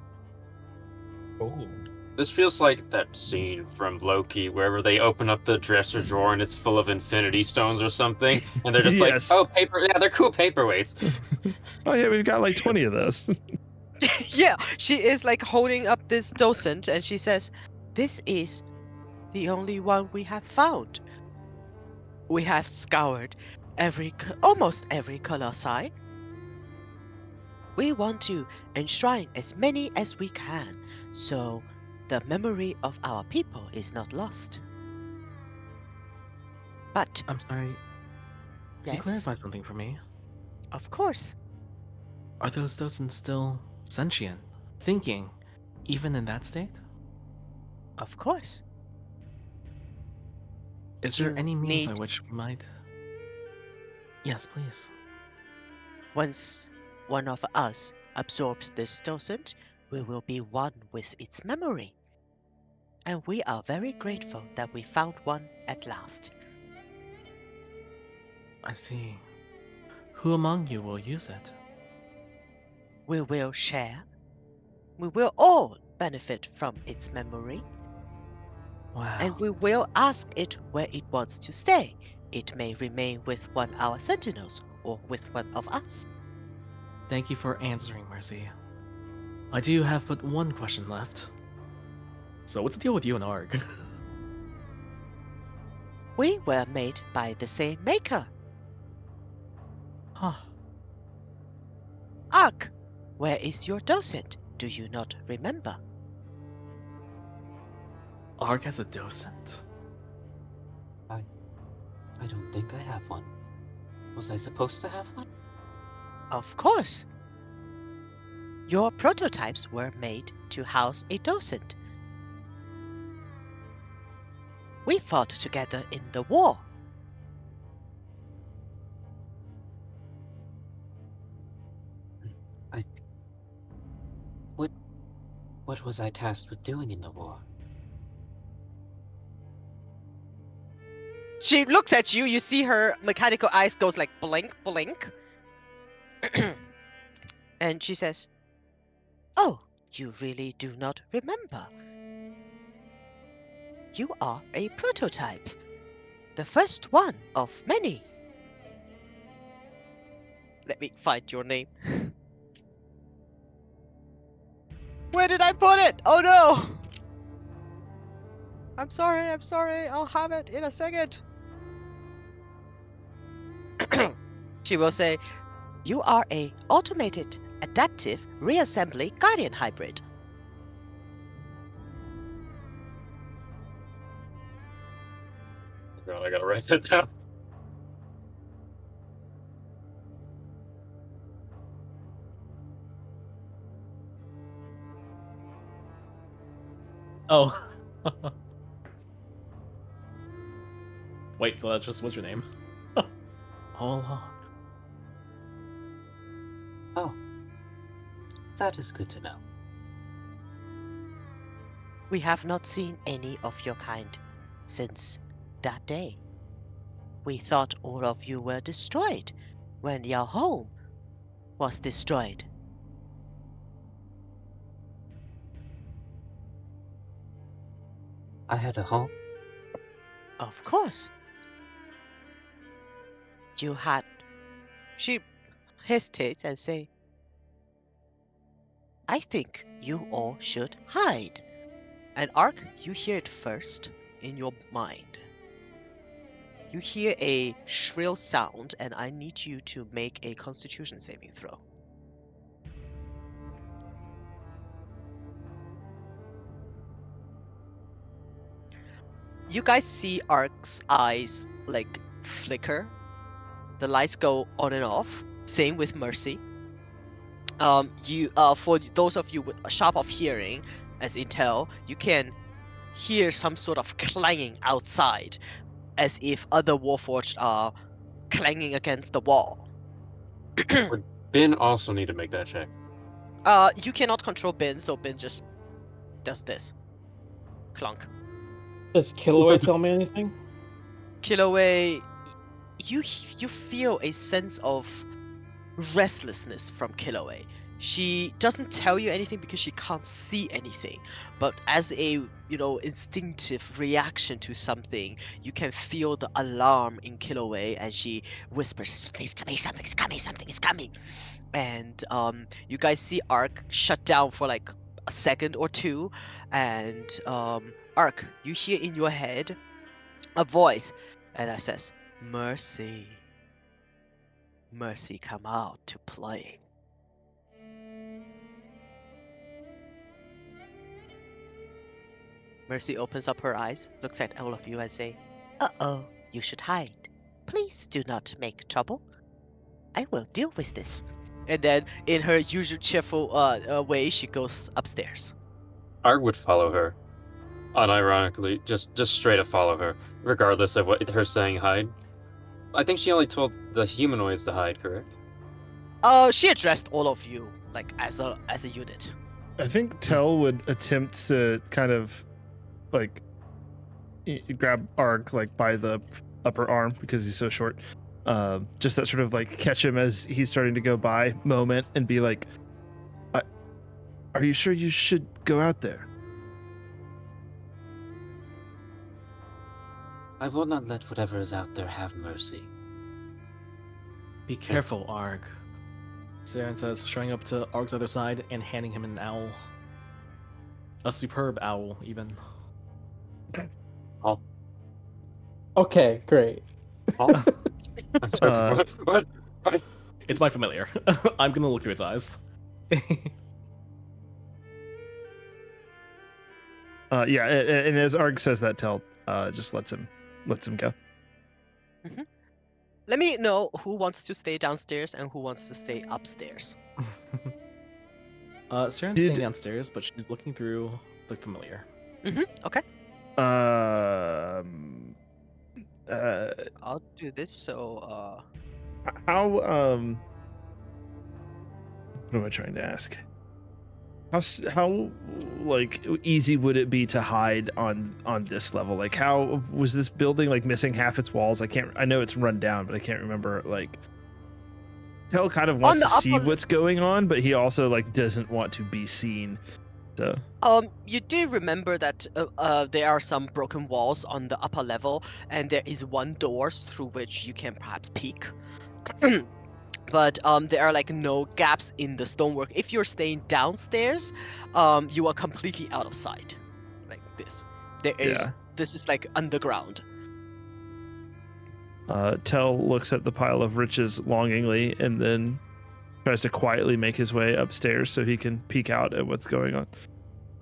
Oh. This feels like that scene from Loki, wherever they open up the dresser drawer and it's full of infinity stones or something, and they're just Yes. like, oh, paper, yeah, they're cool paperweights. Oh yeah, we've got like 20 of those. Yeah, she is like holding up this docent, and she says, "This is the only one we have found. We have scoured almost every colossi. We want to enshrine as many as we can, so the memory of our people is not lost." But I'm sorry. Can you yes, clarify something for me? of course. Are those docents still sentient, thinking, even in that state? Of course. Is there You any means by need- which we might? Yes, please. Once one of us absorbs this docent, we will be one with its memory. And we are very grateful that we found one at last. I see. Who among you will use it? We will share. We will all benefit from its memory. And Wow. we will ask it where it wants to stay. It may remain with one of our sentinels or with one of us. Thank you for answering, Mercy. I do have but one question left. So what's the deal with you and Arg? We were made by the same maker. Huh. Ark, where is your docent? Do you not remember? Arg has a docent? I don't think I have one. Was I supposed to have one? Of course. Your prototypes were made to house a docent. We fought together in the war. I. What was I tasked with doing in the war? She looks at you. You see her mechanical eyes goes like blink, blink. And she says, "Oh, you really do not remember. You are a prototype. The first one of many." Let me find your name. Where did I put it? Oh no! I'm sorry, I'll have it in a second. She will say, "You are a automated adaptive reassembly guardian hybrid." Oh God, I gotta write that down. Oh. Wait, so that's just what's your name? All along. Oh, that is good to know. We have not seen any of your kind since that day. We thought all of you were destroyed when your home was destroyed. I had a home. Of course. You had. She hesitates and say, "I think you all should hide." And Ark, you hear it first in your mind. You hear a shrill sound, and I need you to make a Constitution saving throw. You guys see Ark's eyes like flicker. The lights go on and off. Same with Mercy. You for those of you with a sharp of hearing, as intel, you can hear some sort of clanging outside, as if other Warforged are clanging against the wall. Would Ben also need to make that check? You cannot control Ben, so Ben just does this. Clunk. Does Killaway tell me anything? Kiloway, you feel a sense of restlessness from Kiloway. She doesn't tell you anything because she can't see anything, but as a instinctive reaction to something, you can feel the alarm in Kiloway, and she whispers, "Something's coming! Something's coming! Something is coming!" And you guys see Ark shut down for like a second or two, and Ark, you hear in your head a voice, and that says, "Mercy, Mercy, come out to play." Mercy opens up her eyes, looks at all of you, and say, "Uh-oh, you should hide. Please do not make trouble. I will deal with this." And then, in her usual cheerful way, she goes upstairs. Arg would follow her. Unironically, just straight up follow her, regardless of what her saying hide. I think she only told the humanoids to hide, correct? She addressed all of you like as a unit. I think Tell would attempt to kind of like grab Arg like by the upper arm because he's so short. Just that sort of like catch him as he's starting to go by moment and be like, "Are you sure you should go out there?" I will not let whatever is out there have mercy. Be careful, Arg. Saren says, showing up to Arg's other side and handing him an owl. A superb owl, even. Oh, Okay, great. oh. I'm sorry. Uh, What? It's my familiar. I'm gonna look through its eyes. Yeah, and as Arg says that, Tell just lets him go. Let me know who wants to stay downstairs and who wants to stay upstairs. Saren's staying downstairs, but she's looking through the familiar. Okay. I'll do this. So, How what am I trying to ask? How like easy would it be to hide on this level? Like, how was this building like missing half its walls? I know it's run down, but I can't remember. Like, Tell kind of wants the to see upper- what's going on, but he also like doesn't want to be seen. So you do remember that there are some broken walls on the upper level, and there is one door through which you can perhaps peek. But there are like no gaps in the stonework. If you're staying downstairs, you are completely out of sight, like this. Yeah. This is like underground. Tell looks at the pile of riches longingly and then tries to quietly make his way upstairs so he can peek out at what's going on.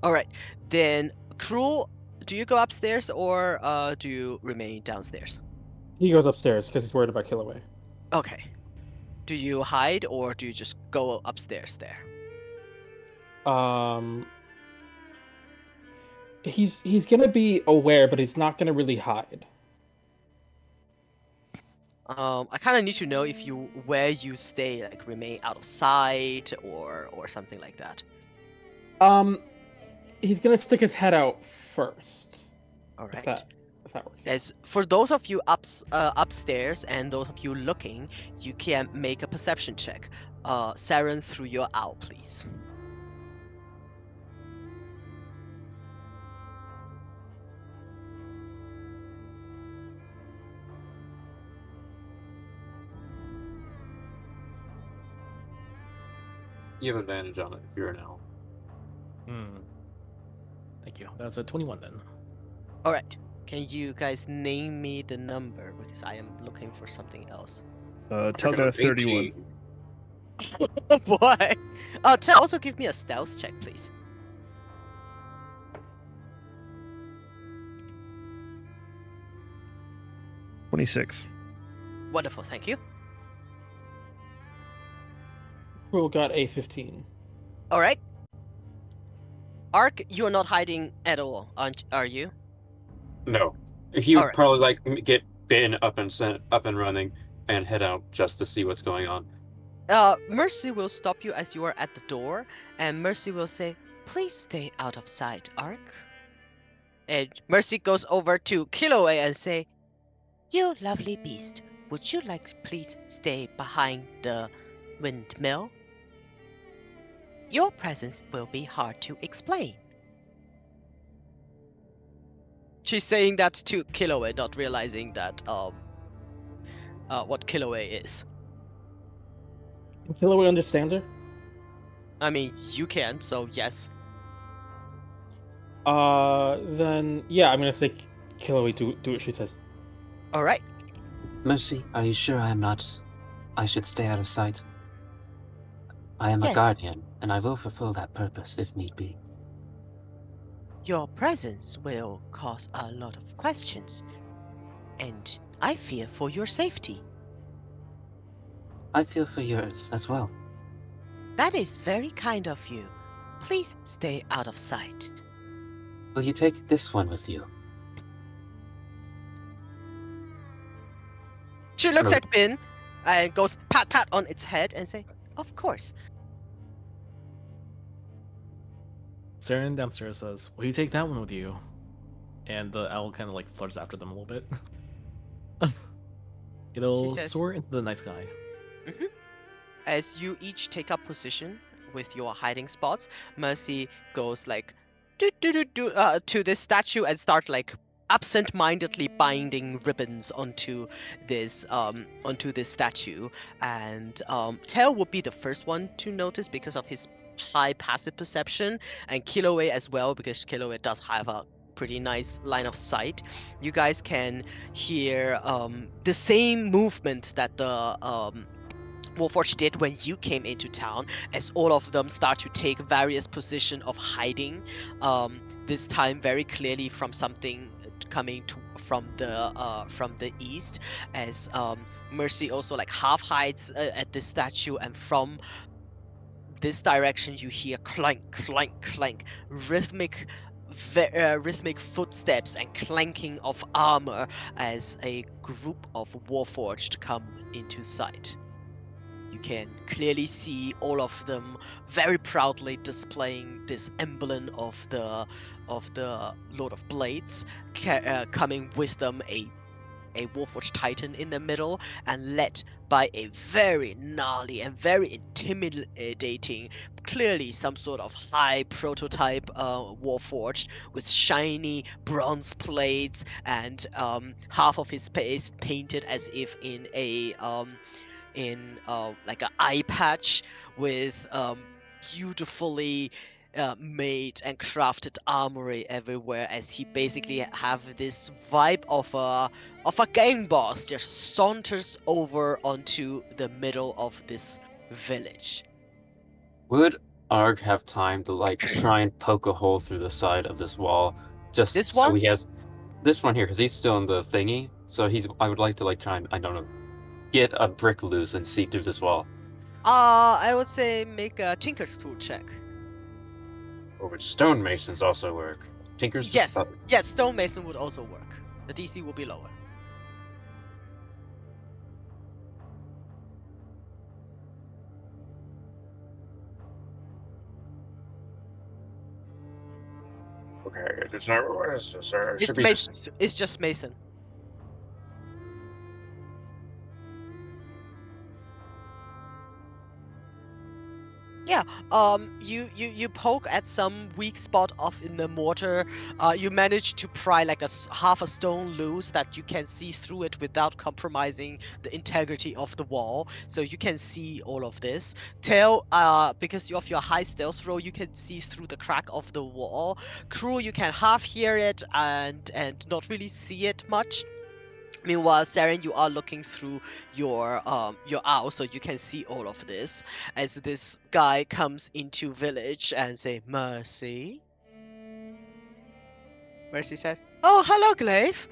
All right, then, Cruel, do you go upstairs or do you remain downstairs? He goes upstairs because he's worried about Killaway. Okay. Do you hide or do you just go upstairs there? He's gonna be aware, but he's not gonna really hide. I kind of need to know if you where you stay like remain out of sight or something like that. He's gonna stick his head out first. All If right. that works. As for those of you upstairs and those of you looking, you can make a perception check. Saren, through your owl, please. You have advantage on it if you're an owl. Thank you. That's a 21 then. All right. Can you guys name me the number because I am looking for something else. Tell got a 31. Oh boy. Also give me a stealth check, please. $26. Wonderful, thank you. Cruel got a 15. All right. Ark, you are not hiding at all, are you? No, he would Alright. probably like get Ben up and running and head out just to see what's going on. Mercy will stop you as you are at the door, and Mercy will say, "Please stay out of sight, Ark." And Mercy goes over to Killaway and say, "You lovely beast, would you like to please stay behind the windmill? Your presence will be hard to explain." She's saying that to Killaway, not realizing that what Killaway is. Can Killaway understand her? I mean, you can, so yes. Then yeah, I'm gonna say Killaway do what she says. All right. Mercy, are you sure I should stay out of sight? I am Yes. a guardian, and I will fulfill that purpose if need be. Your presence will cause a lot of questions, and I fear for your safety. I feel for yours as well. That is very kind of you. Please stay out of sight. Will you take this one with you? She looks No. at Bin and goes pat pat on its head and say, "Of course." Saren downstairs says, "Will you take that one with you?" And the owl kind of like flutters after them a little bit. She It'll says, soar into the night sky. "Mhm." As you each take up position with your hiding spots, Mercy goes like to this statue and start like absent-mindedly binding ribbons onto this statue. And Tail would be the first one to notice because of his high passive perception, and Kiloway as well because Kiloway does have a pretty nice line of sight. You guys can hear the same movement that the Warforged did when you came into town, as all of them start to take various position of hiding. This time very clearly from something coming from the east, as Mercy also like half hides at this statue, and from this direction you hear clank clank clank, rhythmic rhythmic footsteps and clanking of armor as a group of Warforged come into sight. You can clearly see all of them very proudly displaying this emblem of the Lord of Blades, coming with them a Warforged Titan in the middle, and led by a very gnarly and very intimidating, clearly some sort of high prototype Warforged with shiny bronze plates, and half of his face painted as if in like an eye patch with beautifully made and crafted armory everywhere, as he basically have this vibe of a gang boss just saunters over onto the middle of this village. Would Arg have time to like try and poke a hole through the side of this wall, just This so one, he has this one here because he's still in the thingy. So he's. I would like to like try and I don't know, get a brick loose and see through this wall. I would say make a Tinker's tool check. Or would stonemasons also work? Tinkers just. Yes, stonemason would also work. The DC will be lower. Okay, it's not. It should It's be just. mason. It's just mason. Yeah, you poke at some weak spot off in the mortar. You manage to pry like half a stone loose that you can see through it without compromising the integrity of the wall. So you can see all of this. Tail, because of your high stealth roll, you can see through the crack of the wall. Crew, you can half hear it and not really see it much. Meanwhile, Saren, you are looking through your owl, so you can see all of this. As this guy comes into village and say, "Mercy." Mercy says, "Oh, hello, Glaive.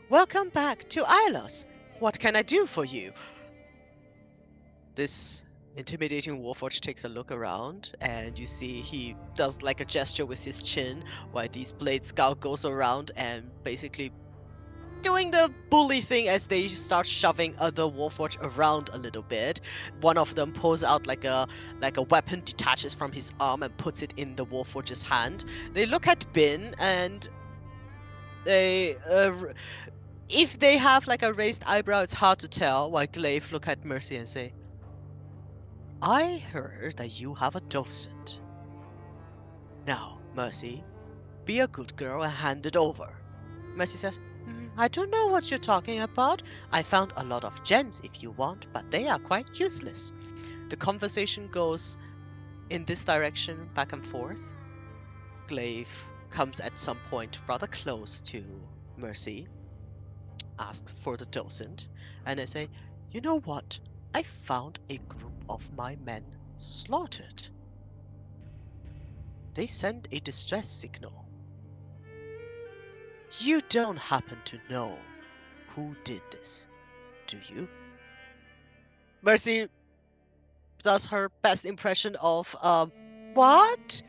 Welcome back to Ilos. What can I do for you?" This intimidating Warforged takes a look around, and you see he does like a gesture with his chin, while these Blade Scout goes around and basically doing the bully thing as they start shoving other Warforged around a little bit. One of them pulls out like a weapon, detaches from his arm, and puts it in the Warforge's hand. They look at Bin, and they if they have like a raised eyebrow, it's hard to tell. While Glaive look at Mercy and say, "I heard that you have a docent. Now, Mercy, be a good girl and hand it over." Mercy says, I don't know what you're talking about. I found a lot of gems if you want, but they are quite useless." The conversation goes in this direction, back and forth. Glaive comes at some point rather close to Mercy, asks for the docent, and I say, "You know what? I found a group of my men slaughtered. They sent a distress signal. You don't happen to know who did this, do you?" Mercy does her best impression of what?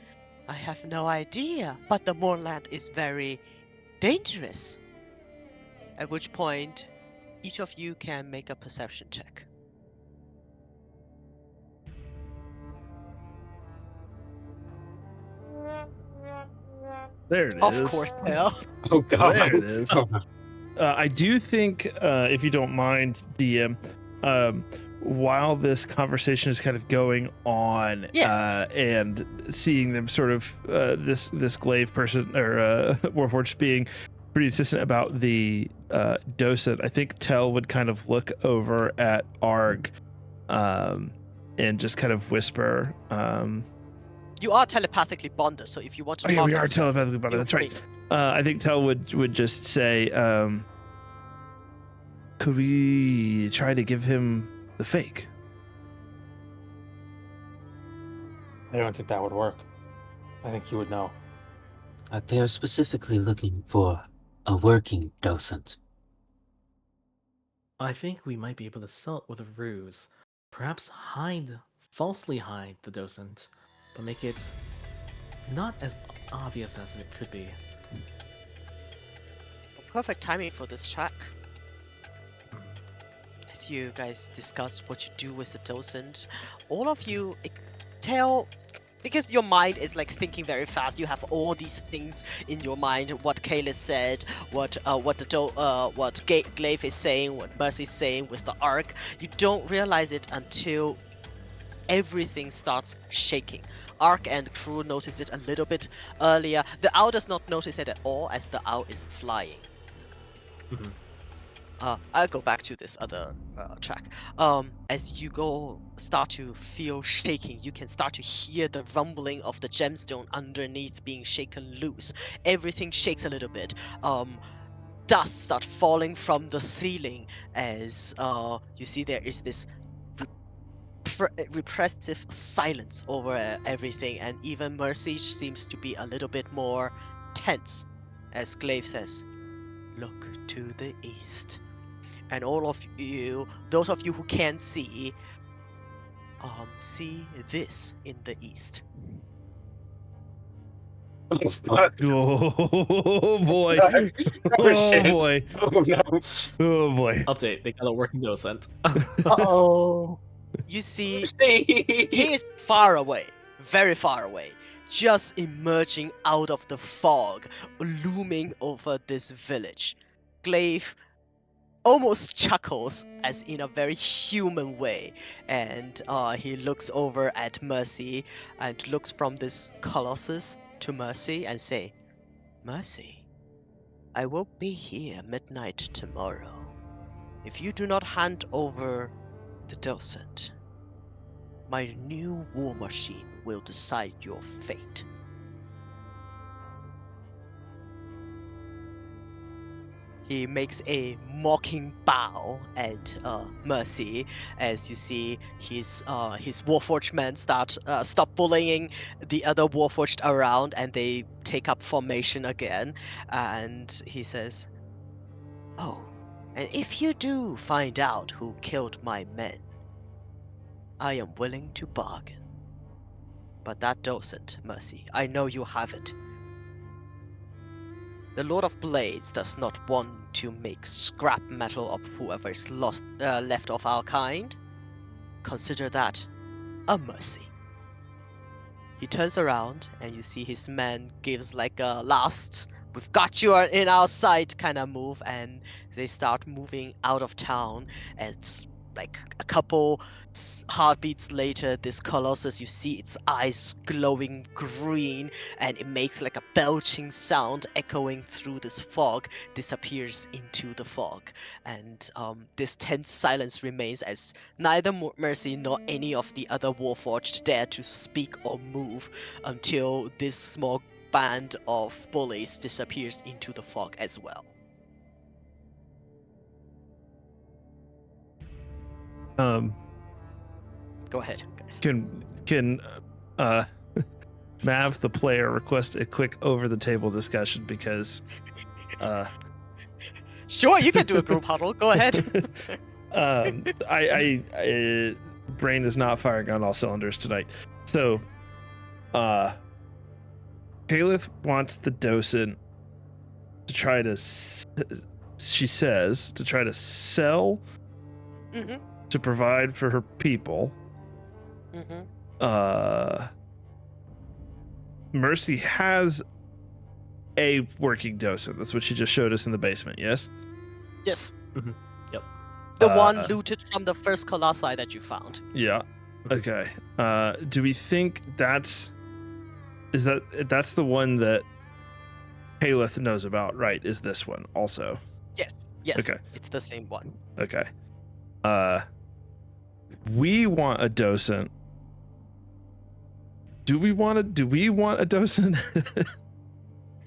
I have no idea, but the moorland is very dangerous. At which point, each of you can make a perception check. There it Of is. course, Tail. Oh god. There it is. Oh, I do think, if you don't mind, DM, while this conversation is kind of going on, and seeing them sort of this glaive person or Warforged being pretty insistent about the docent, I think Tell would kind of look over at Arg, and just kind of whisper. You are telepathically bonded, so if you want to Oh talk yeah, we to are him, telepathically bonded. feel That's right. free. I think Tell would just say, could we try to give him the fake? I don't think that would work. I think you would know. They are specifically looking for a working docent. I think we might be able to sell it with a ruse. Perhaps falsely hide the docent, but make it not as obvious as it could be. Perfect timing for this track. As you guys discuss what you do with the docent, all of you tell, because your mind is like thinking very fast. You have all these things in your mind: what Kayla said, what Glaive is saying, what Mercy is saying with the arc. You don't realize it until everything starts shaking. Ark and crew notice it a little bit earlier. The owl does not notice it at all, as the owl is flying. Mhm. I'll go back to this other track. As you start to feel shaking, you can start to hear the rumbling of the gemstone underneath being shaken loose. Everything shakes a little bit. Dust start falling from the ceiling as you see there is this repressive silence over everything, and even Mercy seems to be a little bit more tense as Glaive says, "Look to the east." And all of you, those of you who can see this in the east. fuck. Oh boy! Oh, Oh shit. boy! Oh no. Oh boy! Update, they got a working docent. Uh-oh. You see, Mercy. he is far away, very far away, just emerging out of the fog, looming over this village. Glaive almost chuckles, as in a very human way, and he looks over at Mercy and looks from this colossus to Mercy and say, "Mercy, I will be here midnight tomorrow. If you do not hand over the docent, my new war machine will decide your fate." He makes a mocking bow at Mercy, as you see his Warforged men stop bullying the other Warforged around, and they take up formation again. And he says, "Oh, and if you do find out who killed my men, I am willing to bargain. But that docent, Mercy, I know you have it. The Lord of Blades does not want to make scrap metal of whoever is left of our kind. Consider that a mercy." He turns around and you see his man gives like a last "we've got you in our sight" kind of move, and they start moving out of town. It's like a couple heartbeats later, this colossus, you see its eyes glowing green, and it makes like a belching sound echoing through this fog, disappears into the fog. And this tense silence remains as neither Mercy nor any of the other Warforged dare to speak or move until this small band of bullies disappears into the fog as well. Go ahead, guys. Can Mav the player request a quick over the table discussion because Sure, you can do a group huddle. Go ahead. I brain is not firing on all cylinders tonight. So, Kalith wants the docent to try to, she says, to try to sell Mm-hmm. to provide for her people. Mm-hmm. Mercy has a working docent. That's what she just showed us in the basement, yes? Yes. Mhm. Yep. The one looted from the first colossi that you found. Yeah. Okay. Do we think that's the one that Kalith knows about, right? Is this one also? Yes. Yes. Okay. It's the same one. Okay. We want a docent. Do we want a docent?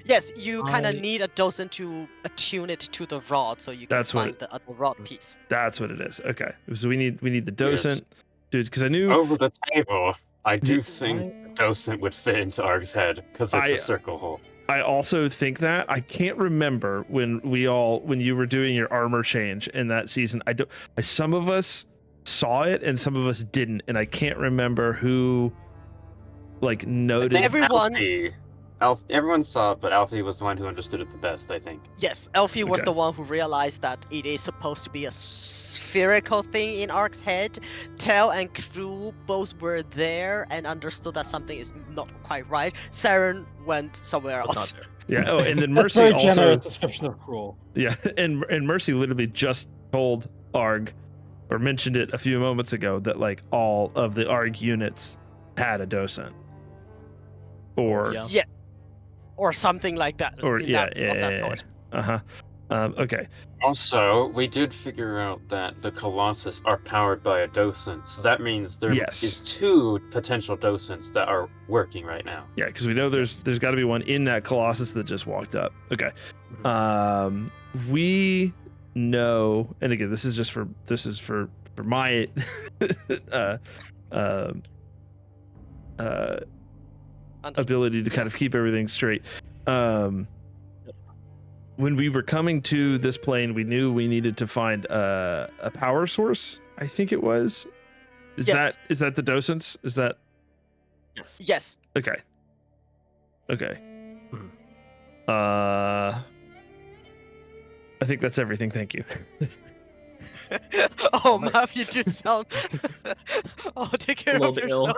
Yes, you kind of I- need a docent to attune it to the rod, so you can That's what find the other rod piece. That's what it is. Okay. So we need the docent, dude, because I knew Over the table, I do Yeah. think the docent would fit into Arg's head because it's a circle hole. I also think that I can't remember when you were doing your armor change in that season. Some of us saw it and some of us didn't, and I can't remember who like I noted. think Everyone- everyone saw it, but Alfie was the one who understood it the best, I think. Yes, Elfie was Okay. the one who realized that it is supposed to be a spherical thing in Ark's head. Tell and Crew both were there and understood that something is not quite right. Saren went somewhere Was else. not there. Yeah. Oh, and then That's Mercy very also. generous description of cruel. Yeah, and Mercy literally just told Arg, or mentioned it a few moments ago, that like all of the Arg units had a docent. Or Yeah. Or something like that. Or in yeah, that, yeah, of that yeah, sort. uh-huh. Okay. Also, we did figure out that the Colossus are powered by a docent, so that means there Yes. is 2 potential docents that are working right now. Yeah, because we know there's got to be one in that Colossus that just walked up. Okay. We know, and again, this is for my ability to kind of keep everything straight. When we were coming to this plane, we knew we needed to find a power source. I think it was. Yes. Is that the docents? Is that Yes. Yes. okay? Okay. Mhm. I think that's everything. Thank you. Oh, Mav, you do sound. Oh, take care little of bit ill. yourself.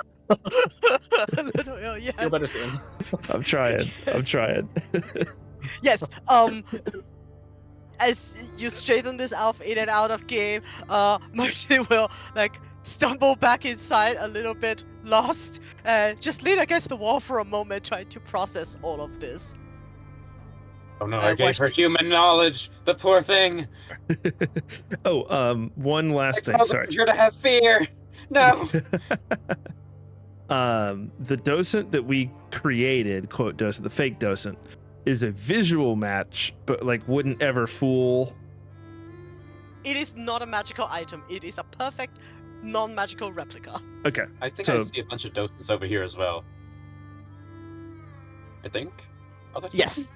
A little ill, yes. Feel better soon. I'm trying. Yes. As you straighten this elf in and out of game, Mercy will like stumble back inside a little bit lost and just lean against the wall for a moment, trying to process all of this. Oh no, I I gave her watched human knowledge, the poor thing! One last thing. Caused Sorry. her to have fear! No! The docent that we created, quote docent, the fake docent, is a visual match, but like wouldn't ever fool. It is not a magical item. It is a perfect non-magical replica. Okay. I think So- I see a bunch of docents over here as well. I think? Oh, that's Yes.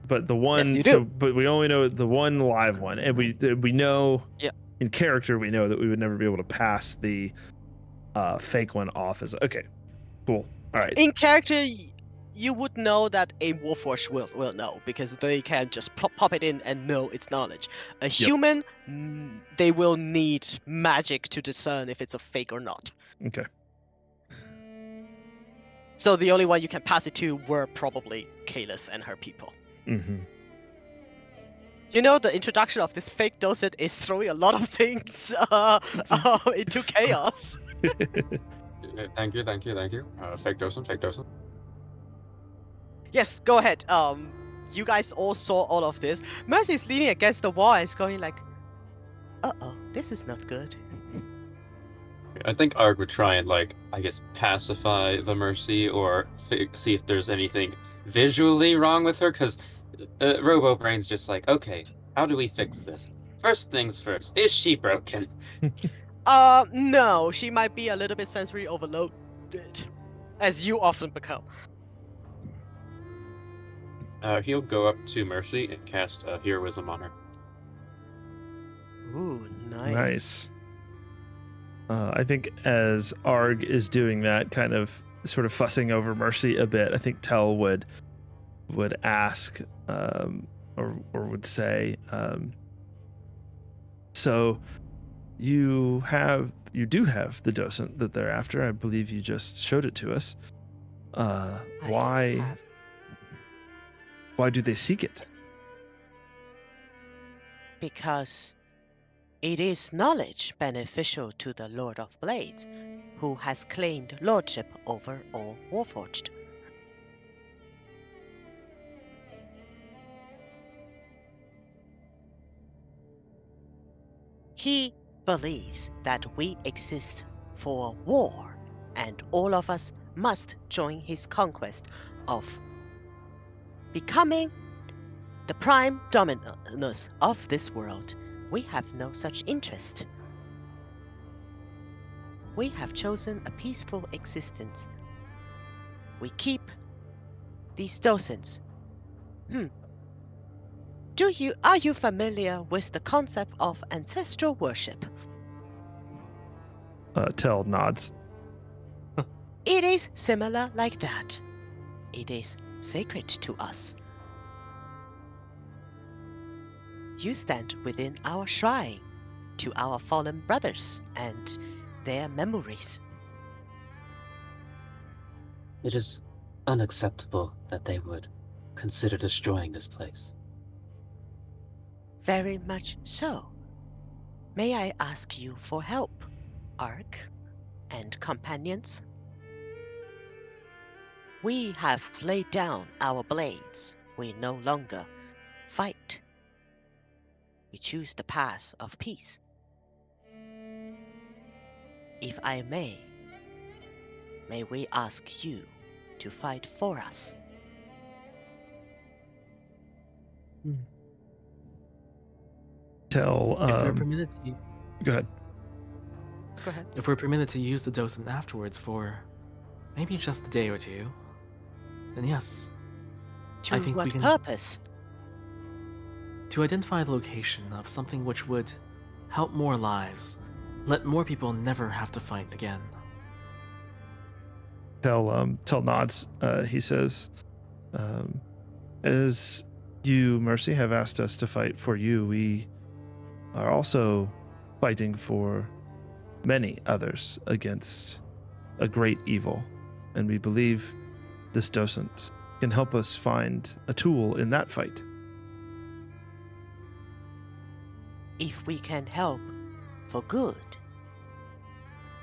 But the one, you do. so but we only know the one live one, and we know, Yeah. in character we know that we would never be able to pass the fake one off as okay, cool, all right. In character, you would know that a Warforged will know because they can just pop it in and know its knowledge. A human, they will need magic to discern if it's a fake or not. Okay. So the only one you can pass it to were probably Kalis and her people. Mm-hmm. You know, the introduction of this fake docent is throwing a lot of things into chaos. Thank you. Fake docent. Yes, go ahead. You guys all saw all of this. Mercy is leaning against the wall and is going like, "Uh-oh, this is not good." I think Arg would try and, like, I guess, pacify the Mercy or see if there's anything visually wrong with her, because Robo Brain's just like, okay, how do we fix this? First things first, is she broken? No, she might be a little bit sensory overloaded, as you often become. He'll go up to Mercy and cast Heroism on her. Ooh, nice. Nice. I think as Arg is doing that, kind of sort of fussing over Mercy a bit, I think Tell would ask or would say, so you do have the docent that they're after. I believe you just showed it to us. I Why have- do they seek it? Because it is knowledge beneficial to the Lord of Blades, who has claimed lordship over all Warforged. He believes that we exist for war, and all of us must join his conquest of becoming the prime dominus of this world. We have no such interest. We have chosen a peaceful existence. We keep these docents. Are you familiar with the concept of ancestral worship? Tell nods. It is similar like that. It is sacred to us. You stand within our shrine to our fallen brothers and their memories. It is unacceptable that they would consider destroying this place. Very much so. May I ask you for help, Ark and companions? We have laid down our blades. We no longer fight. We choose the path of peace. If I may we ask you to fight for us? Tell. If we're permitted to, Go ahead. Go ahead. if we're permitted to use the docent afterwards for maybe just a day or two, then yes, To I think we what can- purpose? to identify the location of something which would help more lives, let more people never have to fight again. Tell nods. He says, as you, Mercy, have asked us to fight for you, we are also fighting for many others against a great evil, and we believe this docent can help us find a tool in that fight. If we can help for good,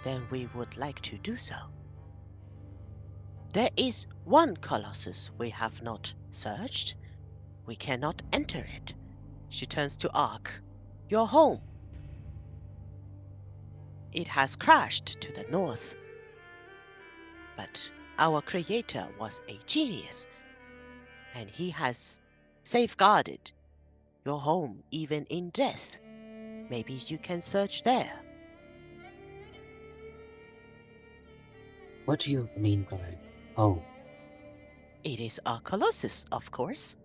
then we would like to do so. There is one colossus we have not searched. We cannot enter it. She turns to Ark. Your home. It has crashed to the north. But our creator was a genius, and he has safeguarded your home even in death. Maybe you can search there. What do you mean by home? It is a colossus, of course.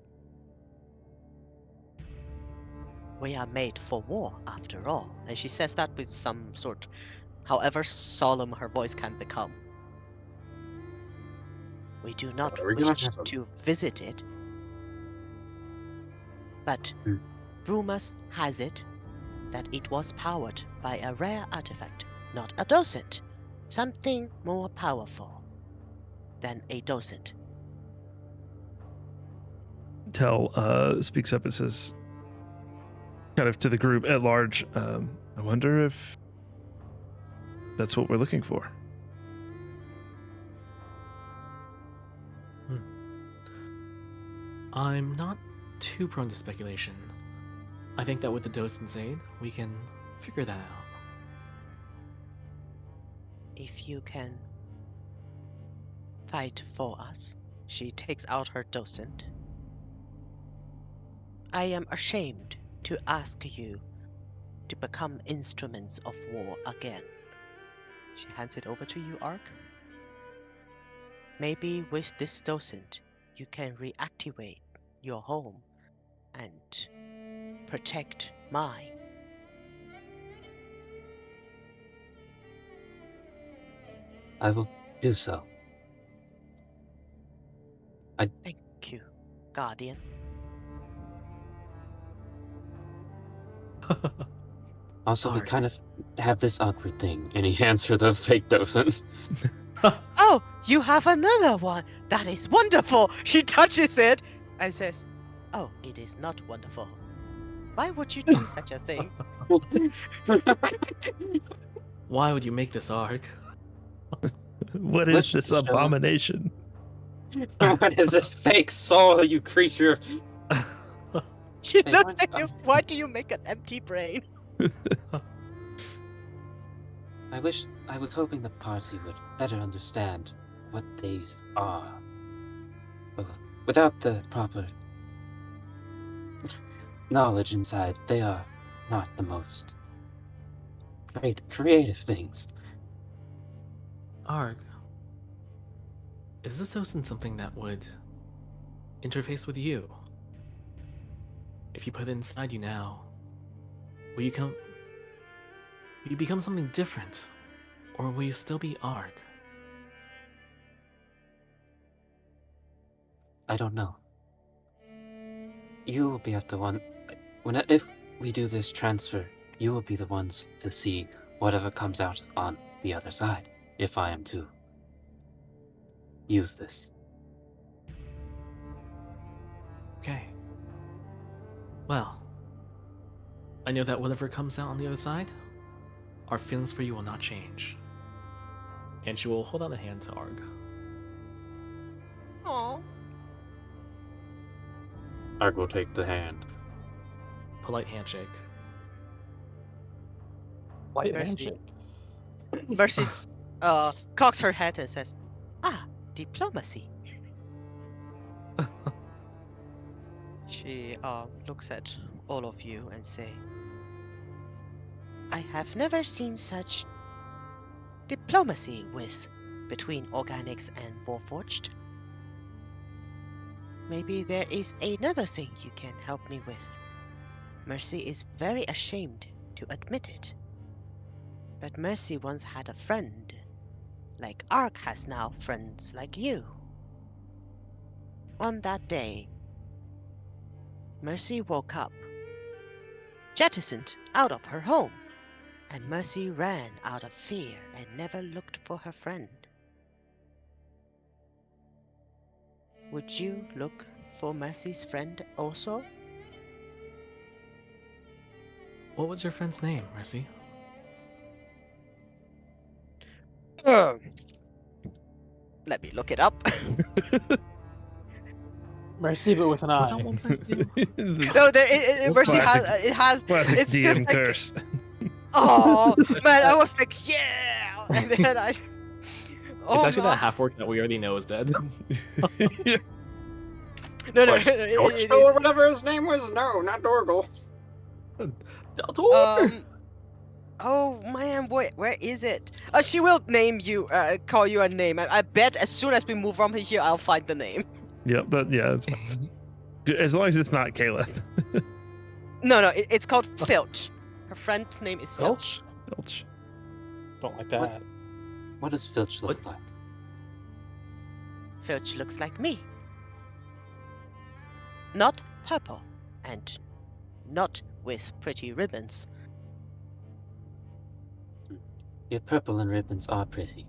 We are made for war, after all. And she says that with some sort, however solemn her voice can become. We do not Are we gonna wish have a- to visit it, but Hmm. rumors has it that it was powered by a rare artifact, not a docent, something more powerful than a docent. Tell speaks up and says, kind of to the group at large, I wonder if that's what we're looking for. I'm not too prone to speculation. I think that with the docent's aid, we can figure that out. If you can fight for us, she takes out her docent. I am ashamed to ask you to become instruments of war again. She hands it over to you, Ark. Maybe with this docent, you can reactivate your home and protect mine. I will do so. Thank you, Guardian. Also, we Arg. kind of have this awkward thing. And he hands her the fake docent. Oh, you have another one. That is wonderful. She touches it and says, "Oh, it is not wonderful. Why would you do such a thing?" Why would you make this arc? What is Wish this to show- abomination? What is this fake soul, you creature? She Hey, looks what's at you. Why do you make an empty brain? I was hoping the party would better understand what these are. Well, without the proper knowledge inside, they are not the most great creative things. Arg. Is this docent something that would interface with you? If you put it inside you now, will you become something different? Or will you still be Arg? I don't know. You will be at the one if we do this transfer, you will be the ones to see whatever comes out on the other side, if I am to use this. Okay. Well, I know that whatever comes out on the other side, our feelings for you will not change. And she will hold out a hand to Arg. Aww. Arg will take the hand. Polite handshake. White Mercy. handshake. Mercy's cocks her head and says, "Ah, diplomacy." She looks at all of you and say, "I have never seen such diplomacy between organics and Warforged. Maybe there is another thing you can help me with. Mercy is very ashamed to admit it. But Mercy once had a friend, like Ark has now friends like you. On that day, Mercy woke up, jettisoned out of her home, and Mercy ran out of fear and never looked for her friend. Would you look for Mercy's friend also?" What was your friend's name, Mercy? Let me look it up. Mercy, but with an Was eye. that one place too? No, Mercy Classic- has it has. Classic It's just DM like, curse. oh man, I was like, yeah, and then I. Oh, It's actually man. that half orc that we already know is dead. No, What, it or is. whatever his name was? No, not Dorgle. Oh man, where is it? She will name you, call you a name. I bet as soon as we move from here, I'll find the name. Yep, that's fine. As long as it's not Caleb. No, it's called Filch. Her friend's name is Filch. Filch. Don't like that. What does Filch look like? Filch looks like me. Not purple, and not with pretty ribbons. Your purple and ribbons are pretty.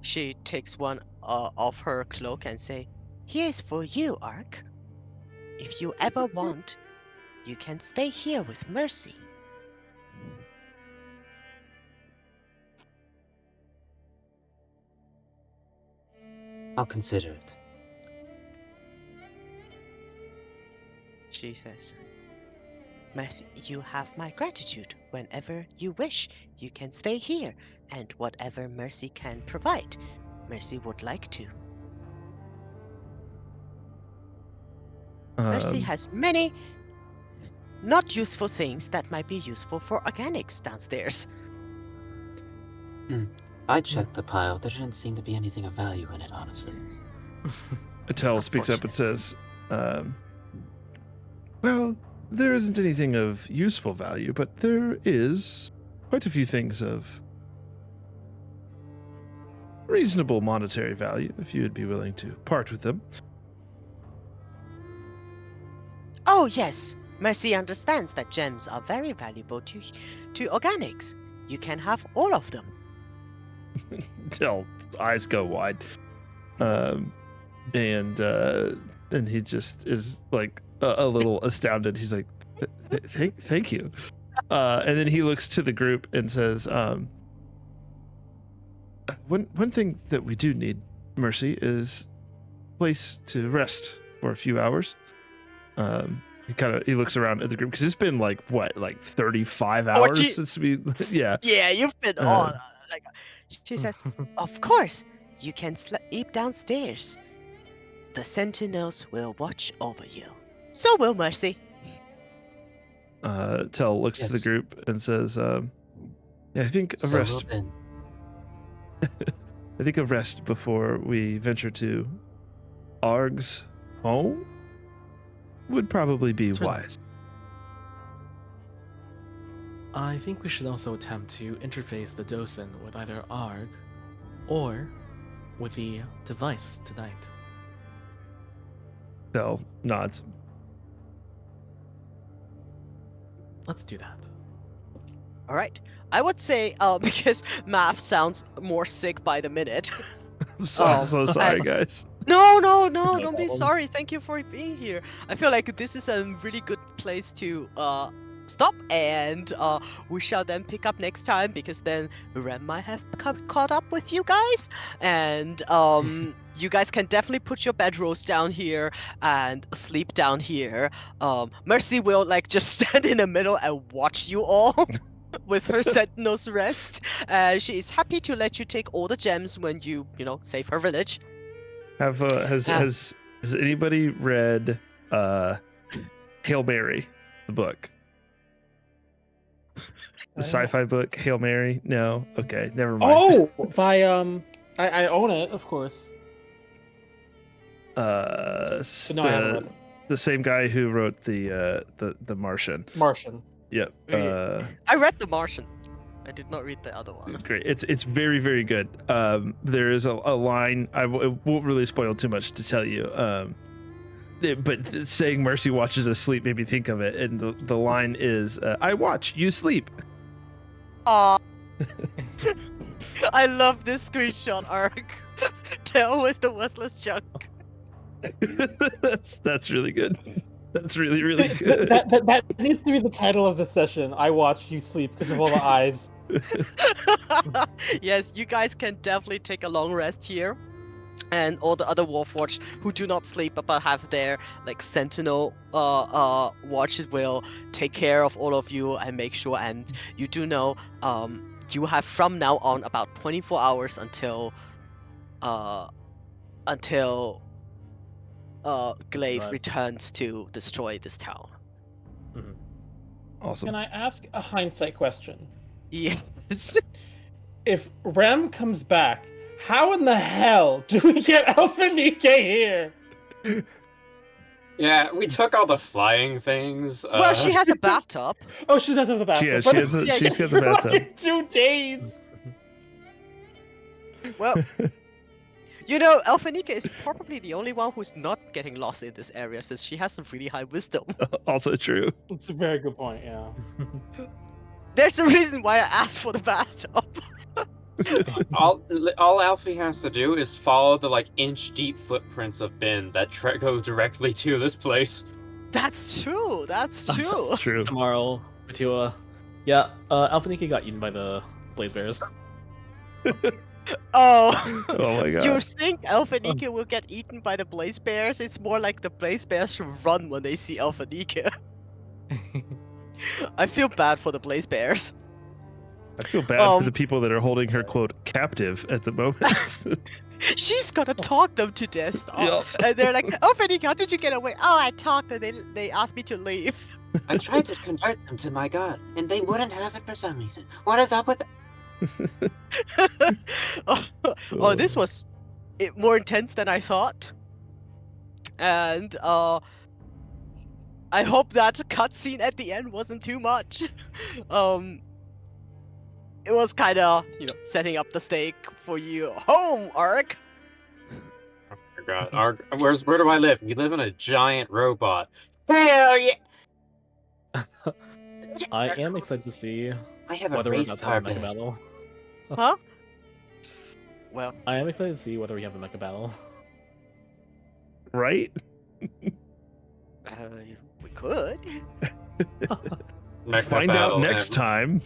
She takes one off her cloak and say, "Here's for you, Ark. If you ever want, you can stay here with Mercy." I'll consider it. She says, "Mercy, you have my gratitude. Whenever you wish, you can stay here, and whatever Mercy can provide, Mercy would like to. Mercy has many not useful things that might be useful for organics downstairs." I checked the pile. There didn't seem to be anything of value in it, honestly. Attell speaks up and says, well, there isn't anything of useful value, but there is quite a few things of reasonable monetary value if you would be willing to part with them. Oh yes, Mercy understands that gems are very valuable to organics. You can have all of them. Till eyes go wide. And he just is like a little astounded. He's like, thank you. And then he looks to the group and says, one thing that we do need, Mercy, is a place to rest for a few hours. He looks around at the group because it's been like 35 hours since we yeah. Yeah, you've been on. Like, she says, of course, you can sleep downstairs. The sentinels will watch over you. So will Mercy. Tell looks to the Yes. group and says, I think a So rest. then, I think a rest before we venture to Arg's home would probably be Sure. wise. I think we should also attempt to interface the docent with either ARG or with the device tonight. Tell nods. Let's do that. All right. I would say, because Math sounds more sick by the minute. I'm so sorry, guys. No, No don't be problem. sorry. Thank you for being here. I feel like this is a really good place to stop, and we shall then pick up next time because then Rem might have caught up with you guys, and you guys can definitely put your bedrolls down here and sleep down here. Mercy will like just stand in the middle and watch you all. With her sentinel's rest, she is happy to let you take all the gems when you save her village. Has anybody read Hail Mary, the book? The sci-fi book, Hail Mary? No? Okay, never mind. Oh, by I own it, of course. But no, I haven't read it. The same guy who wrote the Martian. Martian. Yep. I read The Martian. I did not read the other one. It's great. It's very, very good. There is a line. It won't really spoil too much to tell you. But saying Mercy watches us sleep made me think of it. And the line is, I watch, you sleep. Aw. I love this screenshot arc. Tail with the worthless junk. That's really good. That's really, really good. That needs to be the title of the session. I watch you sleep because of all the eyes. Yes, you guys can definitely take a long rest here. And all the other Warforged who do not sleep but have their sentinel watches will take care of all of you and make sure, and you do know you have from now on about 24 hours until Glaive Right. returns to destroy this town. Awesome. Can I ask a hindsight question? Yes. If Rem comes back, how in the hell do we get Alphanike here? Yeah, we took all the flying things. Well, she has a bathtub. Oh, she's out of the bathroom. She has but she's got the for bathtub. like 2 days. Well, Alphanike is probably the only one who's not getting lost in this area since she has some really high wisdom. Also true. That's a very good point, yeah. There's a reason why I asked for the bathtub. all Alfie has to do is follow the inch-deep footprints of Ben that go directly to this place. That's true. That's true. It's true. Tomorrow, Matua. Yeah, Alphaniki got eaten by the blaze bears. Oh. Oh my god. You think Alphanike will get eaten by the blaze bears? It's more like the blaze bears should run when they see Alphanike. I feel bad for the blaze bears. I feel bad for the people that are holding her, quote, captive at the moment. She's gonna talk them to death. Yep. And they're like, Alphanike, how did you get away? Oh, I talked and they asked me to leave. I tried to convert them to my god, and they wouldn't have it for some reason. What is up with that? Oh, this was more intense than I thought. And I hope that cutscene at the end wasn't too much. it was kind of, setting up the stake for you home, Ark. Oh my god. Where do I live? We live in a giant robot. Hell yeah! I am excited to see I have a whether we're race about to have car a mecha bed. battle. Huh? Well, I am excited to see whether we have a mecha battle. Right? uh, we could. Mecha Find out battle next time.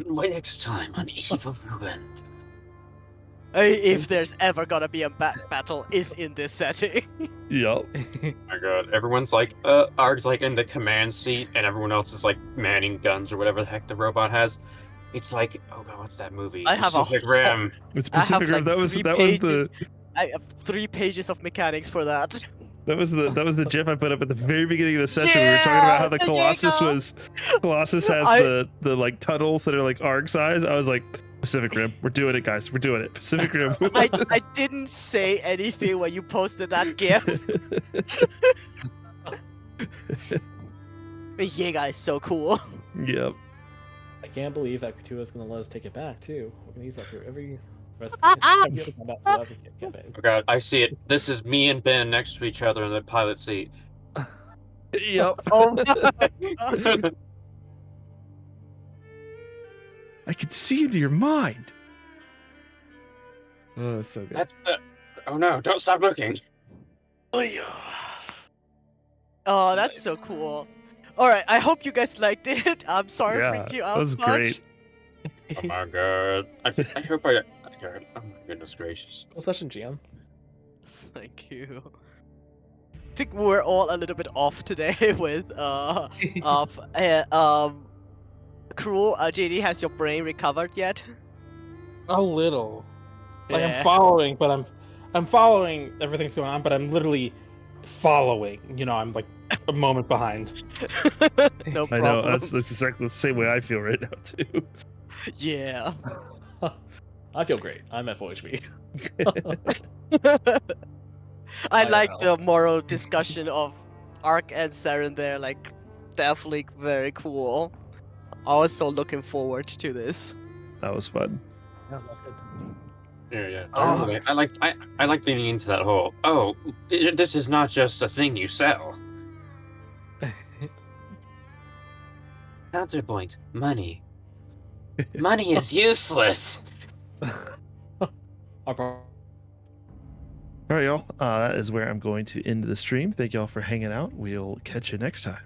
next time on Evil Ruined. If there's ever gonna be a battle, is in this setting. Yup. Oh my god, everyone's like, Arg's like in the command seat, and everyone else is like manning guns or whatever the heck the robot has. It's like, oh god, what's that movie? I have a Pacific whole- Rim. It's I have Pacific Rim. like That was 3 that was pages. the I have 3 pages of mechanics for that. that was the GIF I put up at the very beginning of the session. We were talking about how the the Colossus Jaeger! Colossus has the like tunnels that are like arc size. I was like, Pacific Rim, we're doing it, guys. We're doing it. Pacific Rim. I didn't say anything when you posted that GIF. The Jaeger is so cool. Yep. I can't believe that Katua is going to let us take it back, too. We're going to use that through every rest Ah, ah. every other combat throughout the campaign. Oh god, I see it. This is me and Ben next to each other in the pilot seat. Yep. Oh, I can see into your mind. Oh, that's so good. That's, oh no, don't stop looking. Oh yeah. oh, that's so cool. Alright, I hope you guys liked it. I'm sorry Yeah, I freaked you that out was much. great. Oh my god. I hope I god, oh my goodness gracious. Cool session, GM. Thank you. I think we're all a little bit off today with Cruel. JD, has your brain recovered yet? A little. Like Yeah. I'm following, but I'm following everything's going on, but I'm literally following. I'm like a moment behind. No I problem. know that's exactly the same way I feel right now too. Yeah. I feel great. I'm at full HP. I IRL. like the moral discussion of Ark and Saren there. Like, definitely very cool. I was so looking forward to this. That was fun. Yeah, that's good. Yeah. Oh. Totally. I like leaning into that whole, this is not just a thing you sell. Counterpoint, money. Money is useless. Our pro- All right, y'all. That is where I'm going to end the stream. Thank y'all for hanging out. We'll catch you next time.